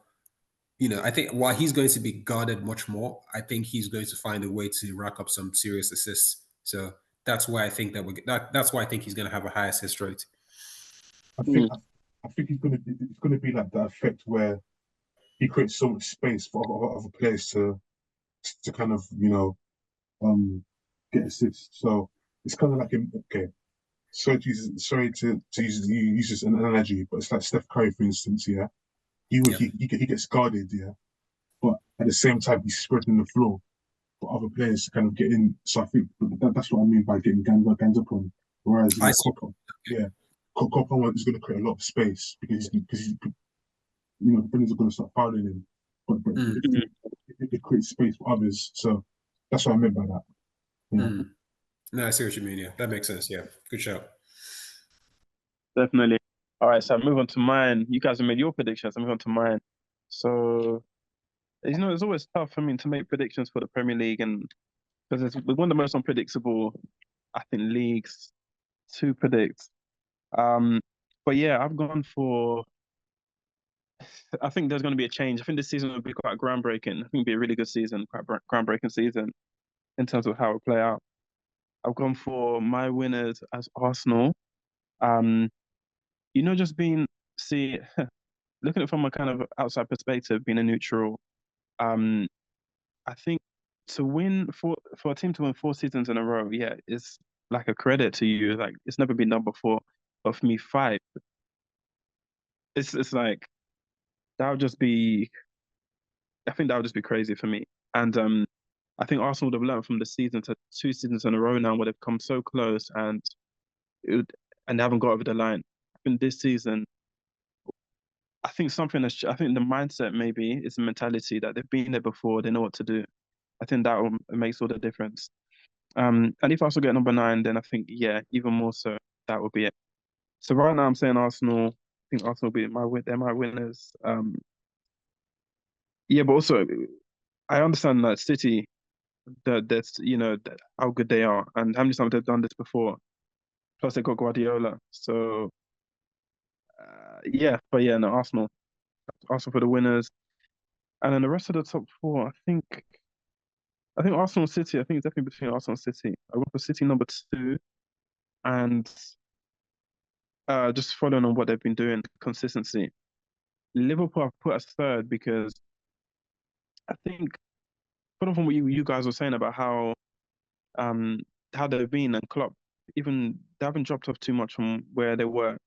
I think while he's going to be guarded much more, I think he's going to find a way to rack up some serious assists. So that's why I think that's why I think he's going to have a high assist rate. I think it's going to be like that effect where he creates so much space for other players to kind of get assists. So it's kind of like sorry to use this an analogy, but it's like Steph Curry, for instance. Yeah, he gets guarded. Yeah, but at the same time he's spreading the floor for other players to kind of get in. So I think that's what I mean by getting ganged up on. Whereas Cole Palmer is going to create a lot of space because he's defenders are going to start fouling him. But it creates space for others. So that's what I meant by that. No, I see what you mean. Yeah, that makes sense. Yeah, good shout. Definitely. All right, so I move on to mine. You guys have made your predictions. I move on to mine. So, it's always tough for me to make predictions for the Premier League, and because it's one of the most unpredictable, I think, leagues to predict. But yeah, I've gone for. I think there's going to be a change. I think this season will be quite groundbreaking. I think it'll be a really good season, quite groundbreaking season in terms of how it will play out. I've gone for my winners as Arsenal. Just looking at it from a kind of outside perspective, being a neutral, I think to win for a team to win 4 seasons in a row, yeah, it's like a credit to you. Like it's never been done before. But for me, 5, it's like that would just be. I think that would just be crazy for me. And I think Arsenal would have learned from the season to 2 seasons in a row now where they've come so close and they haven't got over the line. I think this season, I think I think the mindset maybe is the mentality that they've been there before, they know what to do. I think that makes all the difference. And if I also get number 9, then I think, yeah, even more so, that would be it. So right now I'm saying Arsenal. I think Arsenal will be they're my winners. Yeah, but also I understand that City, that's how good they are and how many times they've done this before. Plus they got Guardiola. So but yeah, no, Arsenal for the winners, and then the rest of the top four. I think Arsenal City. I think it's definitely between Arsenal and City. I went for City number two, and just following on what they've been doing, consistency. Liverpool I've put as third because I think, following from what you guys were saying about um how they've been, and Klopp, even they haven't dropped off too much from where they were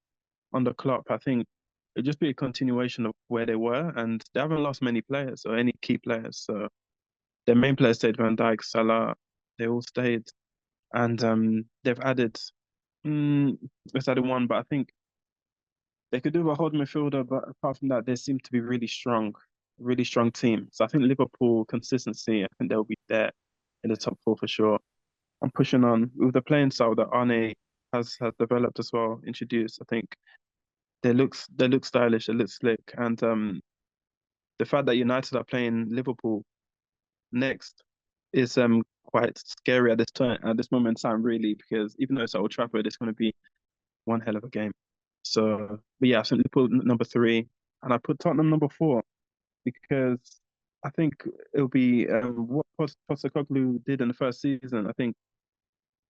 under Klopp. I think it'd just be a continuation of where they were, and they haven't lost many players or any key players. So their main players stayed: Van Dijk, Salah, they all stayed, and they've added. Mm, let's add one, but I think they could do with a holding midfielder. But apart from that, they seem to be really strong team. So I think Liverpool consistency. I think they'll be there in the top four for sure. I'm pushing on with the playing style that Arne has developed as well, introduced. I think they look stylish, they look slick, and the fact that United are playing Liverpool next is quite scary at this moment in time, really, because even though it's at Old Trafford, it's going to be one hell of a game. So, but yeah, I think Liverpool number three, and I put Tottenham number four because I think it'll be what Postecoglou did in the first season. I think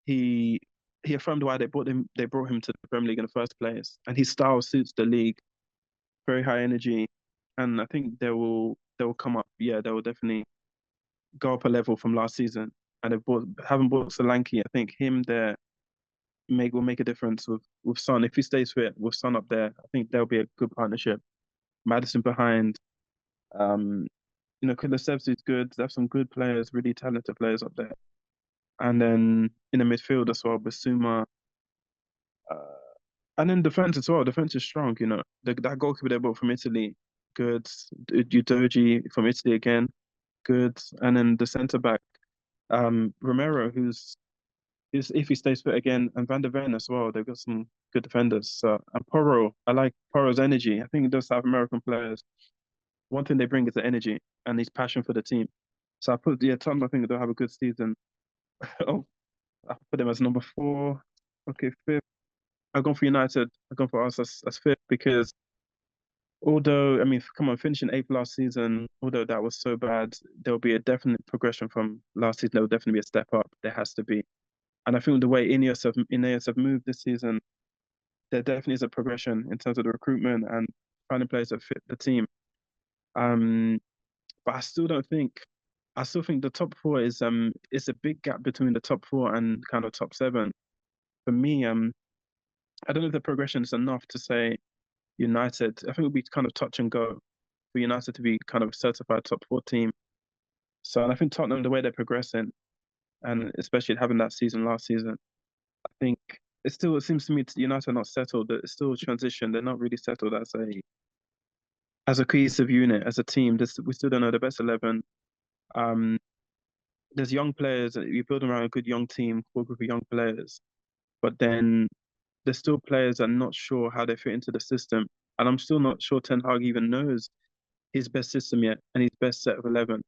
he he affirmed why they brought him to the Premier League in the first place, and his style suits the league. Very high energy, and I think they will come up. Yeah, they will definitely go up a level from last season. And having bought Solanke, I think him there will make a difference with Son. If he stays fit with Son up there, I think there'll be a good partnership. Madison behind, um, Kulusevski is good. They have some good players, really talented players up there. And then in the midfield as well, Basuma, uh, and then defense as well. Defense is strong. That goalkeeper they bought from Italy, good. Udoji from Italy again, good. And then the centre back, Romero, who's if he stays fit again, and Van der Ven as well. They've got some good defenders. So, and Porro, I like Porro's energy. I think those South American players, one thing they bring is the energy and his passion for the team. So Tottenham, I think they'll have a good season. Oh, I put them as number four. Okay, fifth. I've gone for United. I've gone for us as fifth because although, I mean, come on, finishing eighth last season, although that was so bad, there'll be a definite progression from last season. There'll definitely be a step up. There has to be. And I think the way Ineos have moved this season, there definitely is a progression in terms of the recruitment and finding players that fit the team. Um, but I still think the top four is a big gap between the top four and kind of top seven. For me, I don't know if the progression is enough to say United. I think it would be kind of touch and go for United to be kind of certified top four team. So, and I think Tottenham, the way they're progressing, and especially having that season last season, I think it seems to me United are not settled. It's still a transition. They're not really settled as a cohesive unit, as a team. We still don't know the best 11. Um, there's young players. You build around a good young team, core group of young players, but then there's still players that are not sure how they fit into the system. And I'm still not sure Ten Hag even knows his best system yet and his best set of 11,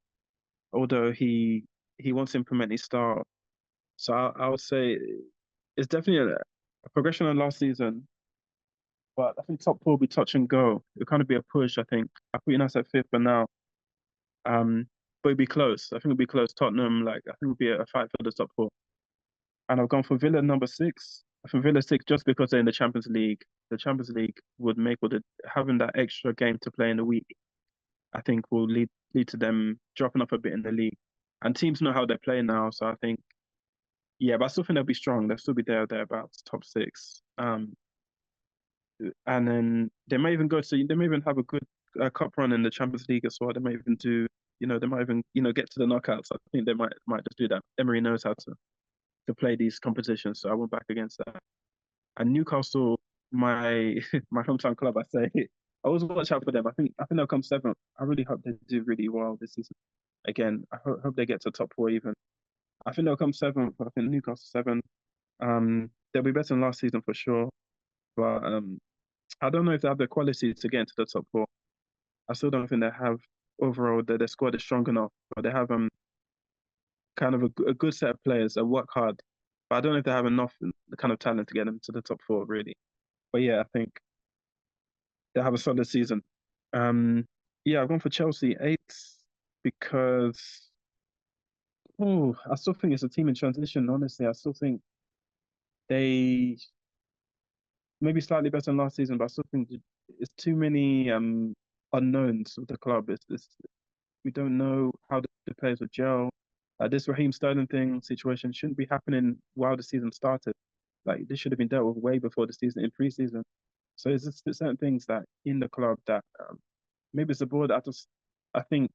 although he wants to implement his style. So I would say it's definitely a progression on last season, but I think top four will be touch and go. It'll kind of be a push, I think. I put United at fifth for now. But it'll be close. I think it'll be close. Tottenham, like, I think it'll be a fight for the top four. And I've gone for Villa number six. I think Villa six just because they're in the Champions League. The Champions League would make having that extra game to play in the week, I think will lead to them dropping off a bit in the league. And teams know how they're playing now, so I think, yeah, but I still think they'll be strong. They'll still be thereabouts, top six. And then they may even have a good cup run in the Champions League as well. They may even they might even, get to the knockouts. I think they might just do that. Emery knows how to play these competitions, so I went back against that. And Newcastle, my my hometown club, I say, I always watch out for them. I think they'll come seventh. I really hope they do really well this season. Again, I hope they get to top four even. I think they'll come seventh. I think Newcastle seventh. They'll be better than last season for sure. But I don't know if they have the quality to get into the top four. I still don't think they have overall that their squad is strong enough. But they have kind of a good set of players that work hard. But I don't know if they have enough the kind of talent to get them to the top four, really. But yeah, I think they have a solid season. Yeah, I've gone for Chelsea 8 because I still think it's a team in transition. Honestly, I still think they maybe slightly better than last season, but I still think it's too many unknowns with the club. It's we don't know how the players would gel. This Raheem Sterling thing situation shouldn't be happening while the season started. Like this should have been dealt with way before the season in pre-season. So it's just certain things that in the club that maybe it's the board. I think.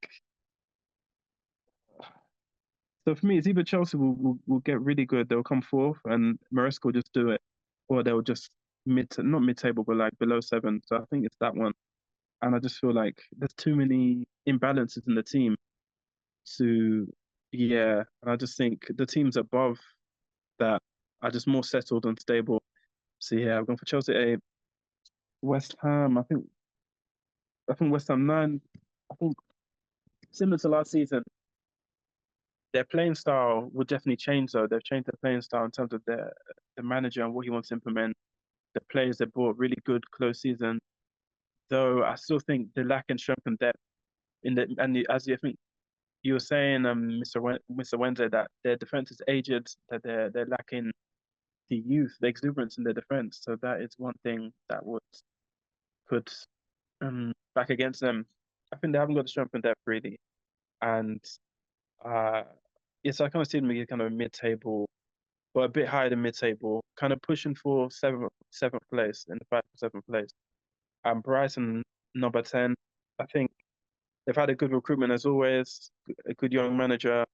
So for me, it's either Chelsea will get really good, they'll come fourth, and Maresca will just do it, or they'll just not mid-table, but like below 7. So I think it's that one. And I just feel like there's too many imbalances in the team to, yeah. And I just think the teams above that are just more settled and stable. So yeah, I've gone for Chelsea 8. West Ham, I think West Ham 9. I think similar to last season, their playing style will definitely change though. They've changed their playing style in terms of the manager and what he wants to implement. The players they brought really good close season. Though I still think they lack in strength and depth as you think you were saying, Mr. Wednesday, that their defense is aged, that they're lacking the youth, the exuberance in their defense. So that is one thing that would put back against them. I think they haven't got the strength and depth really. And yes, I kind of see them as kind of mid-table, but a bit higher than mid-table, kind of pushing for seventh place in the fight for seventh place. And Brighton number 10. I think they've had a good recruitment as always, a good young manager.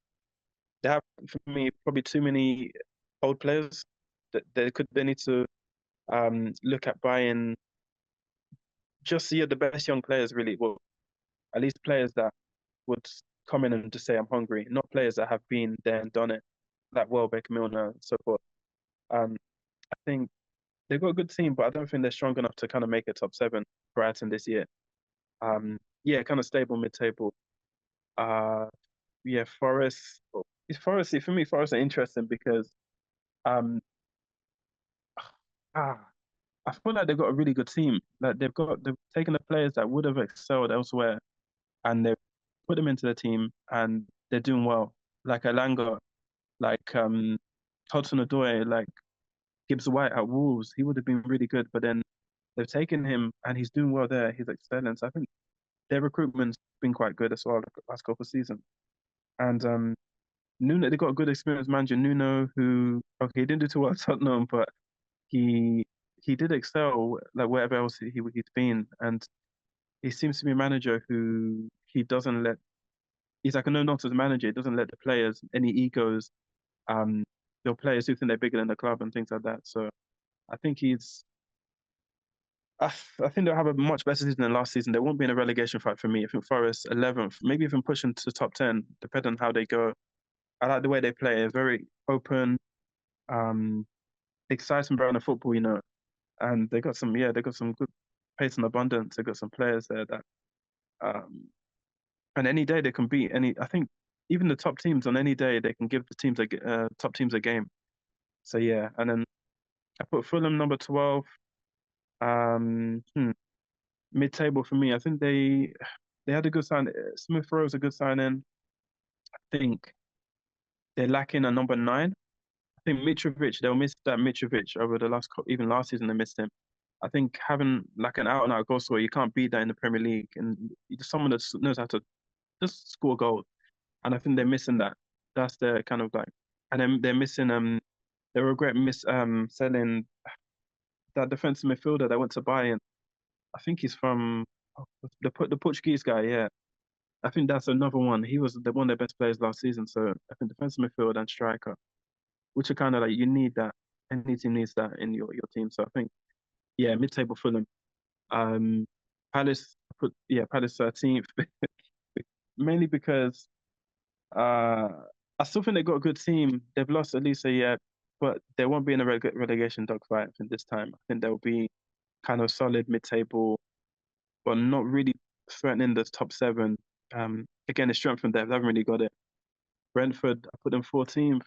They have, for me, probably too many old players. That they need to look at buying just the best young players really. Well, at least players that would come in and just say I'm hungry, not players that have been there and done it, like Welbeck, Milner, and so forth. I think they've got a good team, but I don't think they're strong enough to kind of make a top 7 Brighton this year. Yeah, kind of stable mid-table. Yeah, Forest. Forest for me, Forest are interesting because um, ah, I feel like they've got a really good team. Like they've taken the players that would have excelled elsewhere and they've put them into the team and they're doing well. Like Alanga, like Hudson-Odoi, like Gibbs White at Wolves, he would have been really good, but then they've taken him and he's doing well there. He's excelling. So I think their recruitment's been quite good as well the last couple of seasons. And Nuno, they got a good experienced manager, Nuno, who he didn't do too well at Tottenham, but he he did excel like wherever else he's been, and he seems to be a manager who he doesn't let. He's like a no-nonsense manager. He doesn't let the players any egos. Um, there are players who think they're bigger than the club and things like that. So I think he's. I think they'll have a much better season than last season. They won't be in a relegation fight for me. I think Forest 11th, maybe even pushing to top 10, depending on how they go. I like the way they play. They're very open, um, exciting brand of football, and they got some good pace and abundance. They got some players there that, um, and any day they can beat any. I think even the top teams on any day they can give the top teams a game. So yeah, and then I put Fulham number 12. Um, hmm, Mid-table for me. I think they had a good sign. Smith Rowe's a good signing. I think they're lacking a number 9. I think Mitrovic, they'll miss that Mitrovic over the even last season they missed him. I think having like an out and out goal scorer, you can't beat that in the Premier League, and someone that knows how to just score goals. And I think they're missing that. That's their kind of like, and then they're missing they regret selling that defensive midfielder that went to Bayern. I think he's from the Portuguese guy. Yeah, I think that's another one. He was one of their best players last season. So I think defensive midfielder and striker, which are kind of like you need that. Any team needs that in your team. So I think yeah, mid-table Fulham. Palace Palace 13th, mainly because I still think they got a good team. They've lost Elisa yet, but they won't be in a relegation dogfight I this time. I think they'll be kind of solid mid-table, but not really threatening the top 7. Again, it's strength and depth. They haven't really got it. Brentford, I put them 14th.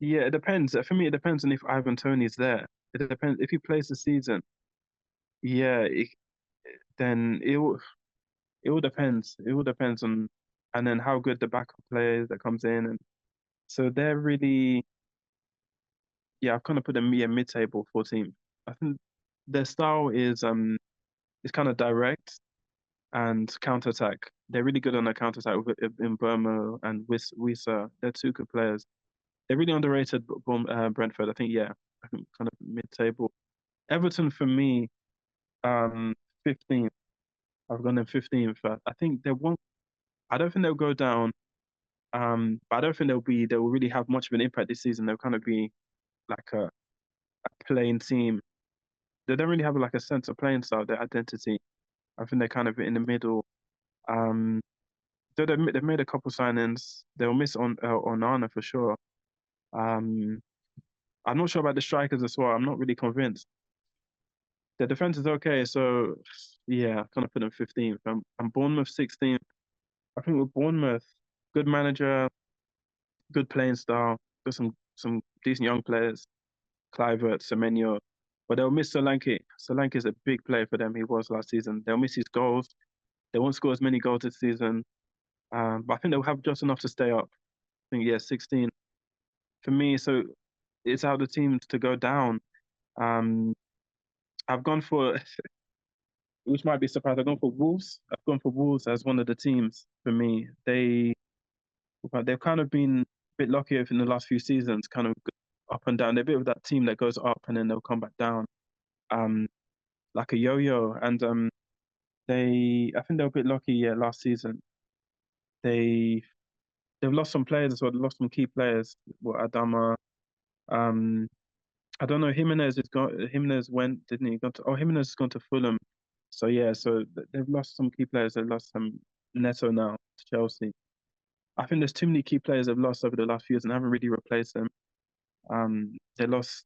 Yeah, it depends. For me, it depends on if Ivan Toney's there. It depends if he plays the season. Yeah, then it all depends. It all depends on, and then how good the backup player is that comes in, and so they're really, yeah, I've kind of put them mid-table 14th. I think their style is kind of direct and counter-attack. They're really good on the counter-attack in Burma and Wisa. They're two good players. They're really underrated, Brentford. I think, yeah, I think kind of mid-table. Everton for me, 15th. I've gone them 15th. I think they won't. I don't think they'll go down. But I don't think they'll really have much of an impact this season. They'll kind of be like a playing team. They don't really have like a sense of playing style, their identity. I think they're kind of in the middle. Um, they've made a couple signings. They'll miss on Onana for sure. Um, I'm not sure about the strikers as well. I'm not really convinced. The defense is okay, so yeah, kind of put them 15th. And Bournemouth 16th. I think with Bournemouth, good manager, good playing style, got some decent young players, Kluivert, Semenyo, but they'll miss Solanke. Solanke is a big player for them. He was last season. They'll miss his goals. They won't score as many goals this season. But I think they'll have just enough to stay up. I think, yeah, 16 for me. So it's how the teams to go down. Um, I've gone for, which might be surprised, I've gone for Wolves. I've gone for Wolves as one of the teams for me. They've kind of been a bit luckier in the last few seasons, kind of up and down. They're a bit of that team that goes up and then they'll come back down, like a yo-yo. And I think they were a bit lucky, yeah, last season. They've lost some players as well. They lost some key players. What Adama, I don't know. Jimenez went, didn't he? Jimenez has gone to Fulham. So yeah, they've lost some key players. They've lost some Neto now to Chelsea. I think there's too many key players they've lost over the last few years and haven't really replaced them. They lost,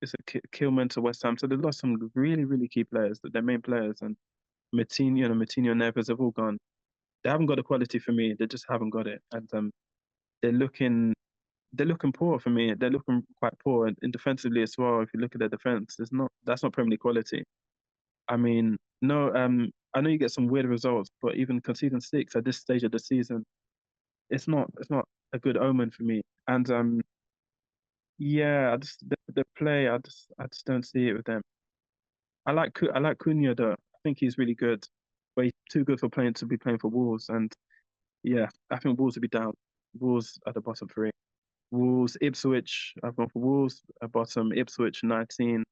it's a Kilman to West Ham, so they've lost some really, really key players, their main players, and Matinho and Neves have all gone. They haven't got the quality for me. They just haven't got it, and they're looking they're looking poor for me. They're looking quite poor, and defensively as well. If you look at their defense, that's not Premier League quality. I mean, no, I know you get some weird results, but even conceding 6 at this stage of the season, it's not a good omen for me. And yeah, the play, I just don't see it with them. I like Cunha though. I think he's really good, but he's too good for playing to be playing for Wolves. And yeah, I think Wolves will be down. Wolves at the bottom 3. Wolves, Ipswich. I've gone for Wolves at bottom. Ipswich 19.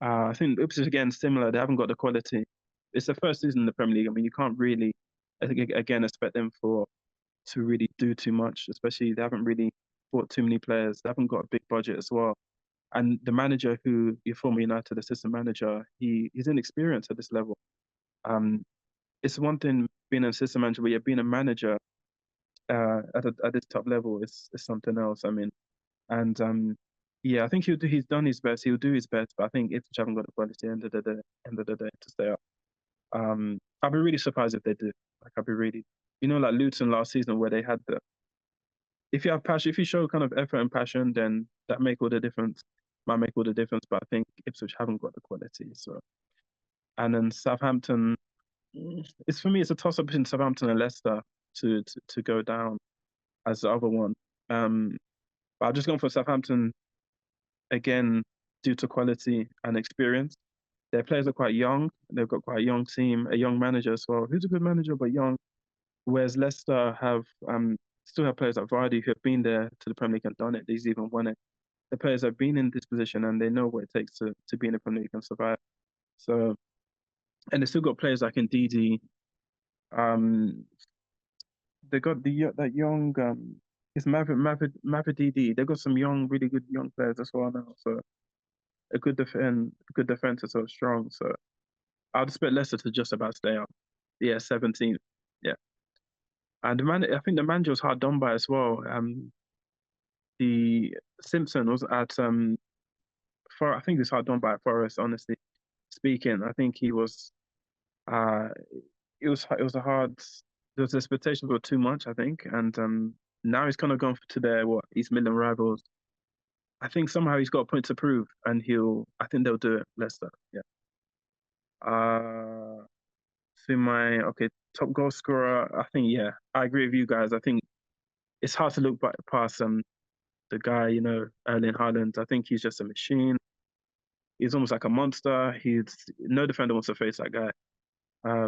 I think Ipswich again similar. They haven't got the quality. It's the first season in the Premier League. I mean, you can't really, I think again, expect them to really do too much. Especially they haven't really bought too many players. They haven't got a big budget as well. And the manager, who your former United assistant manager, he's inexperienced at this level. Um, it's one thing being an assistant manager, but yeah, being a manager at this top level is something else. I mean, and yeah, I think he's done his best. He'll do his best, but I think Ipswich haven't got the quality end of the day to stay up. I'd be really surprised if they do. Like I'd be really, like Luton last season where they had if you have passion, if you show kind of effort and passion, then that make all the difference. Might make all the difference, but I think Ipswich haven't got the quality. So, and then Southampton, it's for me, it's a toss up between Southampton and Leicester to go down as the other one. But I've just gone for Southampton again due to quality and experience. Their players are quite young. They've got quite a young team, a young manager as well, who's a good manager but young. Whereas Leicester still have players like Vardy who have been there to the Premier League and done it. They've even won it. The players have been in this position and they know what it takes to be in the Premier League and survive. So, and they still got players like Ndidi. They got that young it's Mavididi. They got some young, really good young players as well now. So good defense is so strong. So I'll expect Leicester to just about stay up. Yeah, 17th. Yeah. And I think the manager was hard done by as well. The Simpson was at I think it's hard done by Forest, honestly speaking. I think he was it was a hard those expectations were too much, I think, and now he's kind of gone to their East Midland rivals. I think somehow he's got a point to prove, and I think they'll do it. Leicester, yeah. So top goal scorer. I think I agree with you guys. I think it's hard to look past the guy, Erling Haaland. I think he's just a machine. He's almost like a monster. No defender wants to face that guy. I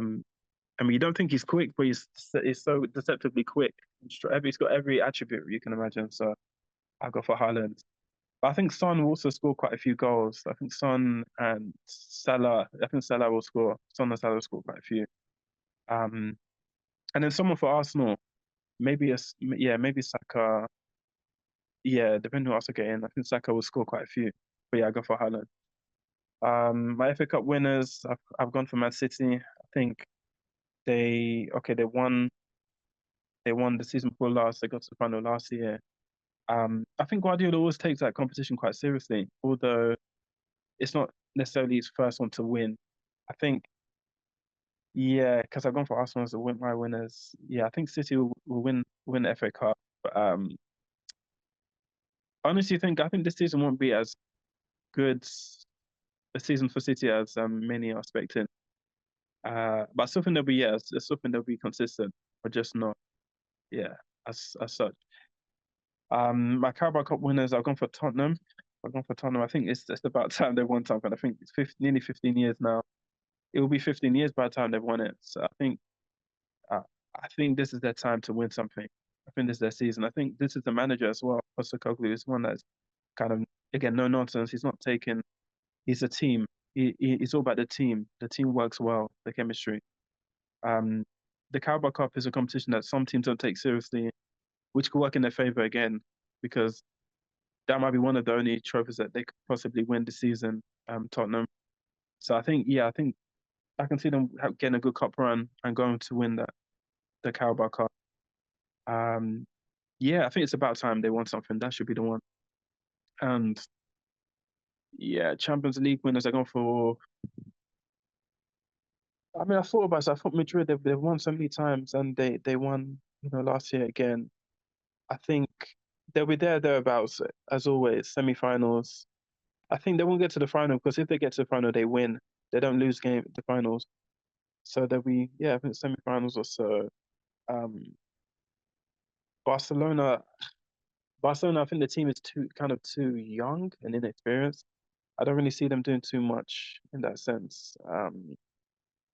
mean, you don't think he's quick, but he's so deceptively quick. He's got every attribute you can imagine. So I'll go for Haaland. But I think Son will also score quite a few goals. I think Son and Salah. I think Salah will score. Son and Salah will score quite a few. And then someone for Arsenal. Maybe Saka. Yeah, depending on who else I get in. I think Saka will score quite a few. But yeah, I go for Haaland. My FA Cup winners. I've gone for Man City. I think they won. They won the season before last. They got to the final last year. I think Guardiola always takes that competition quite seriously, although it's not necessarily his first one to win. I think, because I've gone for Arsenal as my winners. Yeah, I think City will win the FA Cup. But, honestly, I think this season won't be as good a season for City as many are expecting. But I still think they'll be consistent, but just not, as such. My Carabao Cup winners, I've gone for Tottenham. I think it's about time they won something. I think it's nearly 15 years now. It will be 15 years by the time they've won it. So I think this is their time to win something. I think this is their season. I think this is the manager as well. Postecoglou is one that's kind of, again, no nonsense. He's not taking. He's a team. He's all about the team. The team works well. The chemistry. The Carabao Cup is a competition that some teams don't take seriously, which could work in their favor again, because that might be one of the only trophies that they could possibly win this season, Tottenham. So I think I can see them getting a good cup run and going to win the Carabao Cup. I think it's about time they won something. That should be the one. And Champions League winners are going for. I mean, I thought about it. I thought Madrid, they've won so many times, and they won, last year again. I think they'll be thereabouts, as always, semi-finals. I think they won't get to the final, because if they get to the final, they win. They don't lose the finals. So they'll be, I think semi-finals or so. Barcelona, I think the team is too young and inexperienced. I don't really see them doing too much in that sense.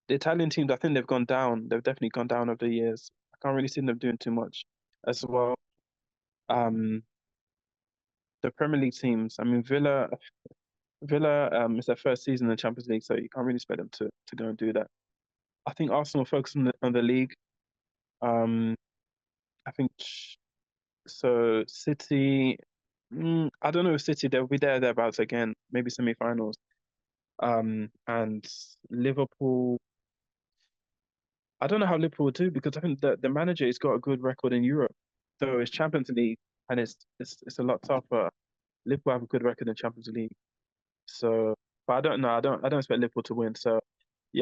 The Italian teams, I think they've gone down. They've definitely gone down over the years. I can't really see them doing too much as well. The Premier League teams, I mean, Villa, it's their first season in the Champions League, so you can't really expect them to go and do that. I think Arsenal focus on the league. I think so. City, I don't know if City, they'll be thereabouts again, maybe semi-finals. And Liverpool, I don't know how Liverpool will do, because I think the manager has got a good record in Europe. So it's Champions League, and it's a lot tougher. Liverpool have a good record in Champions League. So, but I don't know. I don't expect Liverpool to win. So,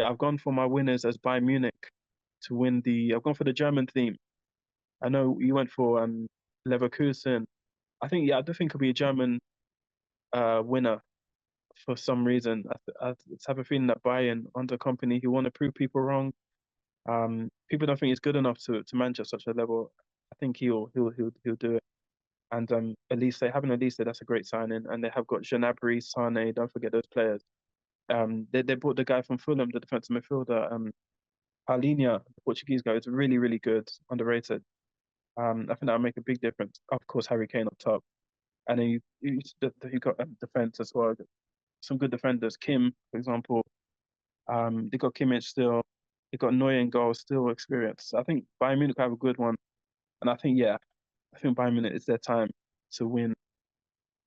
I've gone for my winners as Bayern Munich to win I've gone for the German theme. I know you went for Leverkusen. I think I do think it'll be a German winner for some reason. I have a feeling that Bayern under company, he want to prove people wrong. People don't think he's good enough to manage at such a level. I think he'll do it. And Elise, that's a great signing, and they have got Gnabry, Sane. Don't forget those players. They brought the guy from Fulham, the defensive midfielder, Palhinha, the Portuguese guy. Is really, really good, underrated. I think that'll make a big difference. Of course, Harry Kane up top, and then you got defense as well. Some good defenders. Kim, for example. They got Kimmich still. They got Neuer in goal, still experienced. I think Bayern Munich have a good one, and I think Bayern Munich, it's their time to win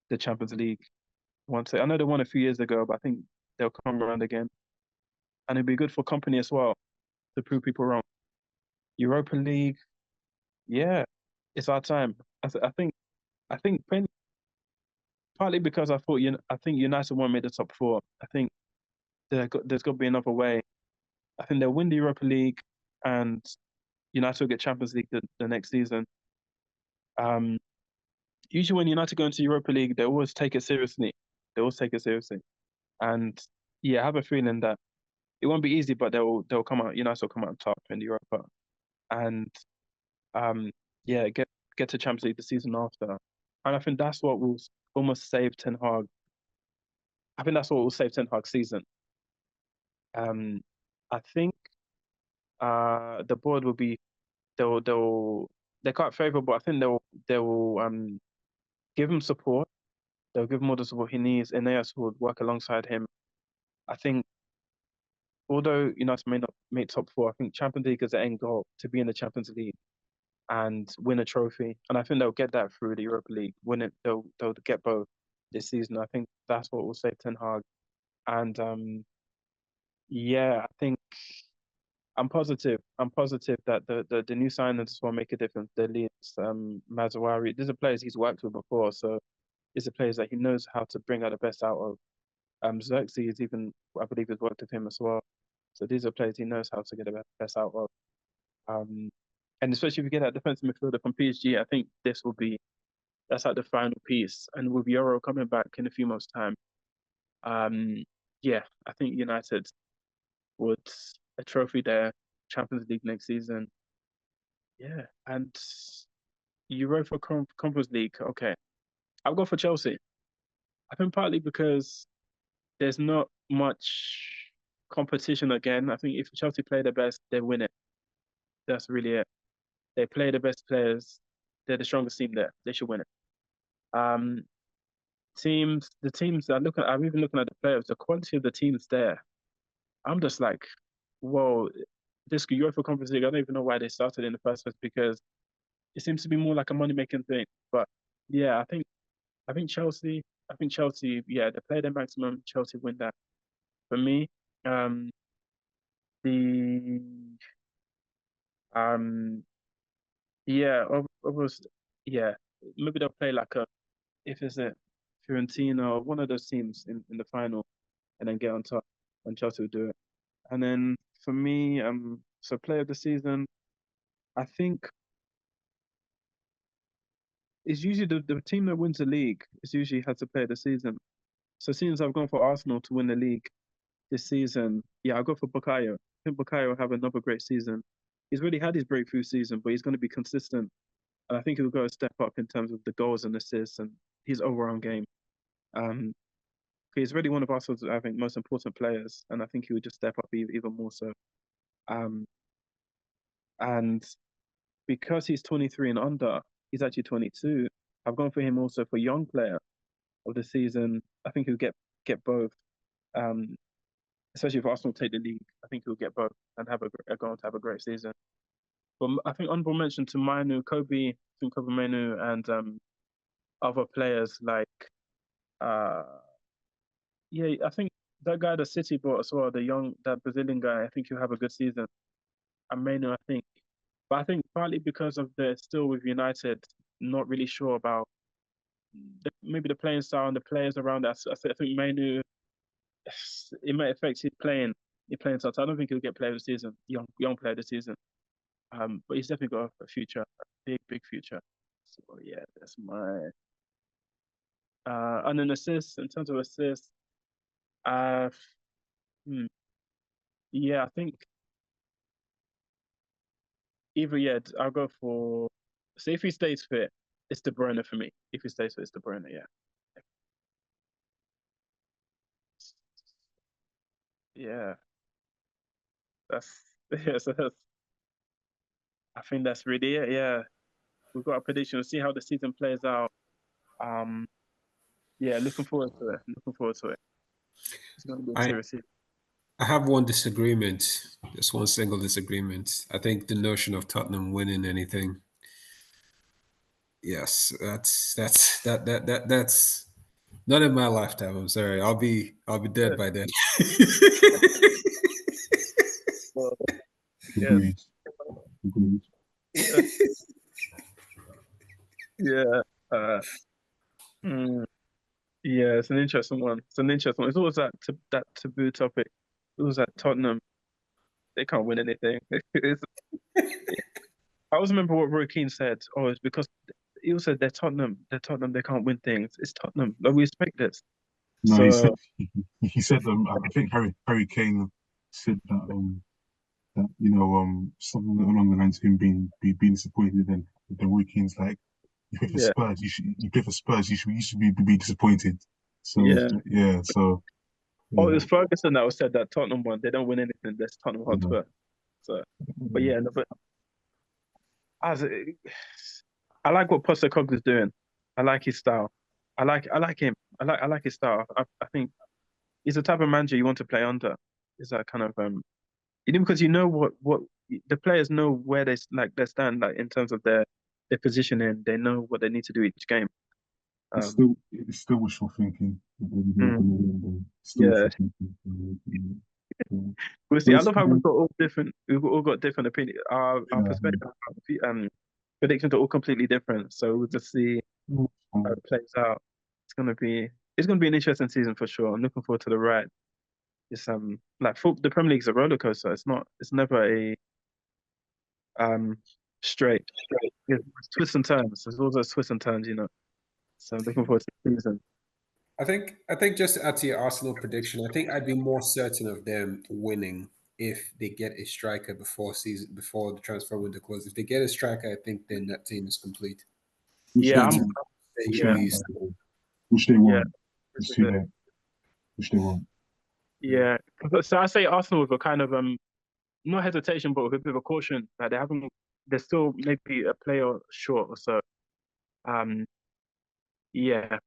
the Champions League. I know they won a few years ago, but I think they'll come around again, and it'd be good for company as well to prove people wrong. Europa League, it's our time. I think partly because I think United won't make the top four. I think there's got to be another way. I think they'll win the Europa League, and United will get Champions League the next season. Usually when United go into Europa League, they always take it seriously. They always take it seriously. And yeah, I have a feeling that it won't be easy, but they'll come out. United will come out on top in Europa, and yeah, get to Champions League the season after. And I think that's what will almost save Ten Hag. I think that's what will save Ten Hag's season. I think the board will be they're quite favourable. I think they'll give him support. They'll give him all the support he needs. Ineos will work alongside him. I think although United may not make top four, I think Champions League is the end goal, to be in the Champions League and win a trophy. And I think they'll get that through the Europa League. Win it, they'll get both this season. I think that's what will save Ten Hag. And yeah, I think I'm positive. I'm positive that the new signings will make a difference. The Leeds, Mazawari, these are players he's worked with before, so these are players that he knows how to bring out the best out of. Xerxes even, I believe, has worked with him as well. So these are players he knows how to get the best out of. And especially if you get that defensive midfielder from PSG, I think that's like the final piece. And with Euro coming back in a few months' time, yeah, I think United would a trophy there, Champions League next season. Yeah, and Europa Conference League. Okay, I'll go for Chelsea. I think partly because there's not much competition again. I think if Chelsea play their best, they win it. That's really it. They play the best players. They're the strongest team there. They should win it. Um, the teams I'm even looking at the players. The quality of the teams there. I'm just like, whoa, this UEFA Conference League. I don't even know why they started in the first place because it seems to be more like a money making thing. But yeah, I think Chelsea. I think Chelsea. Yeah, they play their maximum. Chelsea win that. For me, the um, yeah, almost yeah. Maybe they'll play like a if it's a Fiorentina or one of those teams in the final, and then get on top, and Chelsea will do it. And then for me, so player of the season, I think it's usually the team that wins the league is usually has to play of the season. So since I've gone for Arsenal to win the league this season, yeah, I'll go for Bukayo. I think Bukayo will have another great season. He's really had his breakthrough season, but he's going to be consistent. And I think he'll go a step up in terms of the goals and assists and his overall game. Um, he's really one of Arsenal's, I think, most important players, and I think he would just step up even more so. Um, and because he's 23 and under, he's actually 22. I've gone for him also for young player of the season. I think he'll get both. Especially if Arsenal take the league, I think he'll get both and go on to have a great season. But I think honorable mention to Manu, Kobe, I think Kobe Manu, and other players like yeah, I think that guy the City brought as well, that Brazilian guy, I think he'll have a good season. And Manu, I think. But I think partly because of the still with United, not really sure about maybe the playing style and the players around us. I think Manu, it might affect his playing style. So I don't think he'll get player of the season, young player of the season. But he's definitely got a future, a big future. So yeah, that's my and an assist in terms of assists. Uh, hmm, yeah, I think either yeah, I'll go for. So if he stays fit, it's De Bruyne for me. If he stays fit, it's De Bruyne. Yeah, yeah, that's yeah. So that's I think that's really it. Yeah, we've got a prediction. We'll see how the season plays out. Um, yeah, looking forward to it. Looking forward to it. It's going to be a I serious season. I have one disagreement. Just one single disagreement. I think the notion of Tottenham winning anything. Yes, that's not in my lifetime. I'm sorry. I'll be dead by then. Well, yeah, Agreed. Agreed. yeah, yeah. Uh, mm, yeah, it's an interesting one. It's an interesting one. It's always that taboo topic. It was that Tottenham. They can't win anything. It's, I always remember what Roy Keane said. Oh, it's because he also said they're Tottenham. They're Tottenham. They can't win things. It's Tottenham. Like, we expect this. No, So he said I think Harry Kane said that something along the lines of him being disappointed, and the weekends like you play for yeah, Spurs, you play for Spurs, you should be disappointed. So yeah. yeah, so Oh, it yeah, was Ferguson that was said that Tottenham won. They don't win anything. That's Tottenham yeah, Hotspur. So, but yeah. yeah, no, but as I like what Postecoglou's doing. I like his style. I like him. I like his style. I think he's the type of manager you want to play under. Is that kind of even because you know what the players know where they stand like in terms of their positioning. They know what they need to do each game. Um, It's still wishful thinking. mm, Still yeah, wishful thinking. Yeah. we'll But see. I it's love how we've got all different. We've all got different opinion. Our yeah, perspective, predictions are all completely different. So we'll just see how it plays out. It's gonna be it's gonna be an interesting season for sure. I'm looking forward to the ride. It's like the Premier League's a roller coaster. It's never a um straight. It's twists and turns. There's all those twists and turns, you know. So I'm looking forward to the season. I think just to add to your Arsenal prediction, I think I'd be more certain of them winning if they get a striker before the transfer window closes. If they get a striker, I think then that team is complete. which they Yeah, In terms won't. of Which they yeah, won't. centuries. Which they yeah. won't. This It's is too it. late. Which they won't. Yeah. So I say Arsenal with a kind of no hesitation, but with a bit of a caution. Like they're still maybe a player short or so. Um, yeah,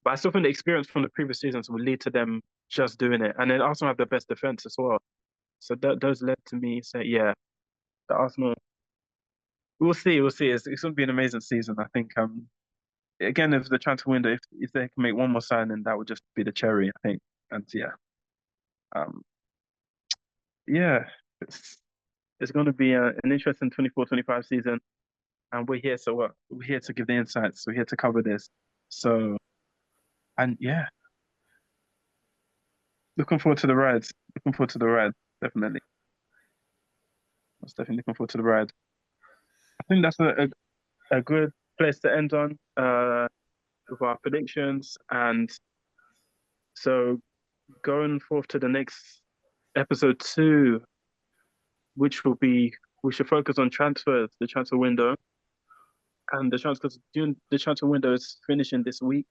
but I still think the experience from the previous seasons will lead to them just doing it, and then Arsenal have the best defense as well. So those led to me say, yeah, the Arsenal. We'll see. We'll see. It's going to be an amazing season. I think. Again, if the transfer window, if they can make one more signing, that would just be the cherry. I think. And yeah, um, yeah, it's it's going to be an interesting 24-25 season. And we're here. So what? We're here to give the insights. We're here to cover this. So, and yeah, looking forward to the ride. Looking forward to the ride. Definitely. I was definitely looking forward to the ride. I think that's a good place to end on with our predictions. And so going forth to the next episode 2, which will be, we should focus on transfers, the transfer window. And because the transfer window is finishing this week,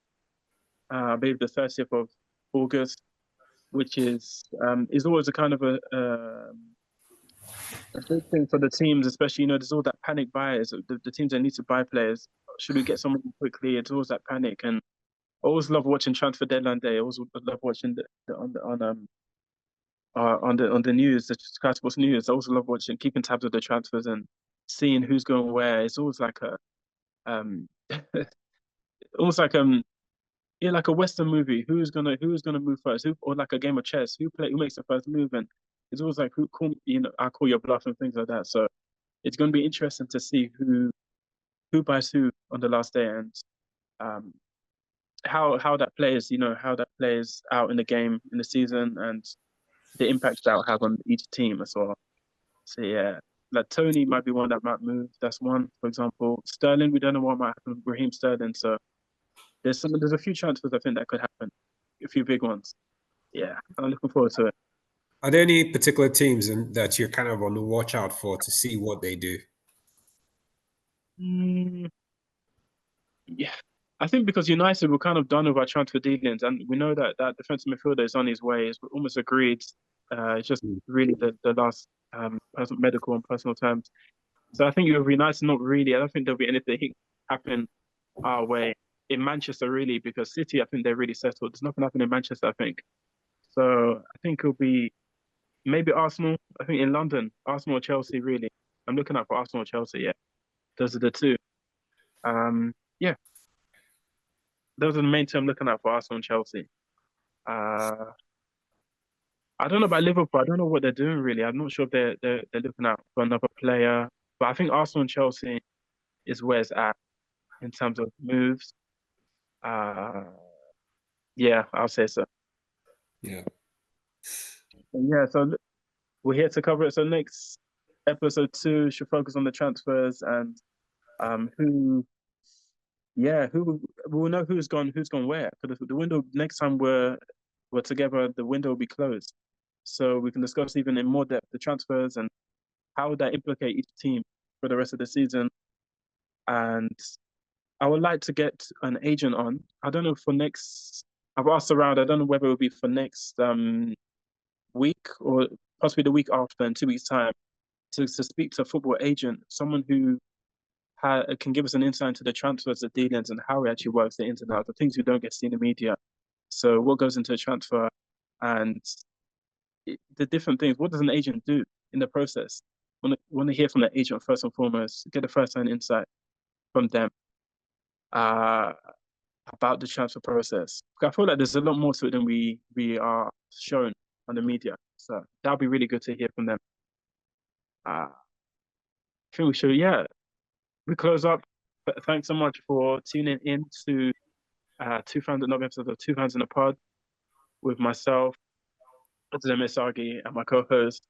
I believe the 30th of August, which is always a kind of a big thing for the teams, especially, there's all that panic buyers, the teams that need to buy players. Should we get someone quickly? It's always that panic. And I always love watching transfer deadline day. I always love watching on the news, the Sky Sports news. I also love watching, keeping tabs of the transfers and seeing who's going where. It's always like a um almost like yeah, like a Western movie. Who's gonna move first? Or like a game of chess. Who makes the first move? And it's always like I call your bluff and things like that. So it's gonna be interesting to see who buys who on the last day, and um how that plays, how that plays out in the game in the season, and the impact that will have on each team as well. So yeah, like Tony might be one that might move. That's one, for example. Sterling, we don't know what might happen with Raheem Sterling. So there's a few transfers I think that could happen, a few big ones. Yeah, I'm looking forward to it. Are there any particular teams that you're kind of on the watch out for to see what they do? Mm, yeah, I think because United were kind of done with our transfer dealings, and we know that defensive midfielder is on his way. It's almost agreed. It's just Mm. really the last medical and personal terms. So I think with United, not really. I don't think there'll be anything happen our way in Manchester, really, because City, I think they're really settled. There's nothing happening in Manchester, I think. So I think it'll be maybe Arsenal. I think in London, Arsenal or Chelsea, really. I'm looking out for Arsenal or Chelsea. Yeah, those are the two. Yeah, those are the main two I'm looking out for, Arsenal and Chelsea. Uh, I don't know about Liverpool. I don't know what they're doing really. I'm not sure if they're looking out for another player. But I think Arsenal and Chelsea is where it's at in terms of moves. Uh, yeah, I'll say so. Yeah. Yeah, so we're here to cover it. So next episode 2 should focus on the transfers and who we'll know who's gone where. Because the window next time we're together, the window will be closed, so we can discuss even in more depth the transfers and how would that implicate each team for the rest of the season. And I would like to get an agent on. I don't know for next. I've asked around. I don't know whether it will be for next week or possibly the week after in 2 weeks' time to speak to a football agent, someone who can give us an insight into the transfers, the dealings, and how it actually works, the ins and outs, the things we don't get to see in the media. So what goes into a transfer and the different things. What does an agent do in the process? Want to hear from the agent first and foremost, get a first-hand insight from them about the transfer process. I feel like there's a lot more to it than we are shown on the media. So that'll be really good to hear from them. I think we should, we close up. Thanks so much for tuning in to 200 episodes of Two Fans in a Pod with myself, Misagi, and my co-host.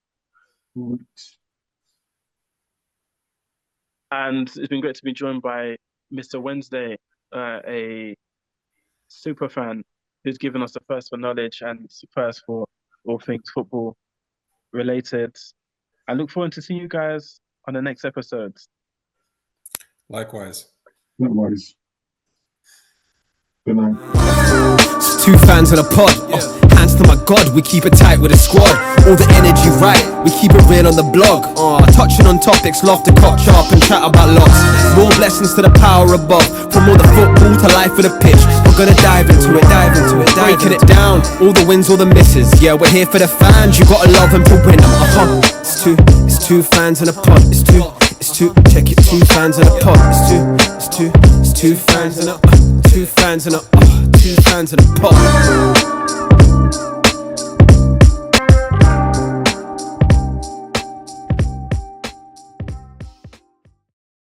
And it's been great to be joined by Mr. Wednesday, a super fan who's given us the first for knowledge and first for all things football related. I look forward to seeing you guys on the next episode. Likewise. Good night. It's two fans in a pod. Hands to my God, we keep it tight with a squad. All the energy right, we keep it real on the blog. Touching on topics, laugh to cock sharp and chat about lots. More blessings to the power above. From all the football to life of the pitch, we're gonna dive into it, breaking it down. All the wins, all the misses. Yeah, we're here for the fans. You gotta love them to win them. It's two fans in a pod. It's two. Check it. Two fans in a pod. It's two fans in a. Two fans in a pod.